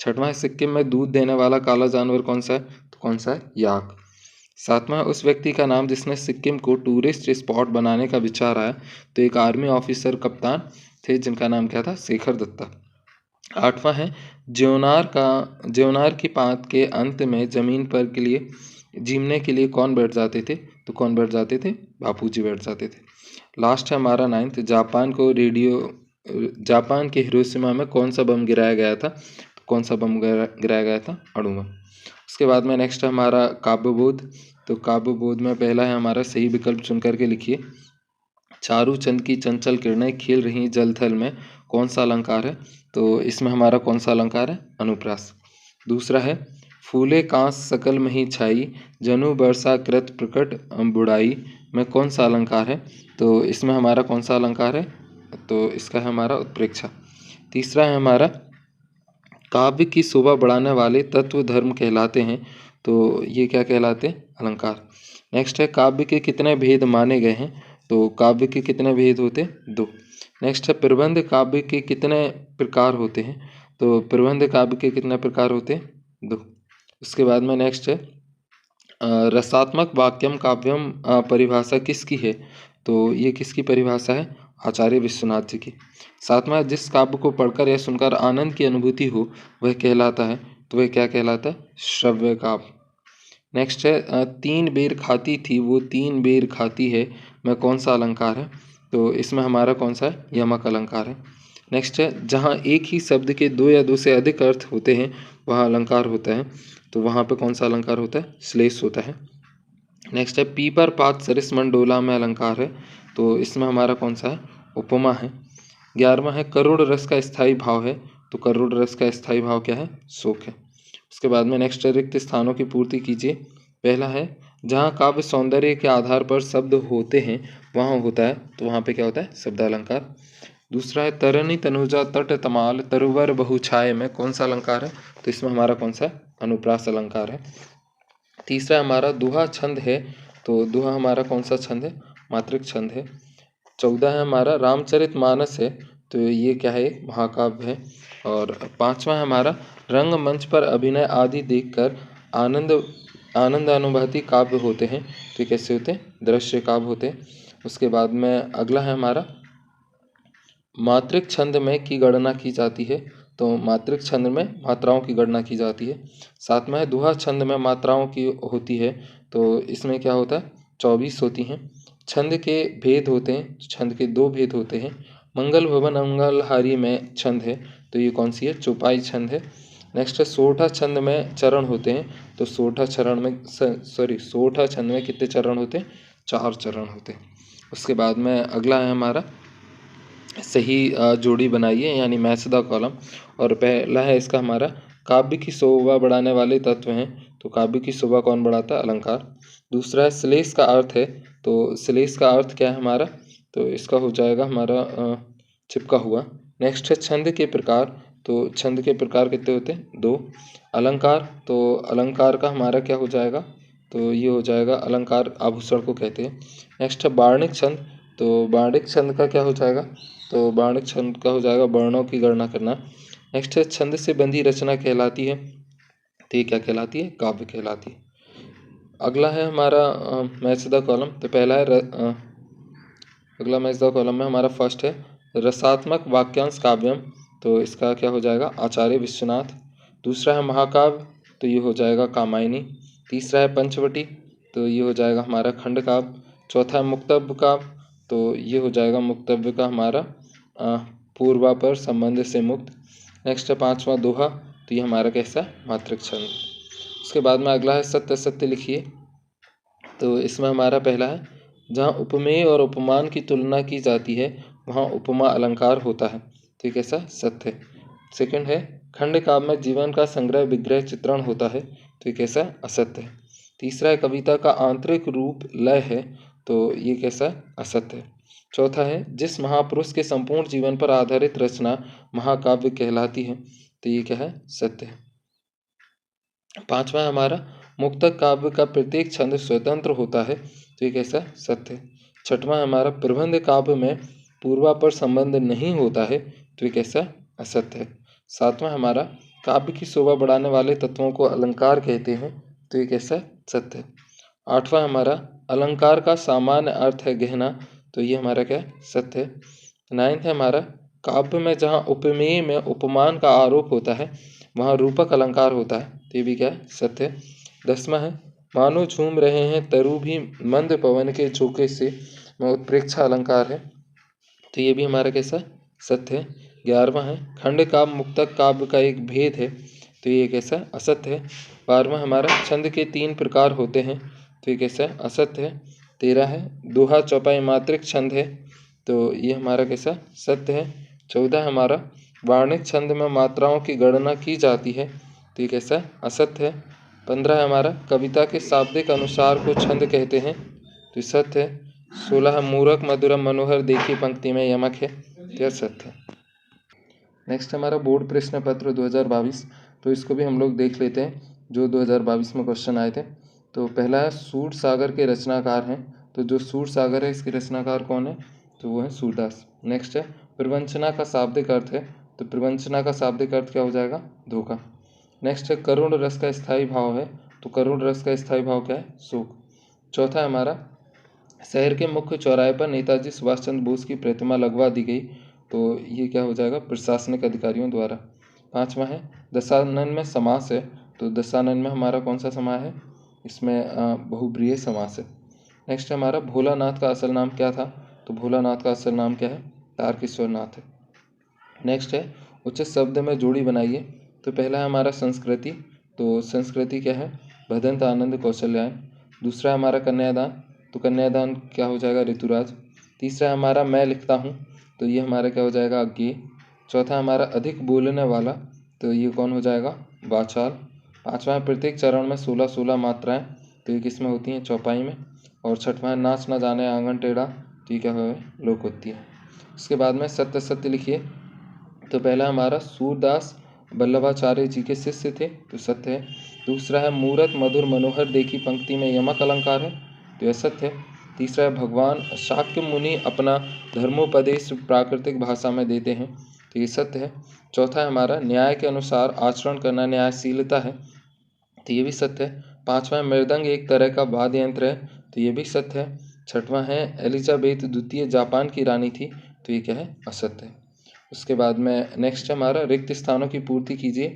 6वां है सिक्किम में दूध देने वाला काला जानवर कौन सा है, तो कौन सा है, याक। 7वां उस व्यक्ति का नाम जिसने सिक्किम को टूरिस्ट स्पॉट बनाने का विचार आया, तो एक आर्मी ऑफिसर कप्तान थे जिनका नाम क्या था, शेखर दत्ता। 8वां है ज्योनार की पात के अंत में जमीन पर के लिए जीमने के लिए कौन बैठ जाते थे, तो कौन बैठ जाते थे, बापूजी बैठ जाते थे। लास्ट है हमारा 9वां, जापान के हिरोशिमा में कौन सा बम गिराया गया था, तो कौन सा बम गिराया गया था, अणु बम। उसके बाद में नेक्स्ट है हमारा काव्यबोध। तो काव्यबोध में पहला है हमारा, सही विकल्प चुन करके लिखिए। चारू चंद की चंचल किरणें खिल रही जल थल में कौन सा अलंकार है, तो इसमें हमारा कौन सा अलंकार है, अनुप्रास। दूसरा है फूले कांस सकल मही छाई जनु बरसा कृत प्रकट बुढ़ाई में कौन सा अलंकार है, तो इसमें हमारा कौन सा अलंकार है, तो इसका है हमारा उत्प्रेक्षा। तीसरा है हमारा काव्य की शोभा बढ़ाने वाले तत्व धर्म कहलाते हैं, तो ये क्या कहलाते हैं, अलंकार। नेक्स्ट है काव्य के कितने भेद माने गए हैं, तो काव्य के कितने भेद होते हैं, 2। नेक्स्ट है प्रबंध काव्य के कितने प्रकार होते हैं, तो प्रबंध काव्य के कितने प्रकार होते हैं, 2। उसके बाद में नेक्स्ट है रसात्मक वाक्यम काव्यम परिभाषा किसकी है, तो ये किसकी परिभाषा है, आचार्य विश्वनाथ जी की। 7वां जिस काव्य को पढ़कर या सुनकर आनंद की अनुभूति हो वह कहलाता है, तो वह क्या कहलाता है, श्रव्य काव्य। नेक्स्ट है 3 बेर खाती थी वो 3 बेर खाती है में कौन सा अलंकार है, तो इसमें हमारा कौन सा है, यमक अलंकार है। नेक्स्ट है जहाँ एक ही शब्द के 2 या 2 से अधिक अर्थ होते हैं वहाँ अलंकार होता है, तो वहाँ पे कौन सा अलंकार होता है, श्लेष होता है। नेक्स्ट है पीपर पात सरिस मंडोला में अलंकार है, तो इसमें हमारा कौन सा है, उपमा है। 11वां है करुण रस का स्थायी भाव है, तो करुण रस का स्थायी भाव क्या है, शोक है। उसके बाद में नेक्स्ट रिक्त स्थानों की पूर्ति कीजिए। पहला है जहाँ काव्य सौंदर्य के आधार पर शब्द होते हैं वहाँ होता है, तो वहाँ पे क्या होता है, शब्द अलंकार। दूसरा है तरनी तनुजा तट तमाल तरुवर बहुछाय में कौन सा अलंकार है, तो इसमें हमारा कौन सा, अनुप्रास अलंकार है। तीसरा हमारा दुहा छंद है, तो दुहा हमारा कौन सा छंद है, मात्रिक छंद है। 14 है हमारा रामचरितमानस है, तो ये क्या है, महाकाव्य है। और 5वां है हमारा रंगमंच पर अभिनय आदि देखकर आनंद अनुभूति काव्य होते हैं, तो ये कैसे होते हैं, दृश्य काव्य होते हैं। उसके बाद में अगला है हमारा मात्रिक छंद में की गणना की जाती है, तो मात्रिक छंद में मात्राओं की गणना की जाती है। 7वां है दुहा छंद में मात्राओं की होती है, तो इसमें क्या होता है, 24 होती हैं। छंद के भेद होते हैं, छंद के 2 भेद होते हैं। मंगल भवन मंगलहारी में छंद है, तो ये कौन सी है, चौपाई छंद है। नेक्स्ट है सोठा छंद में चरण होते हैं, तो सोठा छंद में कितने चरण होते हैं, 4 चरण होते हैं। उसके बाद में अगला है हमारा सही जोड़ी बनाइए, यानी मैच द कॉलम। और पहला है इसका हमारा काव्य की शोभा बढ़ाने वाले तत्व हैं, तो काव्य की शोभा कौन बढ़ाता है, अलंकार। दूसरा है श्लेष का अर्थ है, तो श्लेष का अर्थ क्या है हमारा, तो इसका हो जाएगा हमारा चिपका हुआ। नेक्स्ट है छंद के प्रकार, तो छंद के प्रकार कितने होते हैं, 2। अलंकार, तो अलंकार का हमारा क्या हो जाएगा, तो ये हो जाएगा अलंकार आभूषण को कहते हैं। नेक्स्ट है बार्णिक छंद। तो बार्णिक छंद का क्या हो जाएगा, तो बार्णिक छंद का हो जाएगा वर्णों की गणना करना। नेक्स्ट है छंद से बंधी रचना कहलाती है, तो ये क्या कहलाती है, काव्य कहलाती है। अगला है हमारा मैच द कॉलम। तो पहला है अगला मैच द कॉलम में हमारा फर्स्ट है रसात्मक वाक्यांश काव्यम। तो इसका क्या हो जाएगा, आचार्य विश्वनाथ। दूसरा है महाकाव्य, तो ये हो जाएगा कामायनी। तीसरा है पंचवटी, तो ये हो जाएगा हमारा खंड काव्य। चौथा है मुक्तव्य काव्य, तो ये हो जाएगा मुक्तव्य का हमारा पूर्वापर संबंध से मुक्त। नेक्स्ट है पांचवा दोहा, तो ये हमारा कैसा है, मातृक छंद। उसके बाद में अगला है सत्य सत्य लिखिए। तो इसमें हमारा पहला है जहाँ उपमेय और उपमान की तुलना की जाती है वहाँ उपमा अलंकार होता है, तो ये कैसा सत्य है। सेकंड है खंड काव्य में जीवन का संग्रह विग्रह चित्रण होता है, तो ये कैसा असत्य है। तीसरा है कविता का आंतरिक रूप लय है, तो ये कैसा असत्य है। चौथा है जिस महापुरुष के संपूर्ण जीवन पर आधारित रचना महाकाव्य कहलाती है, तो ये क्या है, सत्य है। पांचवा है हमारा मुक्तक काव्य का प्रत्येक छंद स्वतंत्र होता है, तो ये कैसा सत्य है। छठवां है हमारा प्रबंध काव्य में पूर्वापर संबंध नहीं होता है, तो ये कैसा असत्य है। सातवां हमारा काव्य की शोभा बढ़ाने वाले तत्वों को अलंकार कहते हैं, तो ये कैसा सत्य है। आठवां हमारा अलंकार का सामान्य अर्थ है गहना, तो ये हमारा क्या सत्य है। नाइन्थ है हमारा काव्य में जहाँ उपमेय में उपमान का आरोप होता है वहाँ रूपक अलंकार होता है, तो ये भी क्या सत्य है। 10वां है मानो झूम रहे हैं तरु भी मंद पवन के झोंके से, वह उत्प्रेक्षा अलंकार है, तो ये भी हमारा कैसा सत्य है। 11वां है खंड काव्य मुक्तक काव्य का एक भेद है, तो ये कैसा असत्य है। 12वां हमारा छंद के 3 प्रकार होते हैं, तो ये कैसा असत्य है। 13 है दोहा चौपाई मात्रिक छंद है, तो ये हमारा कैसा सत्य है। 14 हमारा वार्णिक छंद में मात्राओं की गणना की जाती है, तो ये कैसा असत्य है। 15 हमारा कविता के शाब्दिक अनुसार को छंद कहते हैं, तो सत्य है। 16 मूरख मधुरम मनोहर देखी पंक्ति में यमक है, तो यह सत्य है। नेक्स्ट हमारा बोर्ड प्रश्न पत्र 2022, तो इसको भी हम लोग देख लेते हैं जो 2022 में क्वेश्चन आए थे। तो पहला है सूर सागर के रचनाकार हैं, तो जो सूर सागर है इसके रचनाकार कौन है, तो वो है सूरदास। नेक्स्ट है प्रवंचना का शाब्दिक अर्थ है, तो प्रवंचना का शाब्दिक अर्थ क्या हो जाएगा, धोखा। नेक्स्ट है करुण रस का स्थायी भाव है, तो करुण रस का स्थायी भाव क्या है, शोक। चौथा है हमारा शहर के मुख्य चौराहे पर नेताजी सुभाष चंद्र बोस की प्रतिमा लगवा दी गई, तो ये क्या हो जाएगा, प्रशासनिक अधिकारियों द्वारा। पांचवा है दशानन में समास है, तो दशानन में हमारा कौन सा समास है, इसमें बहुब्रीहि समास है। नेक्स्ट हमारा भोलानाथ का असल नाम क्या था, तो भोलानाथ का असल नाम क्या है, तारकेश्वर नाथ है। नेक्स्ट है उचित शब्द में जोड़ी बनाइए। तो पहला है हमारा संस्कृति, तो संस्कृति क्या है, भदंत आनंद कौशल्यायन। दूसरा है हमारा कन्यादान, तो कन्यादान क्या हो जाएगा, ऋतुराज। तीसरा है हमारा मैं लिखता हूँ, तो ये हमारा क्या हो जाएगा, अज्ञेय। चौथा हमारा अधिक बोलने वाला, तो ये कौन हो जाएगा, वाचाल। पांचवा है प्रत्येक चरण में 16 मात्राएं, तो ये किस में होती हैं, चौपाई में। और छठवां है नाच न जाने आंगन टेढ़ा, तो ये क्या है, लोकोक्ति है। उसके बाद में सत्य सत्य लिखिए। तो पहला हमारा सूरदास वल्लभाचार्य जी के शिष्य थे, तो सत्य है। दूसरा है मूरत मधुर मनोहर देखी पंक्ति में यमक अलंकार है, तो यह सत्य है। तीसरा है भगवान शाक्य मुनि अपना धर्मोपदेश प्राकृतिक भाषा में देते हैं, तो ये सत्य है। चौथा है हमारा न्याय के अनुसार आचरण करना न्यायशीलता है, तो ये भी सत्य है। पांचवा है मृदंग एक तरह का वाद्य यंत्र है, तो ये भी सत्य है। छठवां है एलिजाबेथ द्वितीय जापान की रानी थी, तो ये क्या है, असत्य है। उसके बाद में नेक्स्ट हमारा रिक्त स्थानों की पूर्ति कीजिए।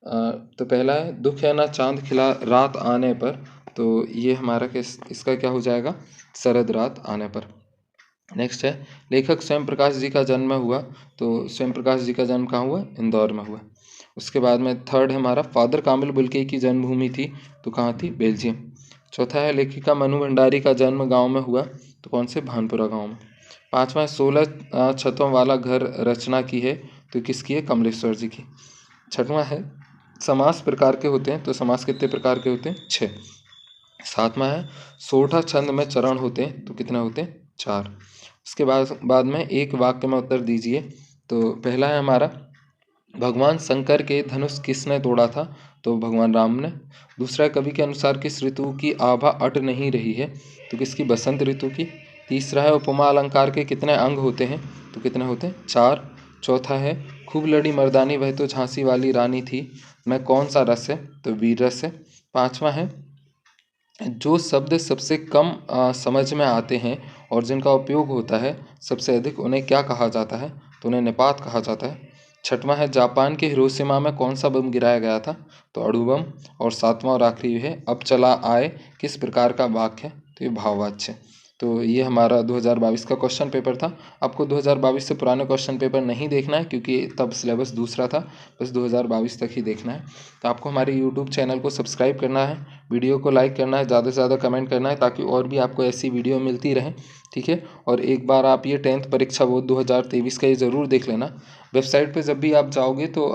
तो पहला है दुख है ना चांद खिला रात आने पर, तो ये हमारा इसका क्या हो जाएगा, शरद रात आने पर। नेक्स्ट है लेखक स्वयं प्रकाश जी का जन्म हुआ, तो स्वयं प्रकाश जी का जन्म कहाँ हुआ, इंदौर में हुआ। उसके बाद में थर्ड है हमारा फादर कामिल बुल्के की जन्मभूमि थी, तो कहाँ थी, बेल्जियम। चौथा है लेखिका मनु भंडारी का जन्म गांव में हुआ, तो कौन से, भानपुरा गांव में। पांचवा है 16 छतों वाला घर रचना की है, तो किसकी है, कमलेश्वर जी की। छठवां है समास प्रकार के होते हैं, तो समास कितने प्रकार के होते हैं, 6। सातवां है सोठा छंद में चरण होते हैं, तो कितने होते हैं, 4। उसके बाद में एक वाक्य में उत्तर दीजिए। तो पहला है हमारा भगवान शंकर के धनुष किसने तोड़ा था, तो भगवान राम ने। दूसरा है कवि के अनुसार किस ऋतु की आभा अट नहीं रही है, तो किसकी, बसंत ऋतु की। तीसरा है उपमा अलंकार के कितने अंग होते हैं, तो कितने होते हैं, 4। चौथा है खूब लड़ी मर्दानी वह तो झांसी वाली रानी थी, में कौन सा रस है, तो वीर रस है। पांचवा है जो शब्द सबसे कम समझ में आते हैं और जिनका उपयोग होता है सबसे अधिक उन्हें क्या कहा जाता है, तो उन्हें निपात कहा जाता है। छठवां है जापान के हिरोशिमा में कौन सा बम गिराया गया था, तो अणु बम। और सातवां और आखिरी है अब चला आए किस प्रकार का वाक्य है, तो ये भाववाच्य। तो ये हमारा 2022 का क्वेश्चन पेपर था। आपको 2022 से पुराने क्वेश्चन पेपर नहीं देखना है क्योंकि तब सिलेबस दूसरा था, बस 2022 तक ही देखना है। तो आपको हमारे यूट्यूब चैनल को सब्सक्राइब करना है, वीडियो को लाइक करना है, ज़्यादा से ज़्यादा कमेंट करना है ताकि और भी आपको ऐसी वीडियो मिलती रहे, ठीक है। और एक बार आप ये 10th परीक्षा बोर्ड 2023 का ये ज़रूर देख लेना। वेबसाइट पे जब भी आप जाओगे तो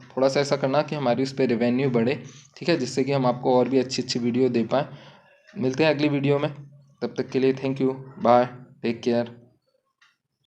थोड़ा सा ऐसा करना कि हमारी उस पर रेवेन्यू बढ़े, ठीक है, जिससे कि हम आपको और भी अच्छी अच्छी वीडियो दे पाएँ। मिलते हैं अगली वीडियो में, तब तक के लिए thank you, bye, take care.